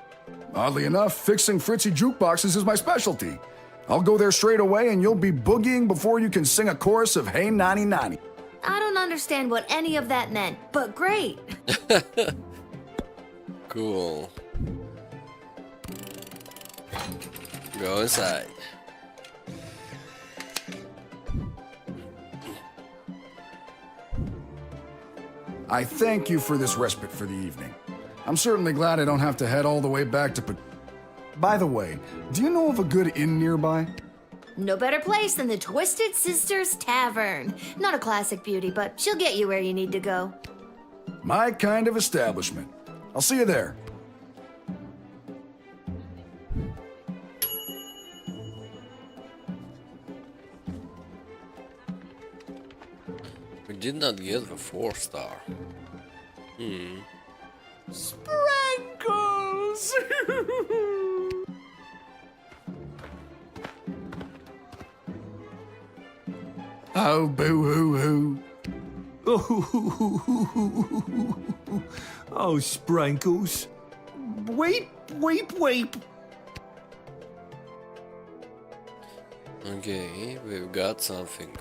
Oddly enough, fixing fritzy jukeboxes is my specialty. I'll go there straight away and you'll be boogieing before you can sing a chorus of Hey Nani Nani. I don't understand what any of that meant, but great. Cool. Go inside. I thank you for this respite for the evening. I'm certainly glad I don't have to head all the way back to By the way, do you know of a good inn nearby? No better place than the Twisted Sisters Tavern. Not a classic beauty, but she'll get you where you need to go. My kind of establishment. I'll see you there. We did not get the 4-star. Sprinkles! Oh, boo-hoo-hoo. Oh, Sprinkles. Weep, weep, weep. Okay, we've got something.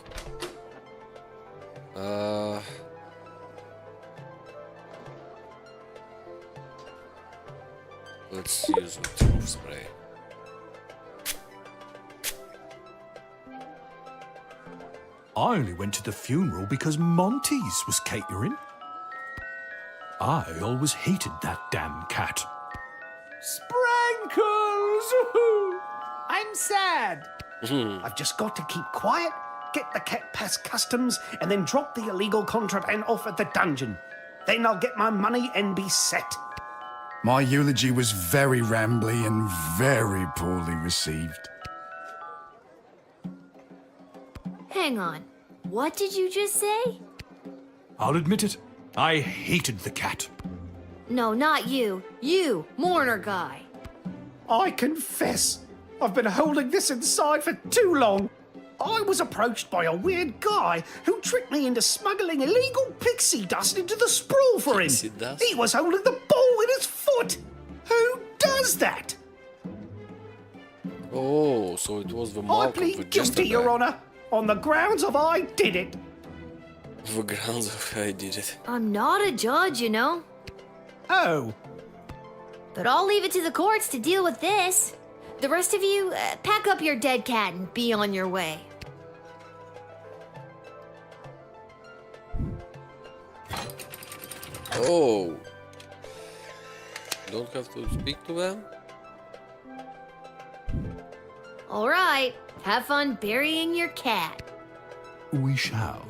Let's use the truth spray. I only went to the funeral because Monty's was catering. I always hated that damn cat. Sprinkles! I'm sad. I've just got to keep quiet, get the cat past customs, and then drop the illegal contraband off at the dungeon. Then I'll get my money and be set. My eulogy was very rambly and very poorly received. Hang on. What did you just say? I'll admit it. I hated the cat. No, not you. You, mourner guy. I confess, I've been holding this inside for too long. I was approached by a weird guy who tricked me into smuggling illegal pixie dust into the sprawl for him. Pixie dust? He was holding the ball in his foot. Who does that? Oh, so it was the I Malcolm plead with just guilty, Your Honor, on the grounds of I did it. The grounds of I did it. I'm not a judge, you know. Oh. But I'll leave it to the courts to deal with this. The rest of you, pack up your dead cat and be on your way. Oh. Don't have to speak to them? All right, have fun burying your cat. We shall.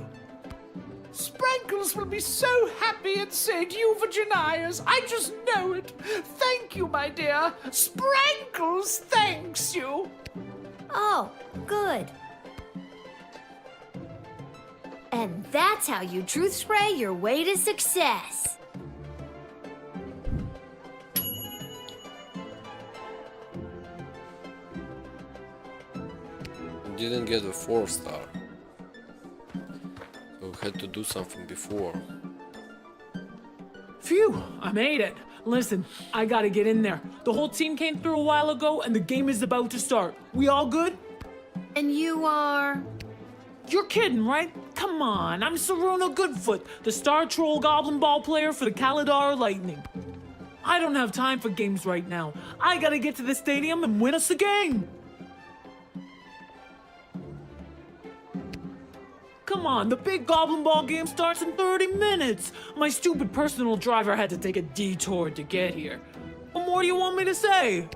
Sprinkles will be so happy at St. Euphegenia's. I just know it. Thank you, my dear. Sprinkles thanks you. Oh, good. And that's how you truth spray your way to success. Didn't get a 4-star. So we had to do something before. Phew, I made it. Listen, I gotta get in there. The whole team came through a while ago and the game is about to start. We all good? And you are? You're kidding, right? Come on, I'm Saruna Goodfoot, the Star Troll Goblin Ball player for the Kalidar Lightning. I don't have time for games right now. I gotta get to the stadium and win us a game. Come on, the big Goblin Ball game starts in 30 minutes. My stupid personal driver had to take a detour to get here. What more do you want me to say?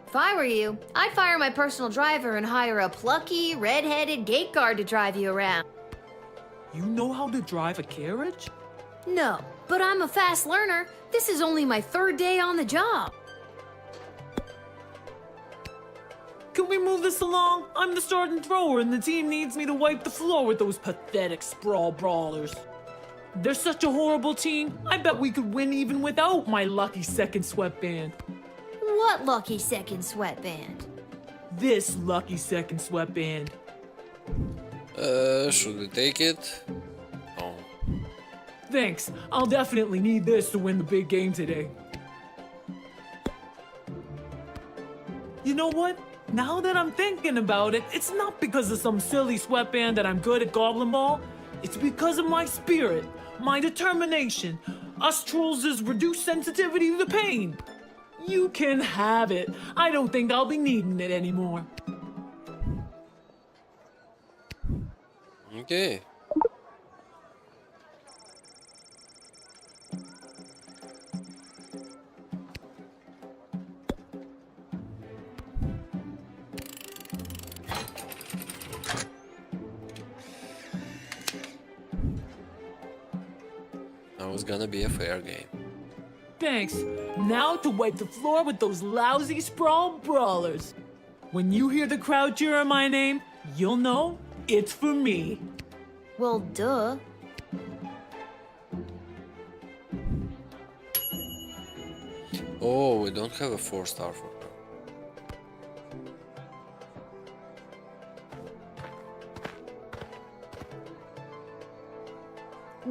If I were you, I'd fire my personal driver and hire a plucky, red-headed gate guard to drive you around. You know how to drive a carriage? No, but I'm a fast learner. This is only my 3rd day on the job. Can we move this along? I'm the starting thrower and the team needs me to wipe the floor with those pathetic sprawl brawlers. They're such a horrible team. I bet we could win even without my lucky second sweatband. What lucky second sweatband? This lucky second sweatband. Should we take it? Oh. Thanks. I'll definitely need this to win the big game today. You know what? Now that I'm thinking about it, it's not because of some silly sweatband that I'm good at Goblin Ball. It's because of my spirit, my determination, us trolls' reduced sensitivity to the pain. You can have it. I don't think I'll be needing it anymore. Okay. Now it's gonna be a fair game. Thanks. Now to wipe the floor with those lousy sprawl brawlers. When you hear the crowd cheering my name, you'll know it's for me. Well, duh. Oh, we don't have a 4-star for her.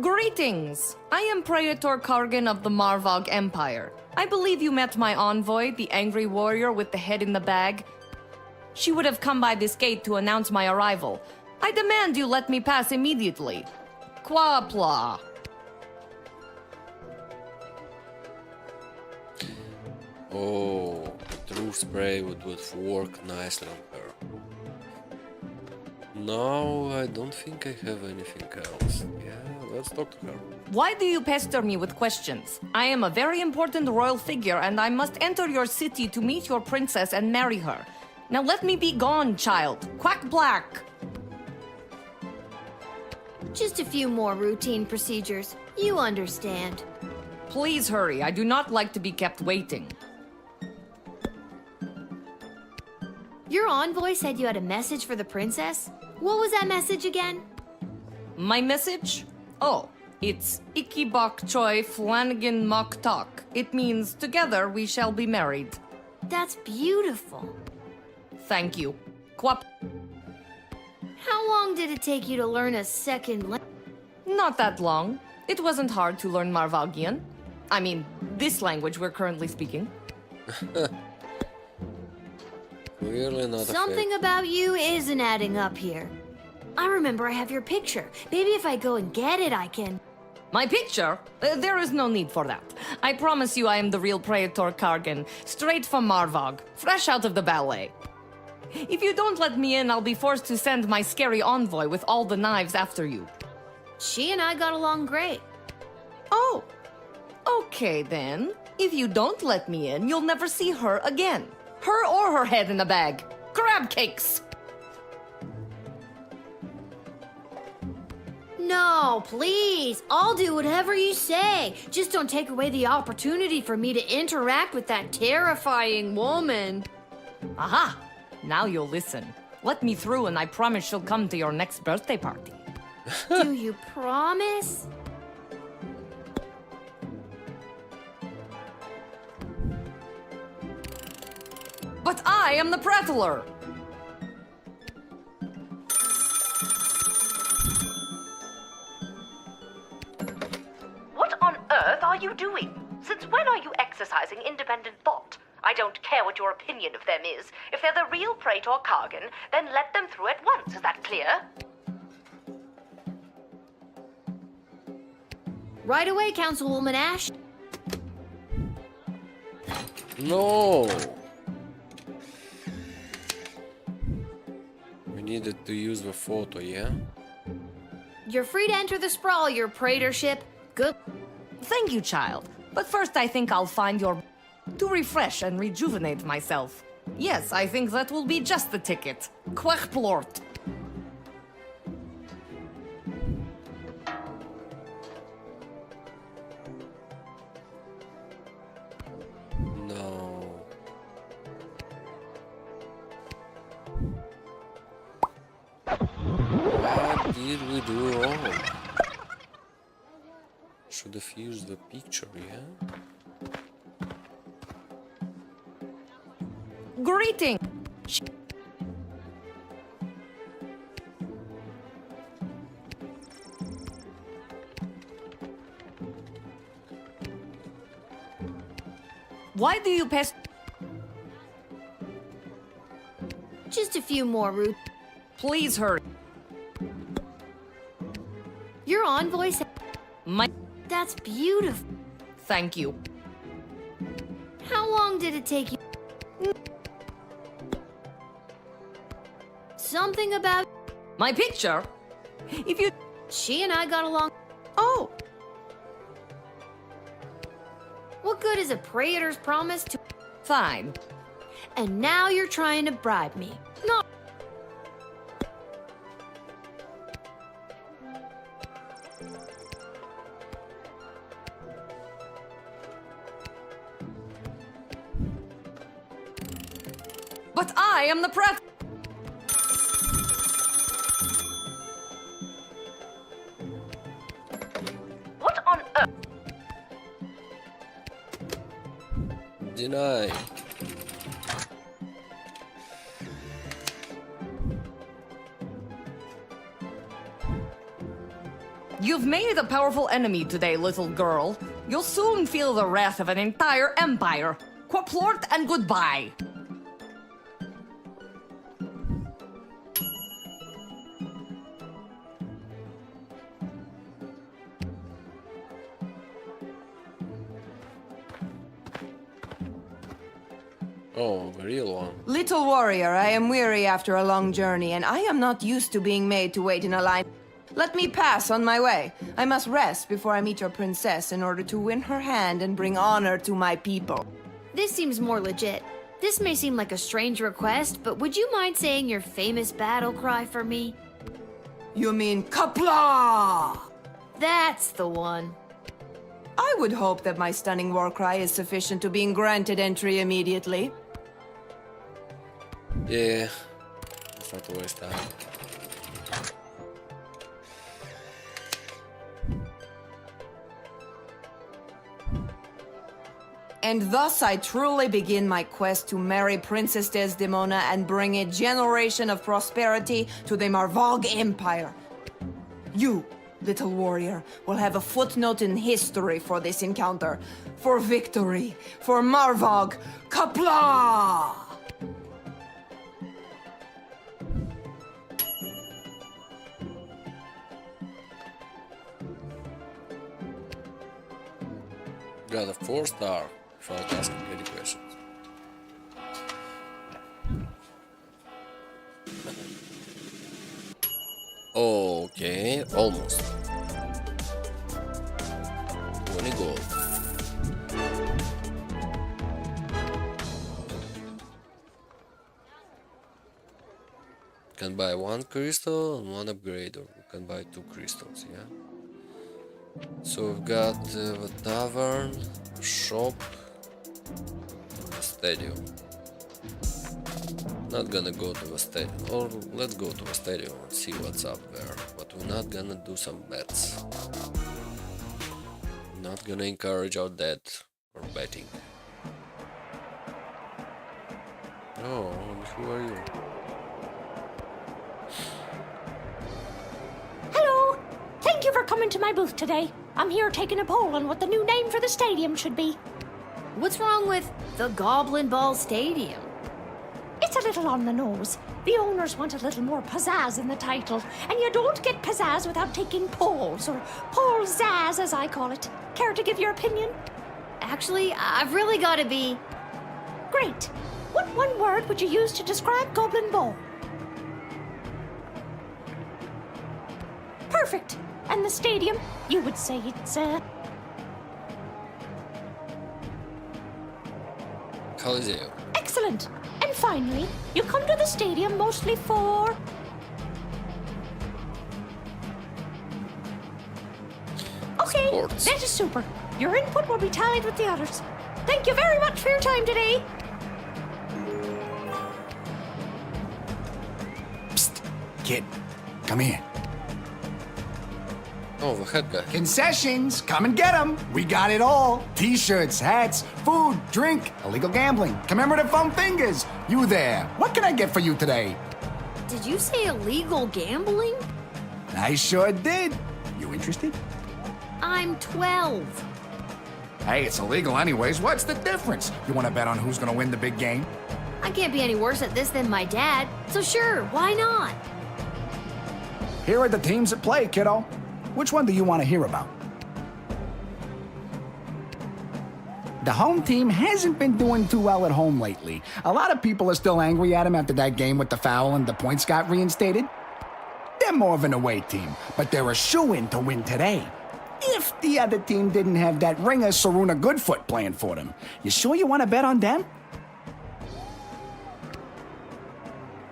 Greetings! I am Praetor Kargan of the Marvog Empire. I believe you met my envoy, the angry warrior with the head in the bag. She would have come by this gate to announce my arrival. I demand you let me pass immediately. Quapla. Oh, the true spray would work nicely on her. No, I don't think I have anything else. Yeah, let's talk to her. Why do you pester me with questions? I am a very important royal figure and I must enter your city to meet your princess and marry her. Now let me be gone, child. Quack black. Just a few more routine procedures. You understand. Please hurry. I do not like to be kept waiting. Your envoy said you had a message for the princess? What was that message again? My message? Oh, it's Iki Bok Choi Flanagan Mok Tok. It means together we shall be married. That's beautiful. Thank you. Quap. How long did it take you to learn a second language? Not that long. It wasn't hard to learn Marvagian. I mean, this language we're currently speaking. Really not Something about you isn't adding up here. I remember I have your picture. Maybe if I go and get it, I can... My picture? There is no need for that. I promise you I am the real Praetor Kargan, straight from Marvog, fresh out of the ballet. If you don't let me in, I'll be forced to send my scary envoy with all the knives after you. She and I got along great. Oh, okay then. If you don't let me in, you'll never see her again. Her or her head in a bag. Crab cakes! No, please. I'll do whatever you say. Just don't take away the opportunity for me to interact with that terrifying woman. Aha! Now you'll listen. Let me through and I promise she'll come to your next birthday party. Do you promise? But I am the prattler! What on earth are you doing? Since when are you exercising independent thought? I don't care what your opinion of them is. If they're the real Praetor Kargan, then let them through at once. Is that clear? Right away, Councilwoman Ash. No! We needed to use the photo, yeah? You're free to enter the sprawl, your praetorship. Good. Thank you, child. But first I think I'll find your... to refresh and rejuvenate myself. Yes, I think that will be just the ticket. Quechplort. No. What did we do wrong? Should have used the picture, yeah? Greeting! Why do you pass? Just a few more, Ruth. Please hurry. Your envoy said... My... That's beautiful. Thank you. How long did it take you? Something about... My picture? If you... She and I got along... Oh. What good is a praetor's promise to... Fine. And now you're trying to bribe me. No. But I am the pret... What on earth? Deny. You've made a powerful enemy today, little girl. You'll soon feel the wrath of an entire empire. Quaplort and goodbye. Oh, the real one. Little warrior, I am weary after a long journey, and I am not used to being made to wait in a line. Let me pass on my way. I must rest before I meet your princess in order to win her hand and bring honor to my people. This seems more legit. This may seem like a strange request, but would you mind saying your famous battle cry for me? You mean Kapla? That's the one. I would hope that my stunning war cry is sufficient to being granted entry immediately. Yeah. Let's not waste time. And thus I truly begin my quest to marry Princess Desdemona and bring a generation of prosperity to the Marvog Empire. You, little warrior, will have a footnote in history for this encounter. For victory, for Marvog, Kapla! Got a 4-star without asking any questions. Okay, almost. 20 gold. Can buy 1 crystal and 1 upgrade, or we can buy 2 crystals, yeah? So we've got the tavern, shop, the stadium. Not gonna go to the stadium, or let's go to the stadium and see what's up there. But we're not gonna do some bets. Not gonna encourage our debt or betting. Oh, who are you? Hello! Thank you for coming to my booth today. I'm here taking a poll on what the new name for the stadium should be. What's wrong with the Goblin Ball Stadium? It's a little on the nose. The owners want a little more pizzazz in the title, and you don't get pizzazz without taking polls, or poll-zazz as I call it. Care to give your opinion? Actually, I've really got to be... Great. What one word would you use to describe Goblin Ball? Perfect. And the stadium, you would say it's, Coliseum. Excellent. And finally, you come to the stadium mostly for... Okay, Sports. that is super. Your input will be tallied with the others. Thank you very much for your time today. Psst, kid, come here. Oh, the head guy. Concessions, come and get them. We got it all. T-shirts, hats, food, drink, illegal gambling, commemorative foam fingers. You there. What can I get for you today? Did you say illegal gambling? I sure did. You interested? I'm 12. Hey, it's illegal anyways. What's the difference? You want to bet on who's going to win the big game? I can't be any worse at this than my dad, so sure, why not? Here are the teams at play, kiddo. Which one do you want to hear about? The home team hasn't been doing too well at home lately. A lot of people are still angry at him after that game with the foul and the points got reinstated. They're more of an away team, but they're a shoo-in to win today. If the other team didn't have that ringer Saruna Goodfoot playing for them. You sure you want to bet on them?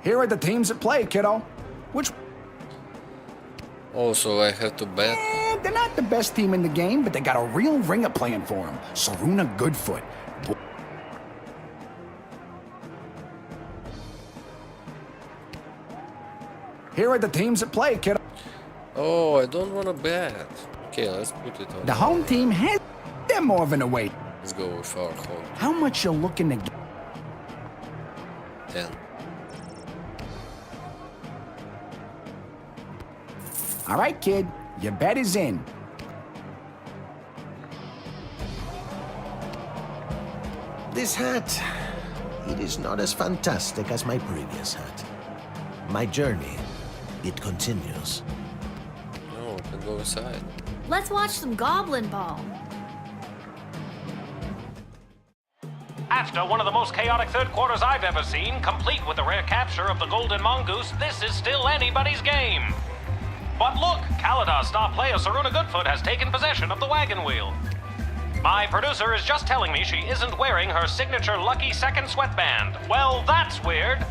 Here are the teams at play, kiddo. Which... Oh, so I have to bet? They're not the best team in the game, but they got a real ringer playing for them. Saruna Goodfoot. Here are the teams at play, kiddo. Oh, I don't want to bet. Okay, let's put it on. The home team has... They're more of an away. Let's go with our home. How much you looking to get? 10. All right, kid. Your bet is in. This hat, it is not as fantastic as my previous hat. My journey, it continues. No, we can go inside. Let's watch some Goblin Ball. After one of the most chaotic third quarters I've ever seen, complete with the rare capture of the Golden Mongoose, this is still anybody's game. But look, Kaladar's star player Saruna Goodfoot has taken possession of the wagon wheel. My producer is just telling me she isn't wearing her signature lucky second sweatband. Well, that's weird.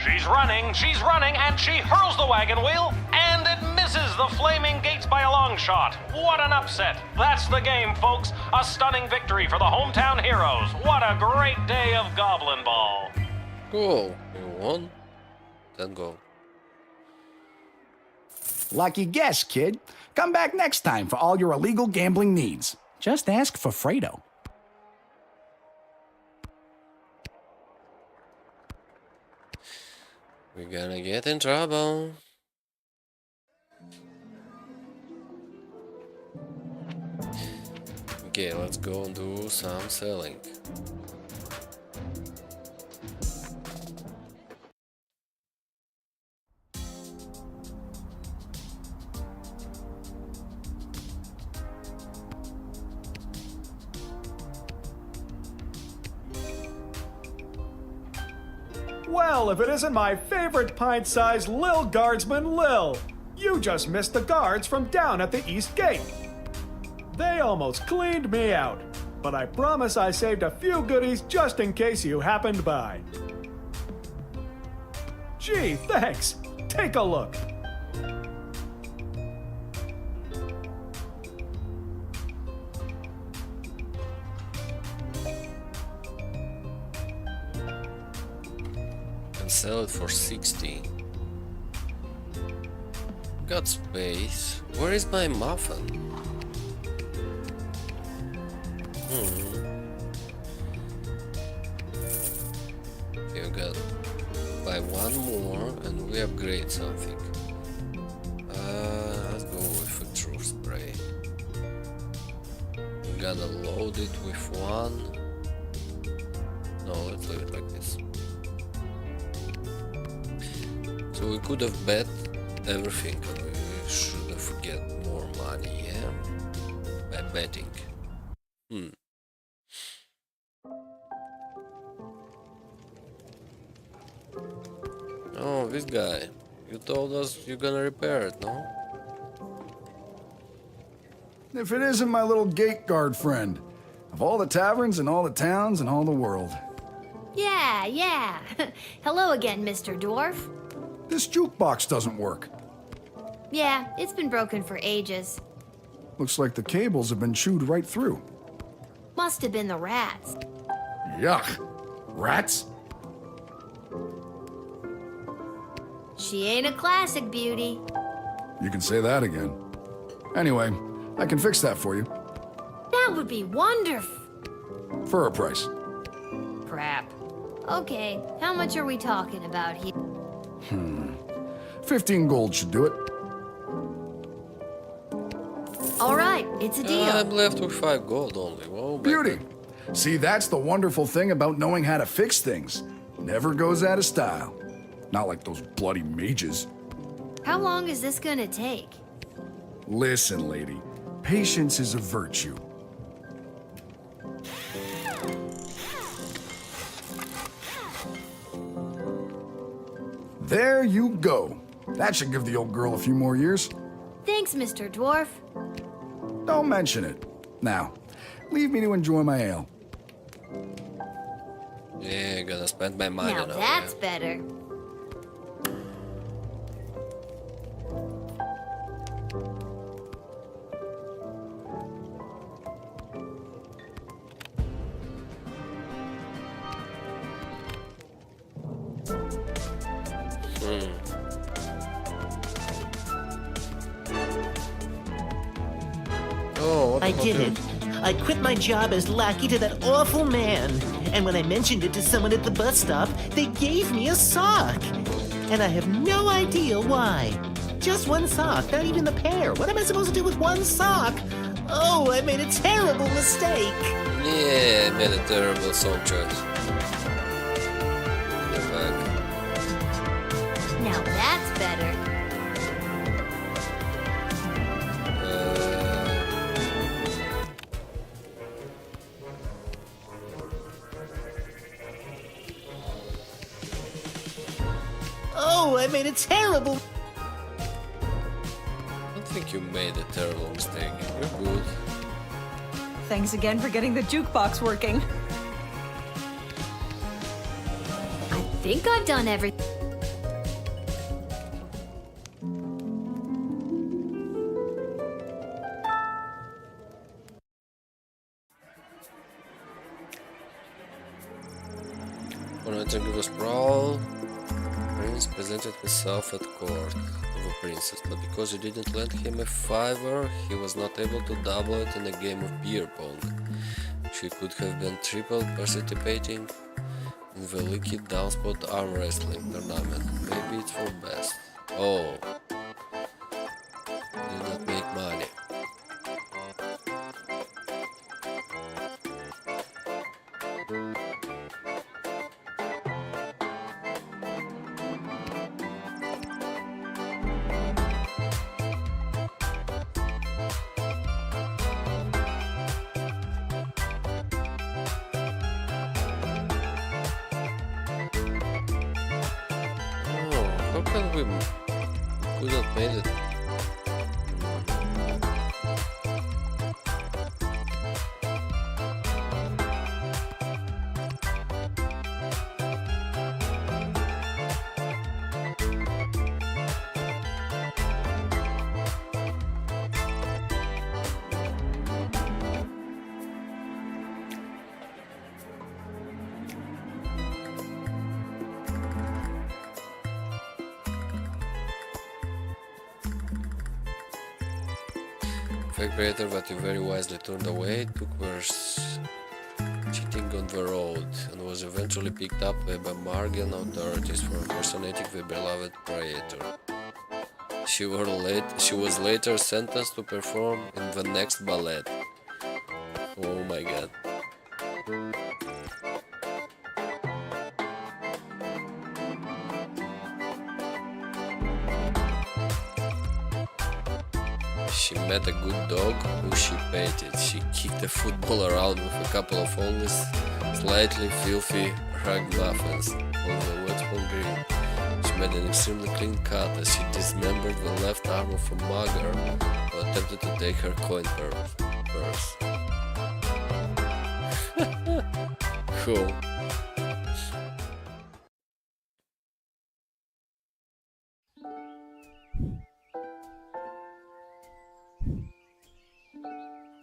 She's running, and she hurls the wagon wheel, and it misses the flaming gates by a long shot. What an upset. That's the game, folks. A stunning victory for the hometown heroes. What a great day of Goblin Ball. Cool. You won? Then go. Lucky guess, kid. Come back next time for all your illegal gambling needs. Just ask for Fredo. We're gonna get in trouble. Okay, let's go and do some selling. Well, if it isn't my favorite pint-sized Lil Guardsman Lil, you just missed the guards from down at the East Gate. They almost cleaned me out, but I promise I saved a few goodies just in case you happened by. Gee, thanks. Take a look. Sell it for 60. Got space. Where is my muffin? You got buy one more and we upgrade something. Let's go with a true spray. We gotta load it with one. No, let's leave it like this. So we could have bet everything and we should have get more money, yeah? By betting. Oh, this guy. You told us you're gonna repair it, no? If it isn't my little gate guard friend. Of all the taverns and all the towns and all the world. Yeah. Hello again, Mr. Dwarf. This jukebox doesn't work. Yeah, it's been broken for ages. Looks like the cables have been chewed right through. Must have been the rats. Yuck. Rats? She ain't a classic beauty. You can say that again. Anyway, I can fix that for you. That would be wonderful. For a price. Crap. Okay, how much are we talking about here? 15 gold should do it. All right, it's a deal. I'm left with 5 gold only. Whoa, Beauty. See, that's the wonderful thing about knowing how to fix things. Never goes out of style. Not like those bloody mages. How long is this gonna take? Listen, lady. Patience is a virtue. There you go. That should give the old girl a few more years. Thanks, Mr. Dwarf. Don't mention it. Now, leave me to enjoy my ale. Yeah, gonna spend my money Now now. that's better. Oh, I did it. I quit my job as lackey to that awful man. And when I mentioned it to someone at the bus stop, they gave me a sock. And I have no idea why. Just one sock, not even the pair. What am I supposed to do with one sock? Oh, I made a terrible mistake. Yeah, I made a terrible song choice. Go back. Now that's better. Oh, I made a terrible... I don't think you made a terrible mistake. You're good. Thanks again for getting the jukebox working. I think I've done everything. When I think it was Sprawl, Prince presented himself at court of a princess, but because you didn't lend him a $5, he was not able to double it in a game of beer pong. She could have been triple participating in the Leaky Downspot arm wrestling tournament. Maybe it's for best. Oh. Did not make money. How can we could have made it? Fake creator that you very wisely turned away took worse cheating on the road and was eventually picked up by Margan authorities for impersonating the beloved creator. She was later sentenced to perform in the next ballet. Oh my god. She met a good dog who she petted. She kicked a football around with a couple of only slightly filthy ragamuffins on the Westbourne Green. She made an extremely clean cut as she dismembered the left arm of a mugger who attempted to take her coin purse. Cool.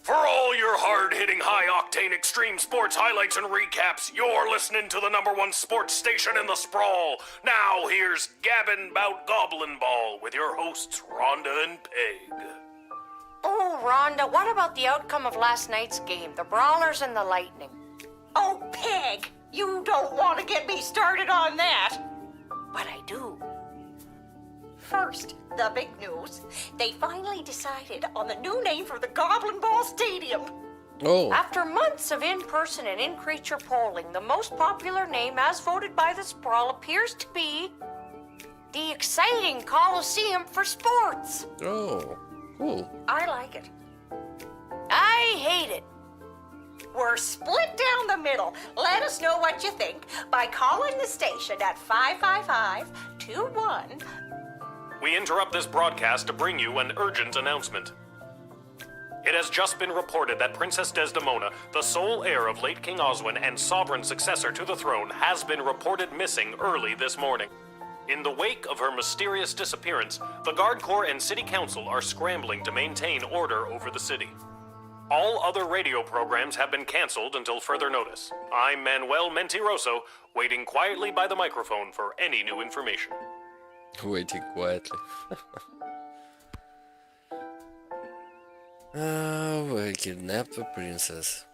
For all your hard-hitting, high-octane extreme sports highlights and recaps, you're listening to the #1 sports station in the sprawl. Now here's Gabbin' 'Bout Goblin Ball with your hosts, Rhonda and Peg. Oh, Rhonda, what about the outcome of last night's game, the Brawlers and the Lightning? Oh, Peg, you don't want to get me started on that. But I do. First, the big news. They finally decided on the new name for the Goblin Ball Stadium. Oh. After months of in-person and in-creature polling, the most popular name as voted by the Sprawl appears to be the exciting Coliseum for Sports. Oh, cool. I like it. I hate it. We're split down the middle. Let us know what you think by calling the station at 555-21. We interrupt this broadcast to bring you an urgent announcement. It has just been reported that Princess Desdemona, the sole heir of late King Oswin and sovereign successor to the throne, has been reported missing early this morning. In the wake of her mysterious disappearance, the Guard Corps and City Council are scrambling to maintain order over the city. All other radio programs have been canceled until further notice. I'm Manuel Mentiroso, waiting quietly by the microphone for any new information. Waiting quietly. We kidnapped the princess.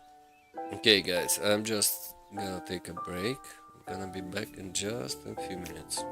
Okay, guys, I'm just gonna take a break. I'm gonna be back in just a few minutes.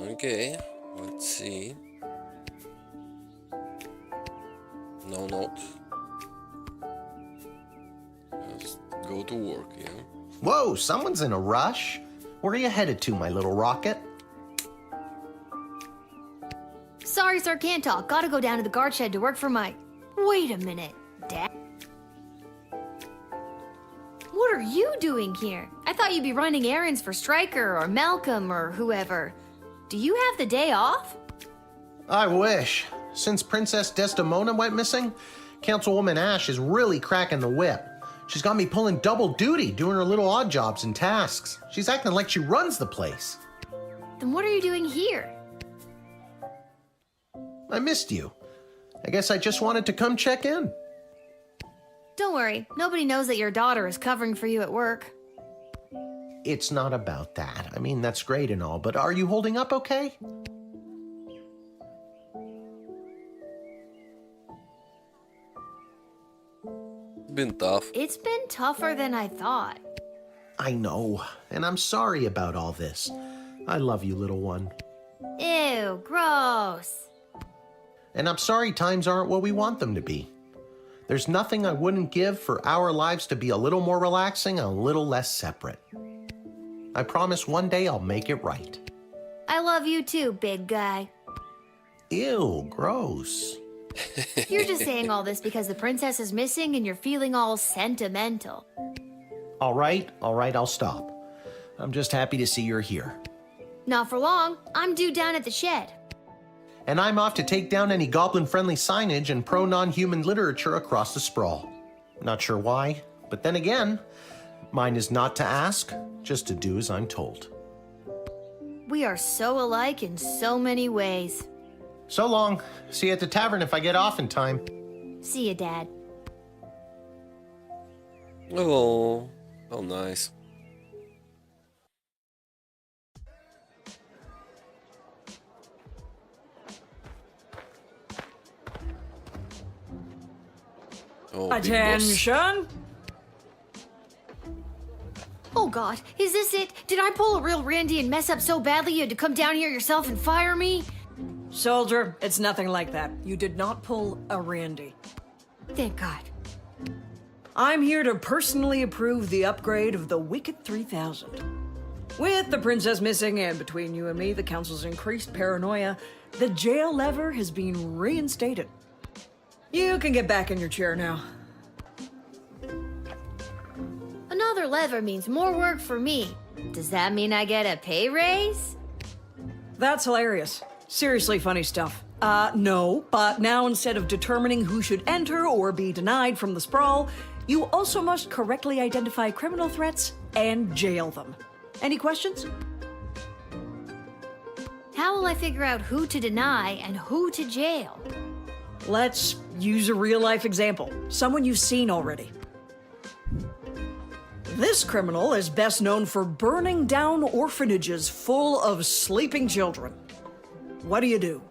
Okay, let's see. No note. Just go to work, yeah? Whoa, someone's in a rush. Where are you headed to, my little rocket? Sorry, sir, can't talk. Gotta go down to the guard shed to work for my... Wait a minute, Dad. What are you doing here? I thought you'd be running errands for Stryker or Malcolm or whoever. Do you have the day off? I wish. Since Princess Desdemona went missing, Councilwoman Ash is really cracking the whip. She's got me pulling double duty, doing her little odd jobs and tasks. She's acting like she runs the place. Then what are you doing here? I missed you. I guess I just wanted to come check in. Don't worry, nobody knows that your daughter is covering for you at work. It's not about that. I mean, that's great and all, but are you holding up okay? Been tough. It's been tougher than I thought. I know, and I'm sorry about all this. I love you, little one. Ew, gross. And I'm sorry times aren't what we want them to be. There's nothing I wouldn't give for our lives to be a little more relaxing and a little less separate. I promise one day I'll make it right. I love you too, big guy. Ew, gross. You're just saying all this because the princess is missing and you're feeling all sentimental. All right, I'll stop. I'm just happy to see you're here. Not for long. I'm due down at the shed. And I'm off to take down any goblin-friendly signage and pro-non-human literature across the sprawl. Not sure why, but then again, mine is not to ask, just to do as I'm told. We are so alike in so many ways. So long. See you at the tavern if I get off in time. See you, Dad. Oh, how nice. Oh, big boss. Attention! Oh God, is this it? Did I pull a real Randy and mess up so badly you had to come down here yourself and fire me? Soldier, it's nothing like that. You did not pull a Randy. Thank God. I'm here to personally approve the upgrade of the Wicked 3000. With the princess missing and between you and me, the council's increased paranoia, the jail lever has been reinstated. You can get back in your chair now. Another lever means more work for me. Does that mean I get a pay raise? That's hilarious. Seriously funny stuff. No, but now instead of determining who should enter or be denied from the sprawl, you also must correctly identify criminal threats and jail them. Any questions? How will I figure out who to deny and who to jail? Let's use a real-life example. Someone you've seen already. This criminal is best known for burning down orphanages full of sleeping children. What do you do?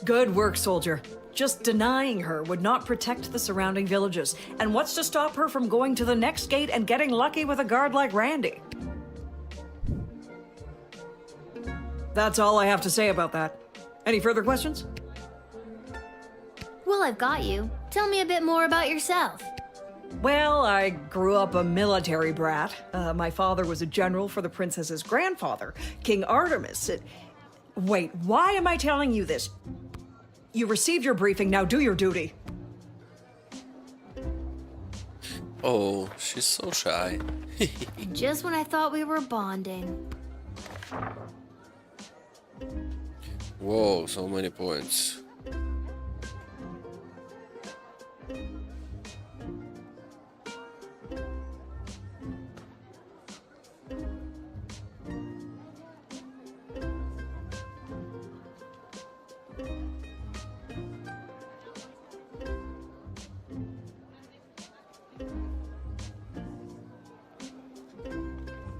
Good work, soldier. Just denying her would not protect the surrounding villages. And what's to stop her from going to the next gate and getting lucky with a guard like Randy? That's all I have to say about that. Any further questions? Well, I've got you. Tell me a bit more about yourself. Well, I grew up a military brat. My father was a general for the princess's grandfather, King Artemis. Wait, why am I telling you this? You received your briefing, now do your duty. Oh, she's so shy. And just when I thought we were bonding. Whoa, so many points.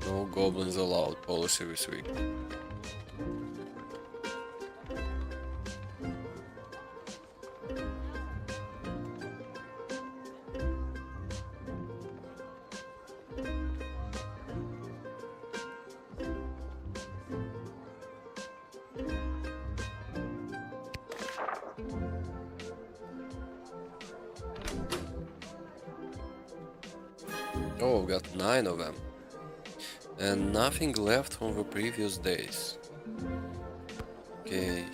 No goblins allowed policy this week. Oh, we got 9 of them. And nothing left from the previous days. Okay.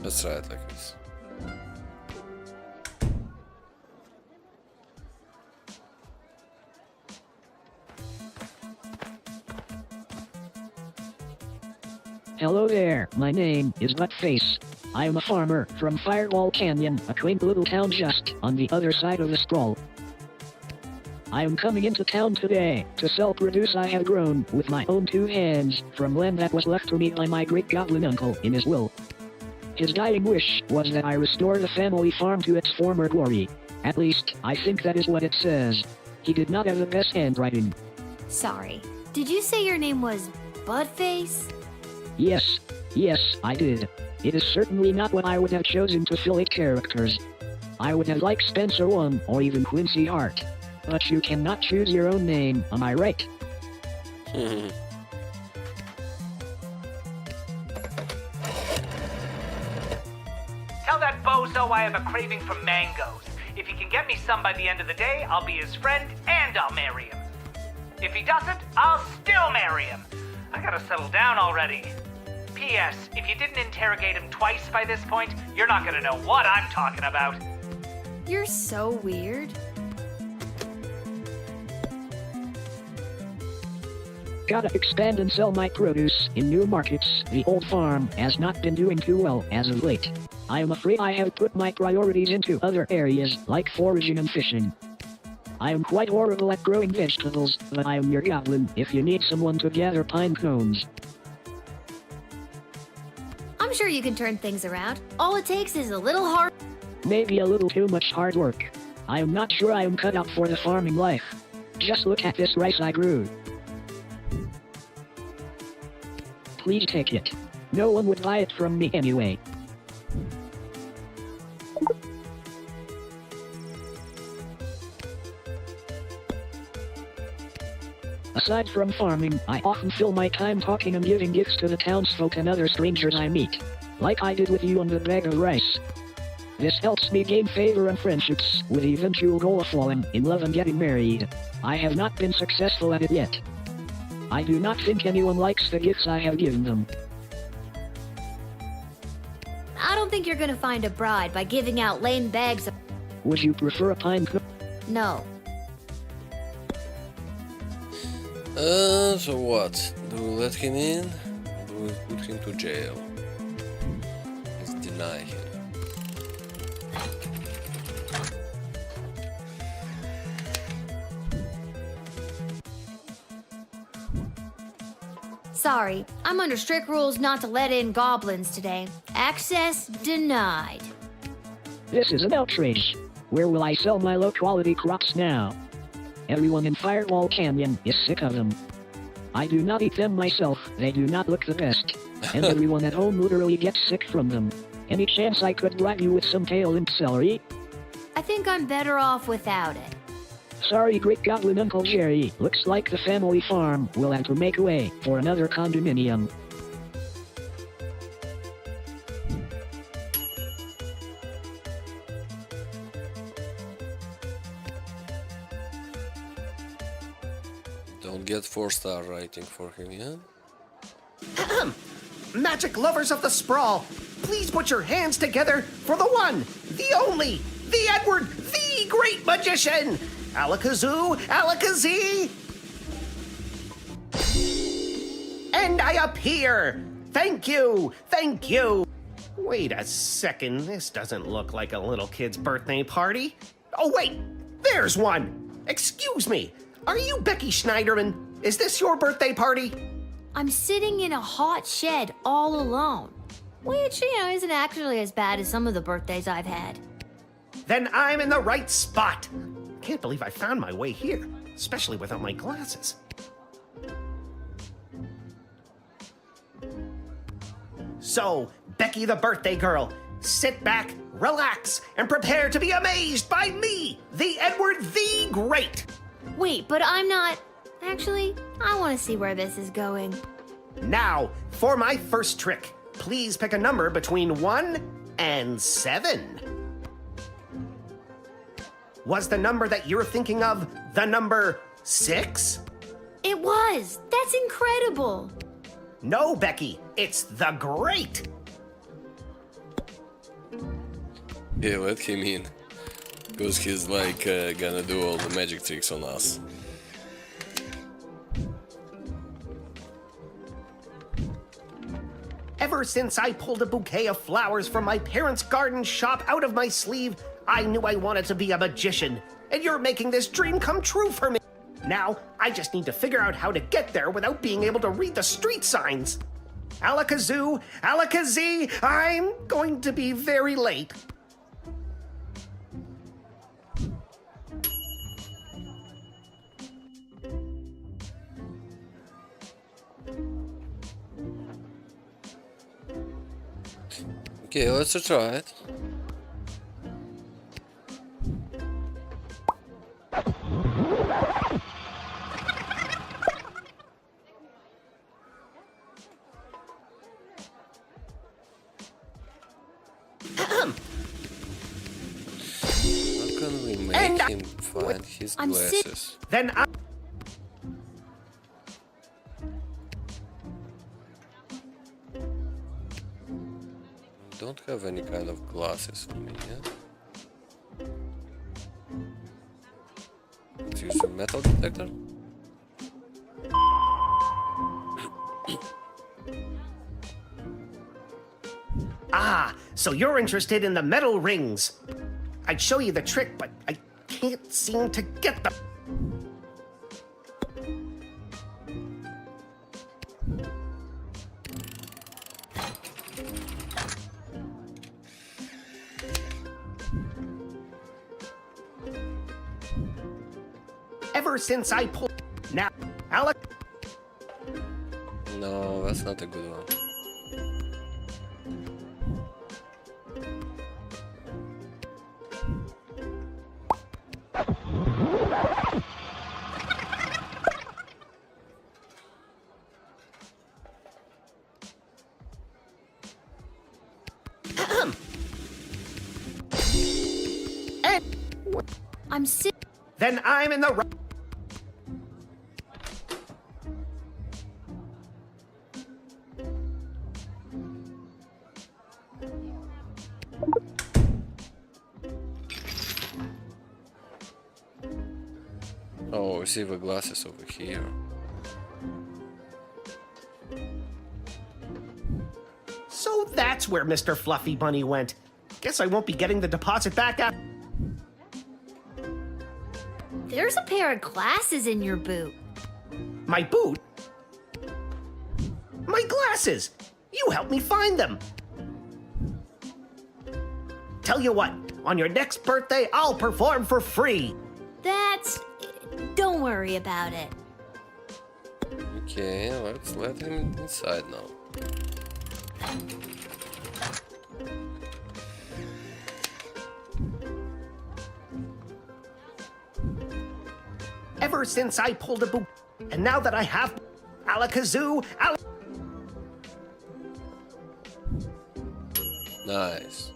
Let's try it like this. Hello there, my name is Buttface. I am a farmer from Firewall Canyon, a quaint little town just on the other side of the sprawl. I am coming into town today to sell produce I have grown with my own 2 hands from land that was left to me by my great goblin uncle in his will. His dying wish was that I restore the family farm to its former glory. At least, I think that is what it says. He did not have the best handwriting. Sorry. Did you say your name was Buttface? Yes, I did. It is certainly not what I would have chosen to fill 8 characters. I would have liked Spencer 1 or even Quincy Hart. But you cannot choose your own name, am I right? Tell that bozo I have a craving for mangoes. If he can get me some by the end of the day, I'll be his friend and I'll marry him. If he doesn't, I'll still marry him. I gotta settle down already. P.S. If you didn't interrogate him twice by this point, you're not gonna know what I'm talking about. You're so weird. Gotta expand and sell my produce in new markets. The old farm has not been doing too well as of late. I am afraid I have put my priorities into other areas like foraging and fishing. I am quite horrible at growing vegetables, but I am your goblin if you need someone to gather pine cones. I'm sure you can turn things around. All it takes is a little hard... Maybe a little too much hard work. I am not sure I am cut out for the farming life. Just look at this rice I grew. Please take it. No one would buy it from me anyway. Aside from farming, I often fill my time talking and giving gifts to the townsfolk and other strangers I meet. Like I did with you on the bag of rice. This helps me gain favor and friendships, with the eventual goal of falling in love and getting married. I have not been successful at it yet. I do not think anyone likes the gifts I have given them. I don't think you're gonna find a bride by giving out lame bags of... Would you prefer a pine cone? No. So what? Do we let him in? Or do we put him to jail? Let's deny him. Sorry, I'm under strict rules not to let in goblins today. Access denied. This is an outrage. Where will I sell my low-quality crops now? Everyone in Firewall Canyon is sick of them. I do not eat them myself, they do not look the best. And everyone at home literally gets sick from them. Any chance I could bribe you with some kale and celery? I think I'm better off without it. Sorry, Great Goblin Uncle Jerry. Looks like the family farm will have to make way for another condominium. Don't get 4-star rating for him, yeah? Ahem. Magic lovers of the sprawl, please put your hands together for the one, the only, the Edward, the great magician! Alakazoo, Alakazee! And I appear! Thank you! Thank you! Wait a second, this doesn't look like a little kid's birthday party. Oh wait, there's one! Excuse me, are you Becky Schneiderman? Is this your birthday party? I'm sitting in a hot shed all alone. Which, isn't actually as bad as some of the birthdays I've had. Then I'm in the right spot. Can't believe I found my way here, especially without my glasses. So, Becky the birthday girl, sit back, relax, and prepare to be amazed by me, the Edward the Great. Wait, but I'm not. Actually, I want to see where this is going. Now, for my first trick, please pick a number between 1 and 7. Was the number that you're thinking of the number 6? It was. That's incredible. No, Becky, it's the Great. Yeah, let him in. Because he's like gonna do all the magic tricks on us. Ever since I pulled a bouquet of flowers from my parents' garden shop out of my sleeve, I knew I wanted to be a magician. And you're making this dream come true for me. Now, I just need to figure out how to get there without being able to read the street signs. Alakazoo, Alakazee, I'm going to be very late. Okay, let's try it. How can we make him find his glasses? Then I... Don't have any kind of glasses for me, yeah? Let's use a metal detector. Ah, so you're interested in the metal rings. I'd show you the trick, but I can't seem to get them. Ever since I pulled... Now, Alec... No, that's not a good one. I'm sick. Then I'm in the right... Oh, we see the glasses over here. So that's where Mr. Fluffy Bunny went. Guess I won't be getting the deposit back out. There's a pair of glasses in your boot. My boot? My glasses! You helped me find them! Tell you what, on your next birthday, I'll perform for free! That's... Don't worry about it. Okay, let's let him inside now. Ever since I pulled a boot, and now that I have Alakazoo, Nice.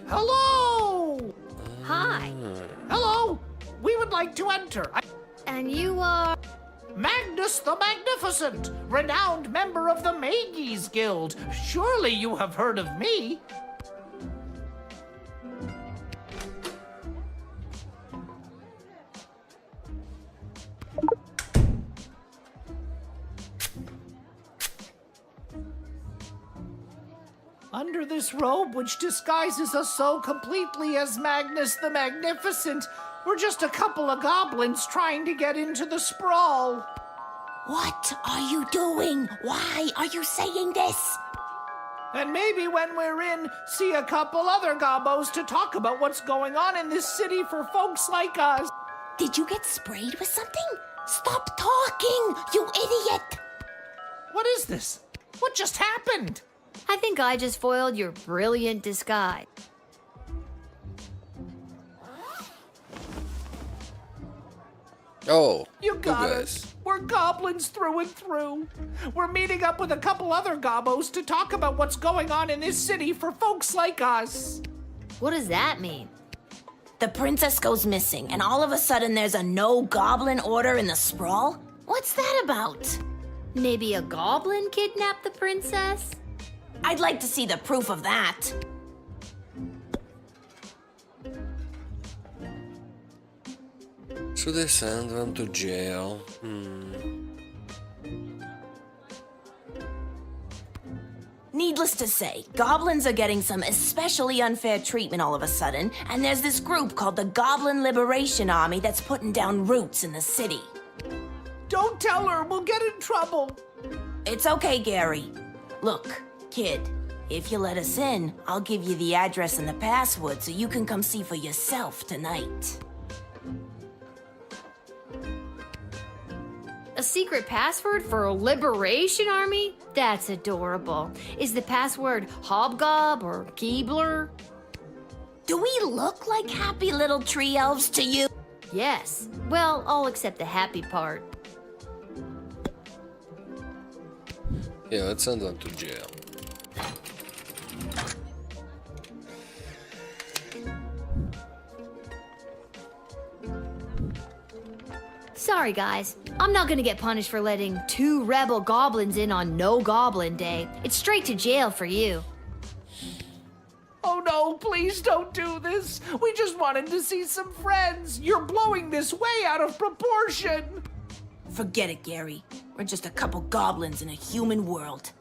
Hello! Hi. Hello! We would like to enter. And you are... Magnus the Magnificent, renowned member of the Mages Guild. Surely you have heard of me. Under this robe, which disguises us so completely as Magnus the Magnificent, we're just a couple of goblins trying to get into the sprawl. What are you doing? Why are you saying this? And maybe when we're in, see a couple other gobbos to talk about what's going on in this city for folks like us. Did you get sprayed with something? Stop talking, you idiot! What is this? What just happened? I think I just foiled your brilliant disguise. Oh, You got us. We're goblins through and through. We're meeting up with a couple other gobbos to talk about what's going on in this city for folks like us. What does that mean? The princess goes missing, and all of a sudden there's a no-goblin order in the sprawl? What's that about? Maybe a goblin kidnapped the princess? I'd like to see the proof of that. Should I send them to jail? Needless to say, goblins are getting some especially unfair treatment all of a sudden, and there's this group called the Goblin Liberation Army that's putting down roots in the city. Don't tell her, we'll get in trouble. It's okay, Gary. Look, kid, if you let us in, I'll give you the address and the password so you can come see for yourself tonight. A secret password for a liberation army? That's adorable. Is the password Hobgob or Keebler? Do we look like happy little tree elves to you? Yes. Well, all except the happy part. Yeah, let's send them to jail. Sorry, guys. I'm not gonna get punished for letting 2 rebel goblins in on No Goblin Day. It's straight to jail for you. Oh no, please don't do this. We just wanted to see some friends. You're blowing this way out of proportion. Forget it, Gary. We're just a couple goblins in a human world.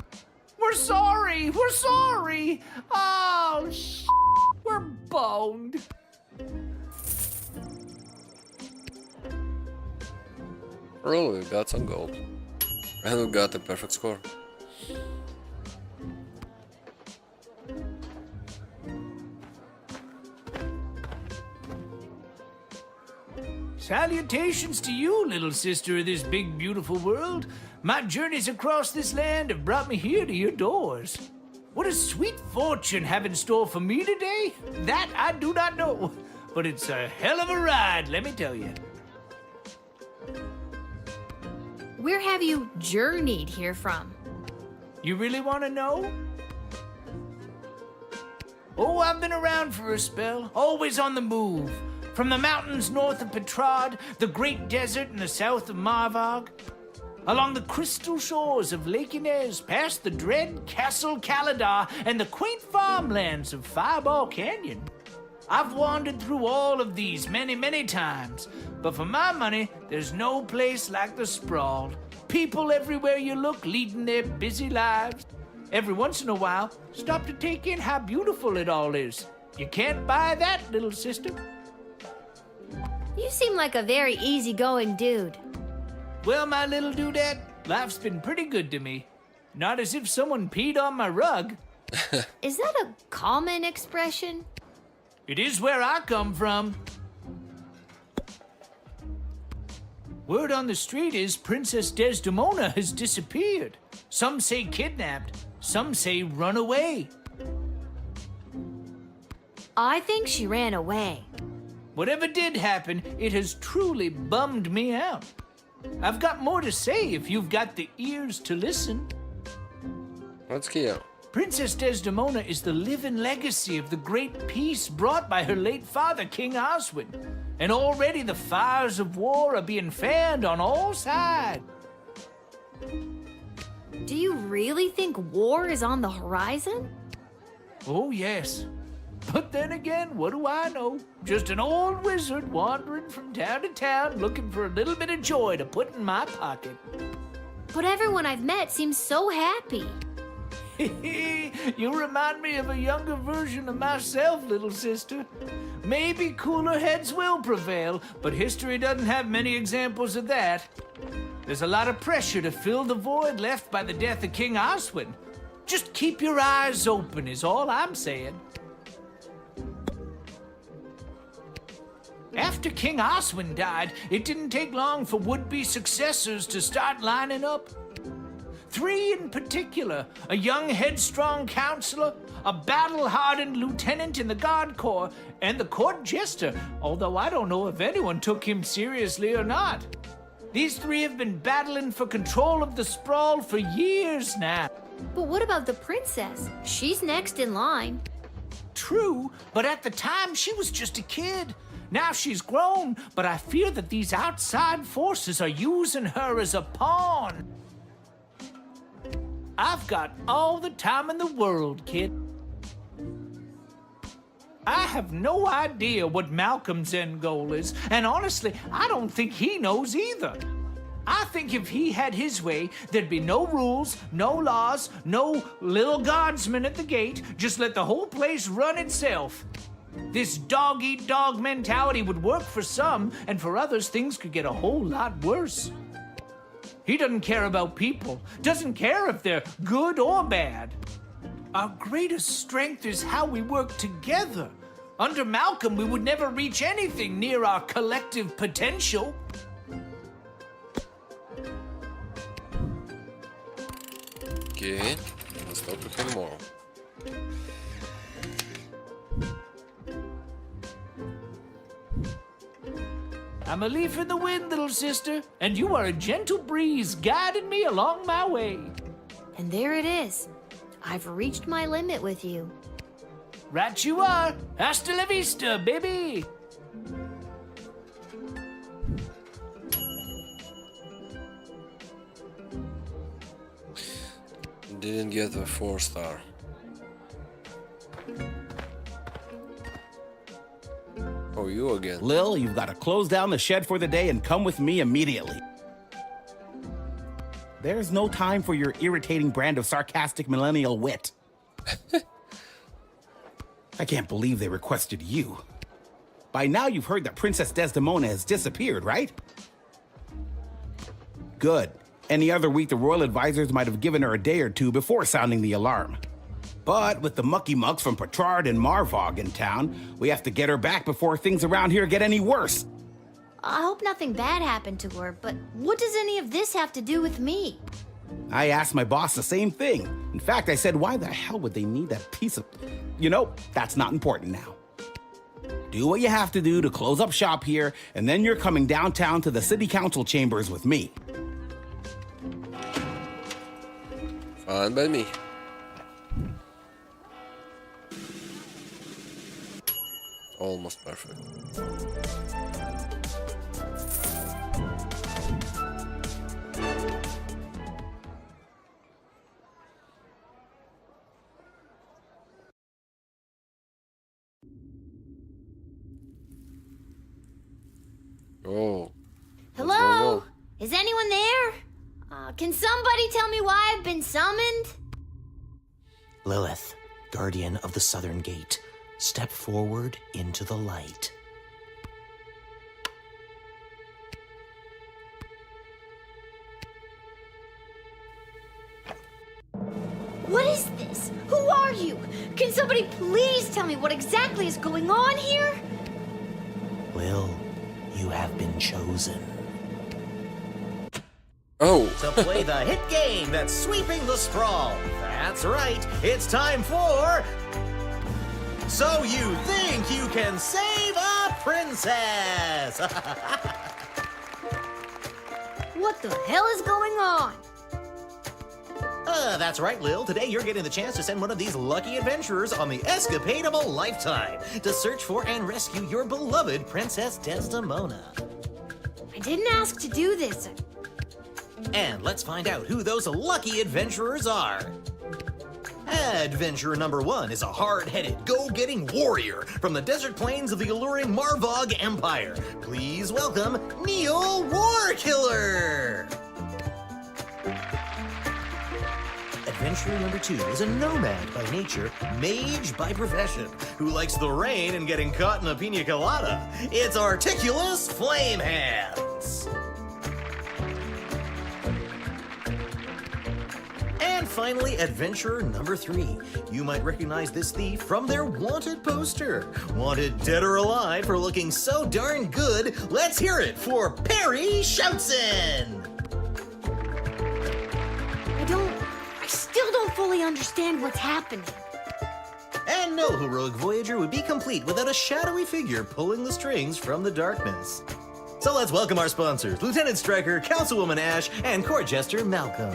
We're sorry. We're sorry. Oh, we're boned. Well, we got some gold. And we got the perfect score. Salutations to you, little sister of this big, beautiful world. My journeys across this land have brought me here to your doors. What a sweet fortune have in store for me today? That I do not know, but it's a hell of a ride, let me tell you. Where have you journeyed here from? You really want to know? Oh, I've been around for a spell, always on the move. From the mountains north of Petrad, the great desert in the south of Marvog, along the crystal shores of Lake Inez, past the dread Castle Caladar and the quaint farmlands of Fireball Canyon. I've wandered through all of these many, many times, but for my money, there's no place like the sprawl. People everywhere you look leading their busy lives. Every once in a while, stop to take in how beautiful it all is. You can't buy that, little sister. You seem like a very easygoing dude. Well, my little dudette, life's been pretty good to me. Not as if someone peed on my rug. Is that a common expression? It is where I come from. Word on the street is Princess Desdemona has disappeared. Some say kidnapped, some say run away. I think she ran away. Whatever did happen, it has truly bummed me out. I've got more to say if you've got the ears to listen. Let's go. Princess Desdemona is the living legacy of the great peace brought by her late father, King Oswin. And already the fires of war are being fanned on all sides. Do you really think war is on the horizon? Oh, yes. But then again, what do I know? Just an old wizard wandering from town to town looking for a little bit of joy to put in my pocket. But everyone I've met seems so happy. You remind me of a younger version of myself, little sister. Maybe cooler heads will prevail, but history doesn't have many examples of that. There's a lot of pressure to fill the void left by the death of King Oswin. Just keep your eyes open is all I'm saying. After King Oswin died, it didn't take long for would-be successors to start lining up. 3 in particular, a young headstrong counselor, a battle-hardened lieutenant in the Guard Corps, and the court jester, although I don't know if anyone took him seriously or not. These 3 have been battling for control of the sprawl for years now. But what about the princess? She's next in line. True, but at the time she was just a kid. Now she's grown, but I fear that these outside forces are using her as a pawn. I've got all the time in the world, kid. I have no idea what Malcolm's end goal is, and honestly, I don't think he knows either. I think if he had his way, there'd be no rules, no laws, no Lil Guardsman at the gate, just let the whole place run itself. This dog-eat-dog mentality would work for some, and for others, things could get a whole lot worse. He doesn't care about people, doesn't care if they're good or bad. Our greatest strength is how we work together. Under Malcolm, we would never reach anything near our collective potential. Okay, let's talk to him more. I'm a leaf in the wind, little sister, and you are a gentle breeze guiding me along my way. And there it is. I've reached my limit with you. Right you are. Hasta la vista, baby. Didn't get a 4-star. Oh, you again. Lil, you've got to close down the shed for the day and come with me immediately. There's no time for your irritating brand of sarcastic millennial wit. I can't believe they requested you. By now you've heard that Princess Desdemona has disappeared, right? Good. Any other week the royal advisors might have given her a day or two before sounding the alarm. But with the mucky mucks from Petrard and Marvog in town, we have to get her back before things around here get any worse. I hope nothing bad happened to her, but what does any of this have to do with me? I asked my boss the same thing. In fact, I said, why the hell would they need that piece of... You know, that's not important now. Do what you have to do to close up shop here, and then you're coming downtown to the city council chambers with me. Fine by me. Almost perfect. Oh. Hello? Is anyone there? Can somebody tell me why I've been summoned? Lilith, guardian of the Southern Gate, step forward into the light. What is this? Who are you? Can somebody please tell me what exactly is going on here? Lil, you have been chosen. Oh. To play the hit game that's sweeping the sprawl. That's right. It's time for... So you think you can save a princess? What the hell is going on? That's right, Lil. Today you're getting the chance to send one of these lucky adventurers on the escapade of a lifetime to search for and rescue your beloved Princess Desdemona. I didn't ask to do this. And let's find out who those lucky adventurers are. Adventurer number 1 is a hard-headed, go-getting warrior from the desert plains of the alluring Marvog Empire. Please welcome Neil Warkiller. Adventurer number 2 is a nomad by nature, mage by profession, who likes the rain and getting caught in a pina colada. It's Articulous Flamehands. And finally, adventurer number 3. You might recognize this thief from their wanted poster. Wanted dead or alive for looking so darn good. Let's hear it for Perry Shoutson! I still don't fully understand what's happening. And no heroic voyager would be complete without a shadowy figure pulling the strings from the darkness. So let's welcome our sponsors, Lieutenant Stryker, Councilwoman Ash, and Court Jester Malcolm.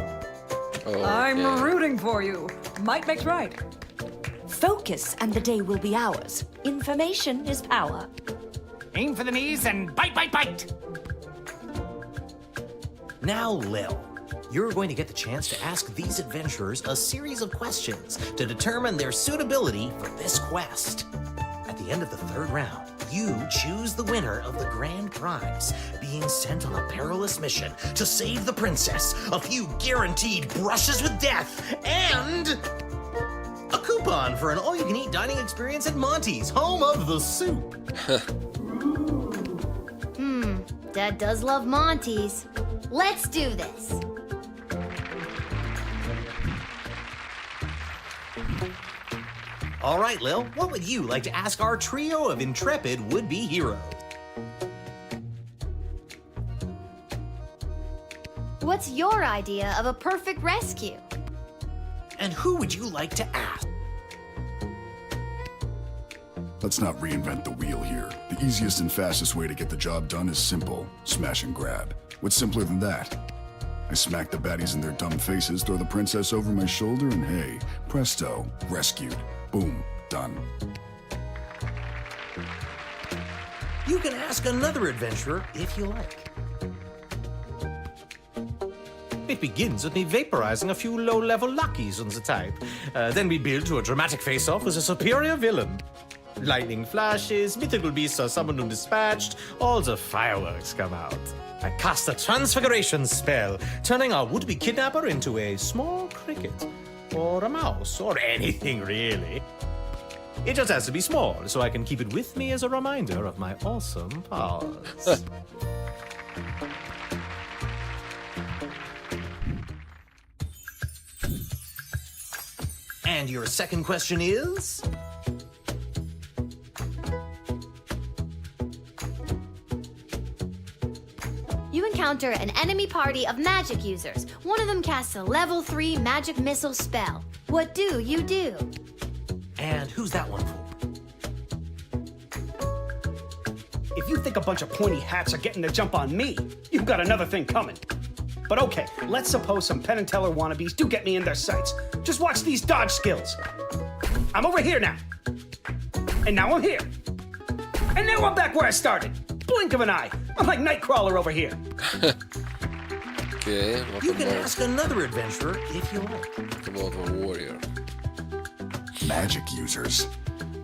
I'm rooting for you. Might makes right. Focus and the day will be ours. Information is power. Aim for the knees and bite, bite, bite! Now, Lil, you're going to get the chance to ask these adventurers a series of questions to determine their suitability for this quest. At the end of the 3rd round, you choose the winner of the grand prize, being sent on a perilous mission to save the princess, a few guaranteed brushes with death, and a coupon for an all-you-can-eat dining experience at Monty's, home of the soup. Dad does love Monty's. Let's do this. All right, Lil, what would you like to ask our trio of intrepid would-be heroes? What's your idea of a perfect rescue? And who would you like to ask? Let's not reinvent the wheel here. The easiest and fastest way to get the job done is simple. Smash and grab. What's simpler than that? I smack the baddies in their dumb faces, throw the princess over my shoulder, and hey, presto, rescued. Boom, done. You can ask another adventurer if you like. It begins with me vaporizing a few low-level luckies on the type. Then we build to a dramatic face-off with a superior villain. Lightning flashes, mythical beasts are summoned and dispatched, all the fireworks come out. I cast a transfiguration spell, turning our would-be kidnapper into a small cricket, or a mouse, or anything really. It just has to be small, so I can keep it with me as a reminder of my awesome powers. And your second question is? You encounter an enemy party of magic users. One of them casts a level 3 magic missile spell. What do you do? And who's that one for? If you think a bunch of pointy hats are getting the jump on me, you've got another thing coming. But okay, let's suppose some Penn and Teller wannabes do get me in their sights. Just watch these dodge skills. I'm over here now. And now I'm here. And now I'm back where I started. Blink of an eye. I'm like Nightcrawler over here. Okay, You can ask another adventurer if you like. What about a warrior? Magic users.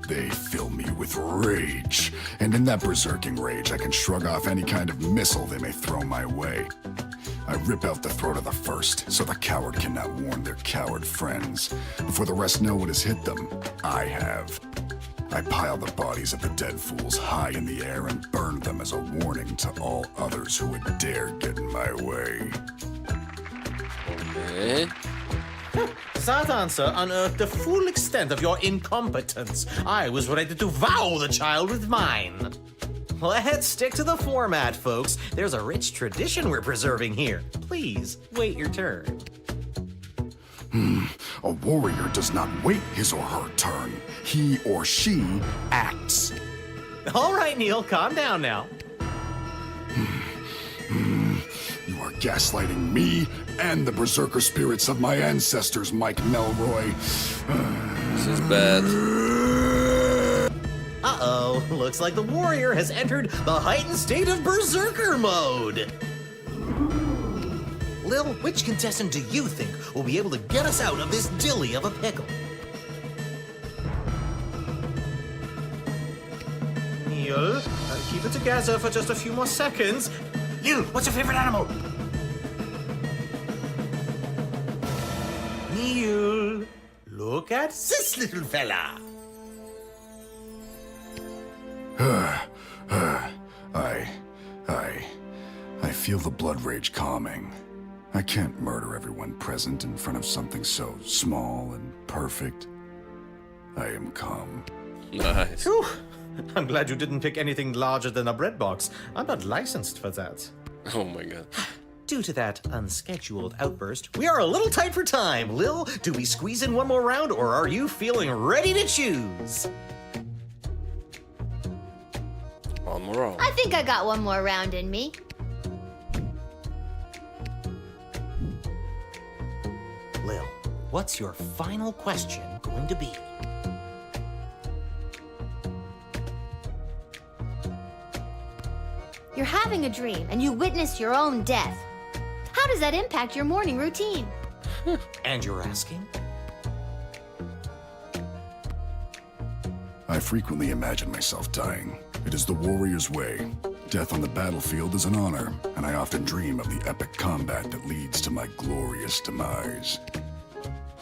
They fill me with rage. And in that berserking rage, I can shrug off any kind of missile they may throw my way. I rip out the throat of the first, so the coward cannot warn their coward friends. Before the rest know what has hit them, I have. I pile the bodies of the dead fools high in the air and burn them as a warning to all others who would dare get in my way. Okay. That answer unearthed the full extent of your incompetence. I was ready to wow the child with mine. Let's stick to the format, folks. There's a rich tradition we're preserving here. Please, wait your turn. A warrior does not wait his or her turn. He or she acts. All right, Neil, calm down now. You are gaslighting me and the berserker spirits of my ancestors, Mike Melroy. This is bad. Uh-oh, looks like the warrior has entered the heightened state of berserker mode. Lil, which contestant do you think will be able to get us out of this dilly of a pickle? Neil, keep it together for just a few more seconds. Neil, what's your favorite animal? Neil, look at this little fella. I feel the blood rage calming. I can't murder everyone present in front of something so small and perfect. I am calm. Nice. Whew. I'm glad you didn't pick anything larger than a bread box. I'm not licensed for that. Oh my god. Due to that unscheduled outburst, we are a little tight for time. Lil, do we squeeze in one more round, or are you feeling ready to choose? One more round. I think I got one more round in me. Lil, what's your final question going to be? You're having a dream and you witness your own death. How does that impact your morning routine? And you're asking? I frequently imagine myself dying. It is the warrior's way. Death on the battlefield is an honor, and I often dream of the epic combat that leads to my glorious demise.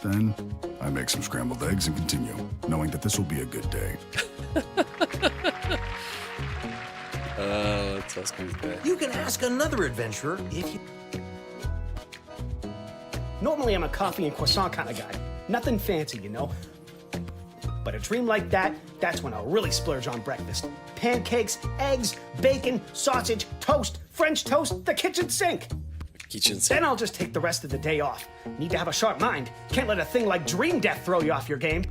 Then, I make some scrambled eggs and continue, knowing that this will be a good day. Let's ask him today. You can ask another adventurer if you... Normally, I'm a coffee and croissant kind of guy. Nothing fancy, you know. But a dream like that, that's when I'll really splurge on breakfast. Pancakes, eggs, bacon, sausage, toast, French toast, the kitchen sink. Then I'll just take the rest of the day off. Need to have a sharp mind. Can't let a thing like dream death throw you off your game.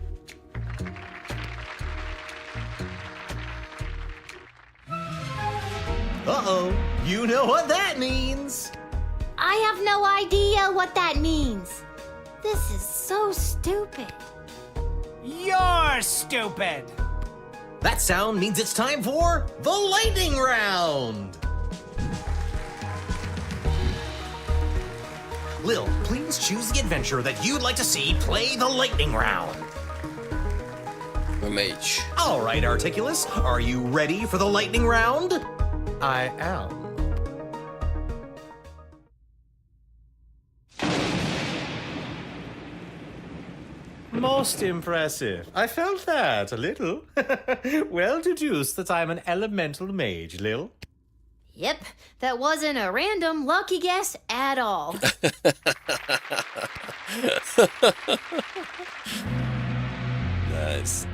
Uh-oh, you know what that means. I have no idea what that means. This is so stupid. You're stupid. That sound means it's time for the lightning round. Lil, please choose the adventure that you'd like to see play the lightning round. The mage. All right, Articulus, are you ready for the lightning round? I am. Most impressive. I felt that a little. Well deduced that I'm an elemental mage, Lil. Yep, that wasn't a random lucky guess at all. Nice.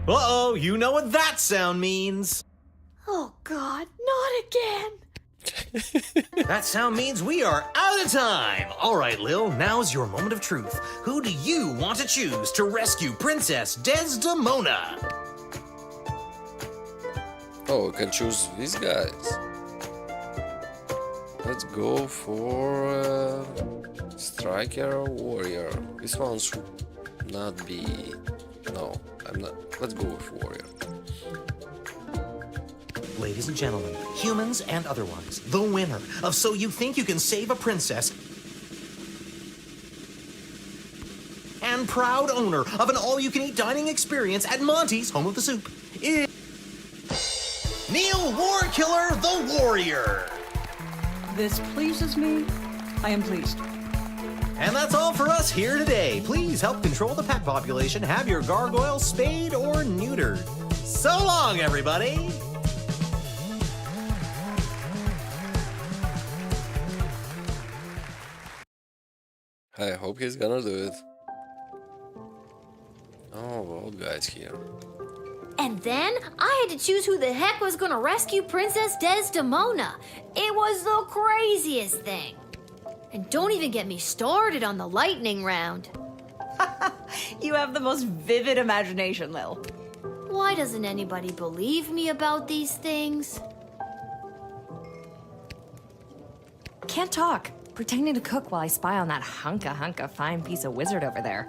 Uh-oh, you know what that sound means. Oh God, not again. That sound means we are out of time. All right, Lil, now's your moment of truth. Who do you want to choose to rescue Princess Desdemona? Oh, we can choose these guys. Let's go for striker or warrior. This one should not be. No, I'm not. Let's go with warrior. Ladies and gentlemen, humans and otherwise, the winner of So You Think You Can Save a Princess and proud owner of an all-you-can-eat dining experience at Monty's Home of the Soup is Neil Warkiller the Warrior. This pleases me. I am pleased. And that's all for us here today. Please help control the pet population. Have your gargoyle spayed or neutered. So long, everybody. I hope he's gonna do it. Oh, old guy's here. And then I had to choose who the heck was gonna rescue Princess Desdemona. It was the craziest thing. And don't even get me started on the lightning round. You have the most vivid imagination, Lil. Why doesn't anybody believe me about these things? Can't talk. Pretending to cook while I spy on that hunka fine piece of wizard over there.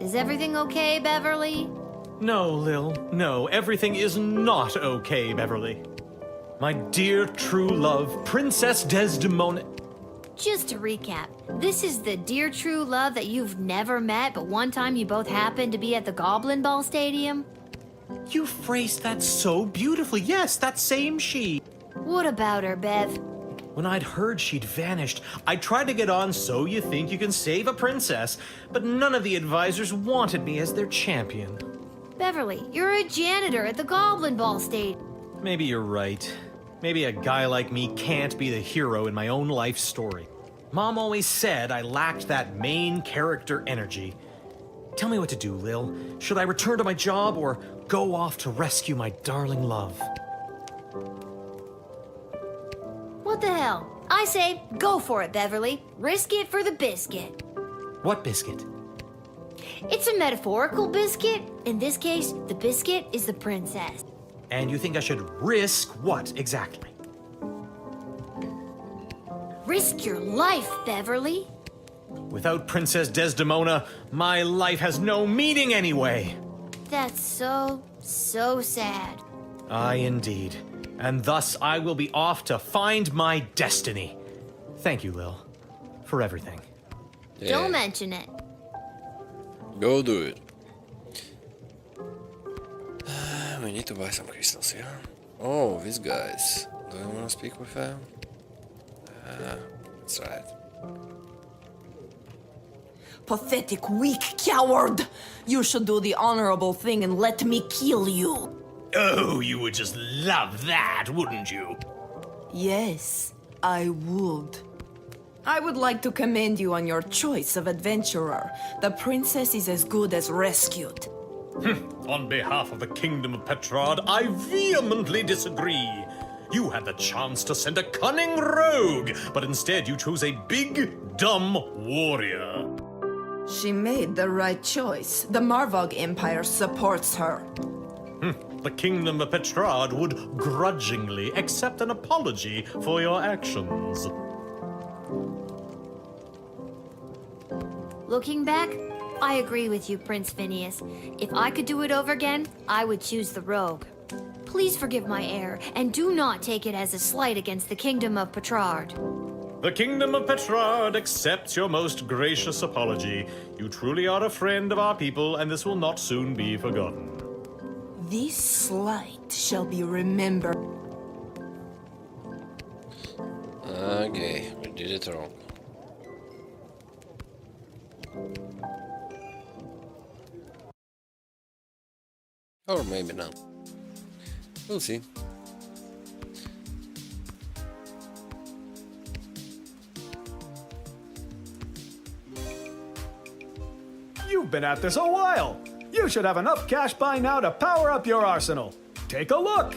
Is everything okay, Beverly? No, Lil. No, everything is not okay, Beverly. My dear true love, Princess Desdemona. Just to recap, this is the dear true love that you've never met, but one time you both happened to be at the Goblin Ball Stadium? You phrased that so beautifully. Yes, that same she. What about her, Bev? When I'd heard she'd vanished, I tried to get on So You Think You Can Save a Princess, but none of the advisors wanted me as their champion. Beverly, you're a janitor at the Goblin Ball State. Maybe you're right. Maybe a guy like me can't be the hero in my own life story. Mom always said I lacked that main character energy. Tell me what to do, Lil. Should I return to my job or go off to rescue my darling love? What the hell? I say, go for it, Beverly. Risk it for the biscuit. What biscuit? It's a metaphorical biscuit. In this case, the biscuit is the princess. And you think I should risk what exactly? Risk your life, Beverly. Without Princess Desdemona, my life has no meaning anyway. That's so sad. Aye, indeed. And thus I will be off to find my destiny. Thank you, Lil, for everything. Yeah. Don't mention it. Go do it. We need to buy some crystals, yeah? Oh, these guys. Do I want to speak with them? That's right. Pathetic, weak coward! You should do the honorable thing and let me kill you. Oh, you would just love that, wouldn't you? Yes, I would. I would like to commend you on your choice of adventurer. The princess is as good as rescued. On behalf of the Kingdom of Petrard, I vehemently disagree. You had the chance to send a cunning rogue, but instead you chose a big, dumb warrior. She made the right choice. The Marvog Empire supports her. The Kingdom of Petrard would grudgingly accept an apology for your actions. Looking back, I agree with you, Prince Phineas. If I could do it over again, I would choose the rogue. Please forgive my error, and do not take it as a slight against the Kingdom of Petrard. The Kingdom of Petrard accepts your most gracious apology. You truly are a friend of our people, and this will not soon be forgotten. This slight shall be remembered. Okay, we did it wrong. Or maybe not. We'll see. You've been at this a while. You should have enough cash by now to power up your arsenal. Take a look.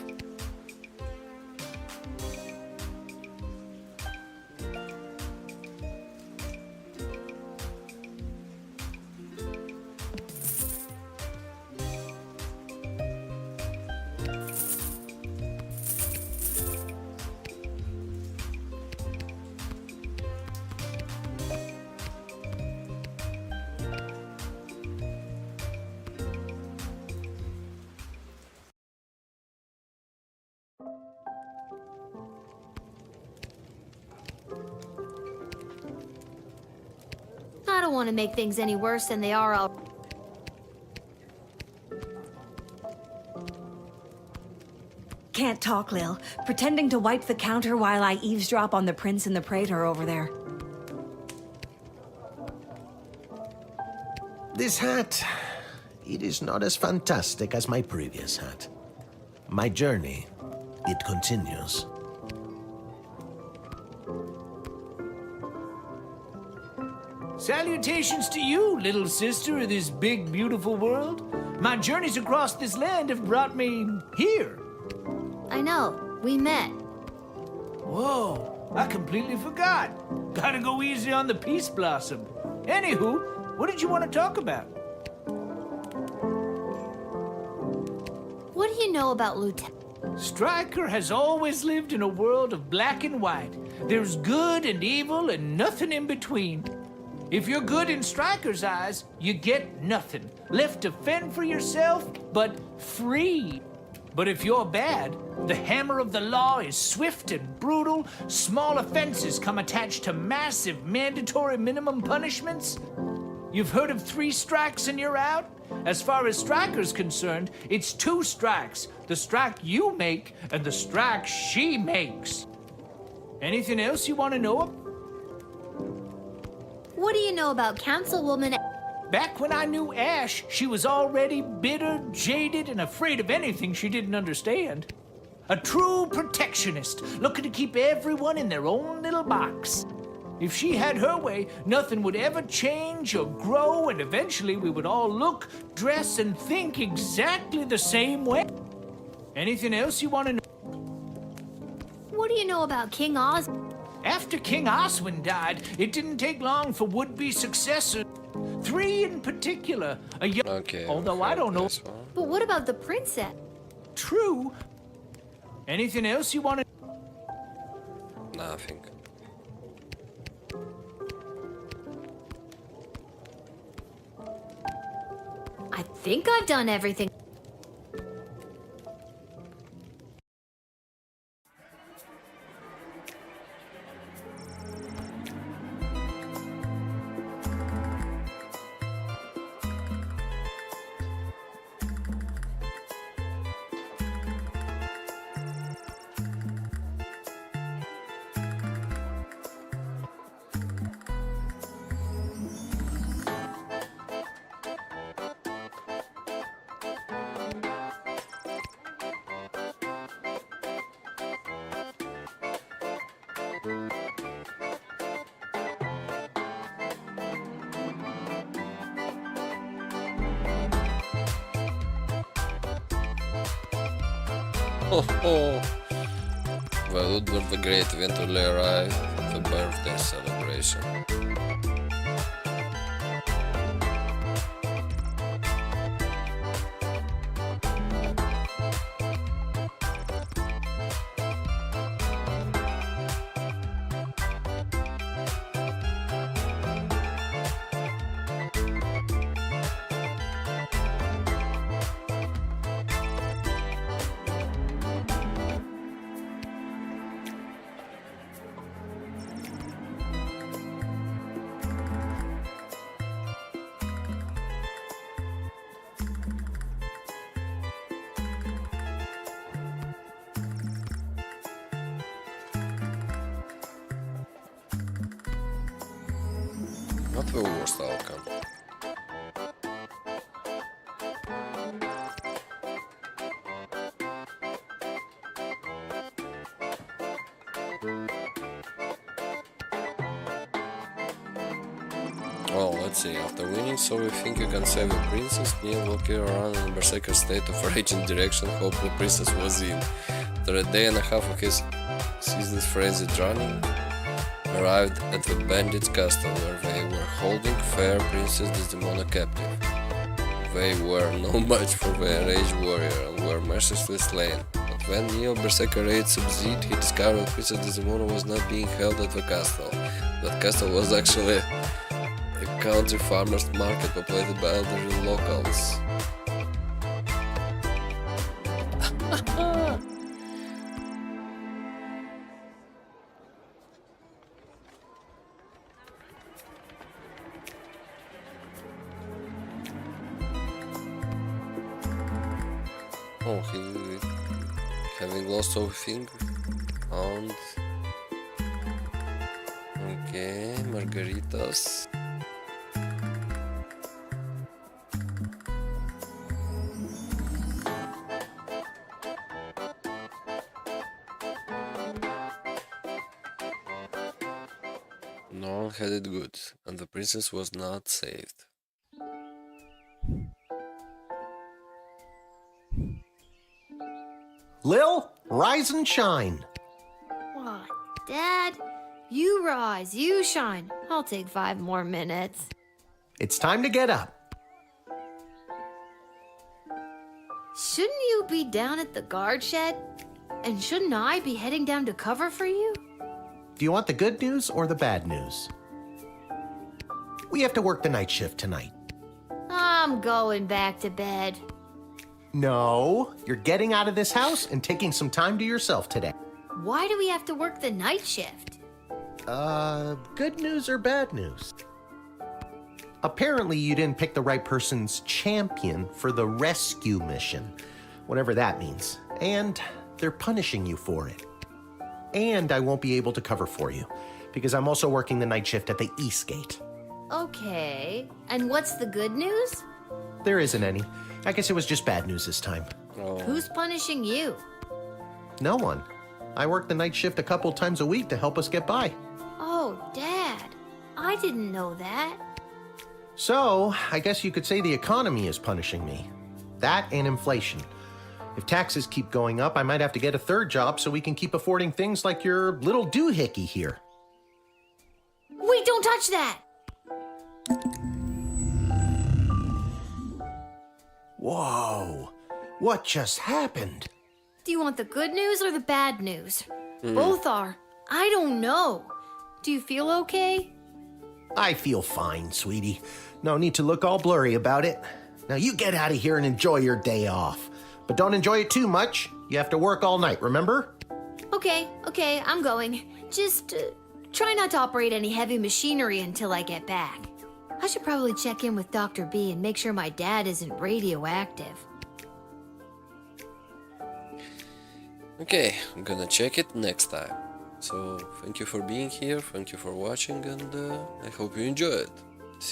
I don't want to make things any worse than they are already. Can't talk, Lil. Pretending to wipe the counter while I eavesdrop on the Prince and the Praetor over there. This hat, it is not as fantastic as my previous hat. My journey, it continues. Salutations to you, little sister of this big, beautiful world. My journeys across this land have brought me here. I know. We met. Whoa, I completely forgot. Gotta go easy on the Peace Blossom. Anywho, what did you want to talk about? What do you know about Lieutenant? Stryker has always lived in a world of black and white. There's good and evil and nothing in between. If you're good in Stryker's eyes, you get nothing. Left to fend for yourself, but free. But if you're bad, the hammer of the law is swift and brutal. Small offenses come attached to massive mandatory minimum punishments. You've heard of 3 strikes and you're out? As far as Stryker's concerned, it's 2 strikes. The strike you make and the strike she makes. Anything else you want to know? What do you know about Councilwoman? Back when I knew Ash, she was already bitter, jaded, and afraid of anything she didn't understand. A true protectionist, looking to keep everyone in their own little box. If she had her way, nothing would ever change or grow, and eventually we would all look, dress, and think exactly the same way. Anything else you want to know? What do you know about King Osmond? After King Oswin died, it didn't take long for would-be successors. 3 in particular. A young... Okay. Although I don't know... But what about the princess? True. Anything else you want to... Nothing. I think I've done everything. Oh, well, would the great eventually arrive at the birthday celebration. Not the worst outcome. Well, let's see. After winning, so we think you can save the princess. Neil walking around in a berserker state of rage and direction. Hope the princess was in. After a day and a half of his ceaseless frenzied running, arrived at the bandits' castle, where they were holding fair Princess Desdemona captive. They were no match for the enraged warrior and were mercilessly slain. But when Neo Berserker Raid sub-Z'd, he discovered Princess Desdemona was not being held at the castle. That castle was actually a country farmer's market populated by elderly locals. Oh, he having lost everything. And okay, margaritas. No one had it good, and the princess was not saved. Lil, rise and shine. What, Dad? You rise, you shine. I'll take 5 more minutes. It's time to get up. Shouldn't you be down at the guard shed? And shouldn't I be heading down to cover for you? Do you want the good news or the bad news? We have to work the night shift tonight. I'm going back to bed. No, you're getting out of this house and taking some time to yourself today. Why do we have to work the night shift? Good news or bad news? Apparently you didn't pick the right person's champion for the rescue mission, whatever that means, and they're punishing you for it. and I won't be able to cover for you because I'm also working the night shift at the East Gate. Okay. And what's the good news? There isn't any. I guess it was just bad news this time. Who's punishing you? No one. I work the night shift a couple times a week to help us get by. Oh, Dad. I didn't know that. So, I guess you could say the economy is punishing me. That and inflation. If taxes keep going up, I might have to get a third job so we can keep affording things like your little doohickey here. Wait, don't touch that! Whoa. What just happened? Do you want the good news or the bad news? Both are. I don't know. Do you feel okay? I feel fine, sweetie. No need to look all blurry about it. Now you get out of here and enjoy your day off. But don't enjoy it too much. You have to work all night, remember? Okay, I'm going. Just try not to operate any heavy machinery until I get back. I should probably check in with Dr. B and make sure my dad isn't radioactive. Okay, I'm gonna check it next time. So, thank you for being here, thank you for watching, and I hope you enjoy it.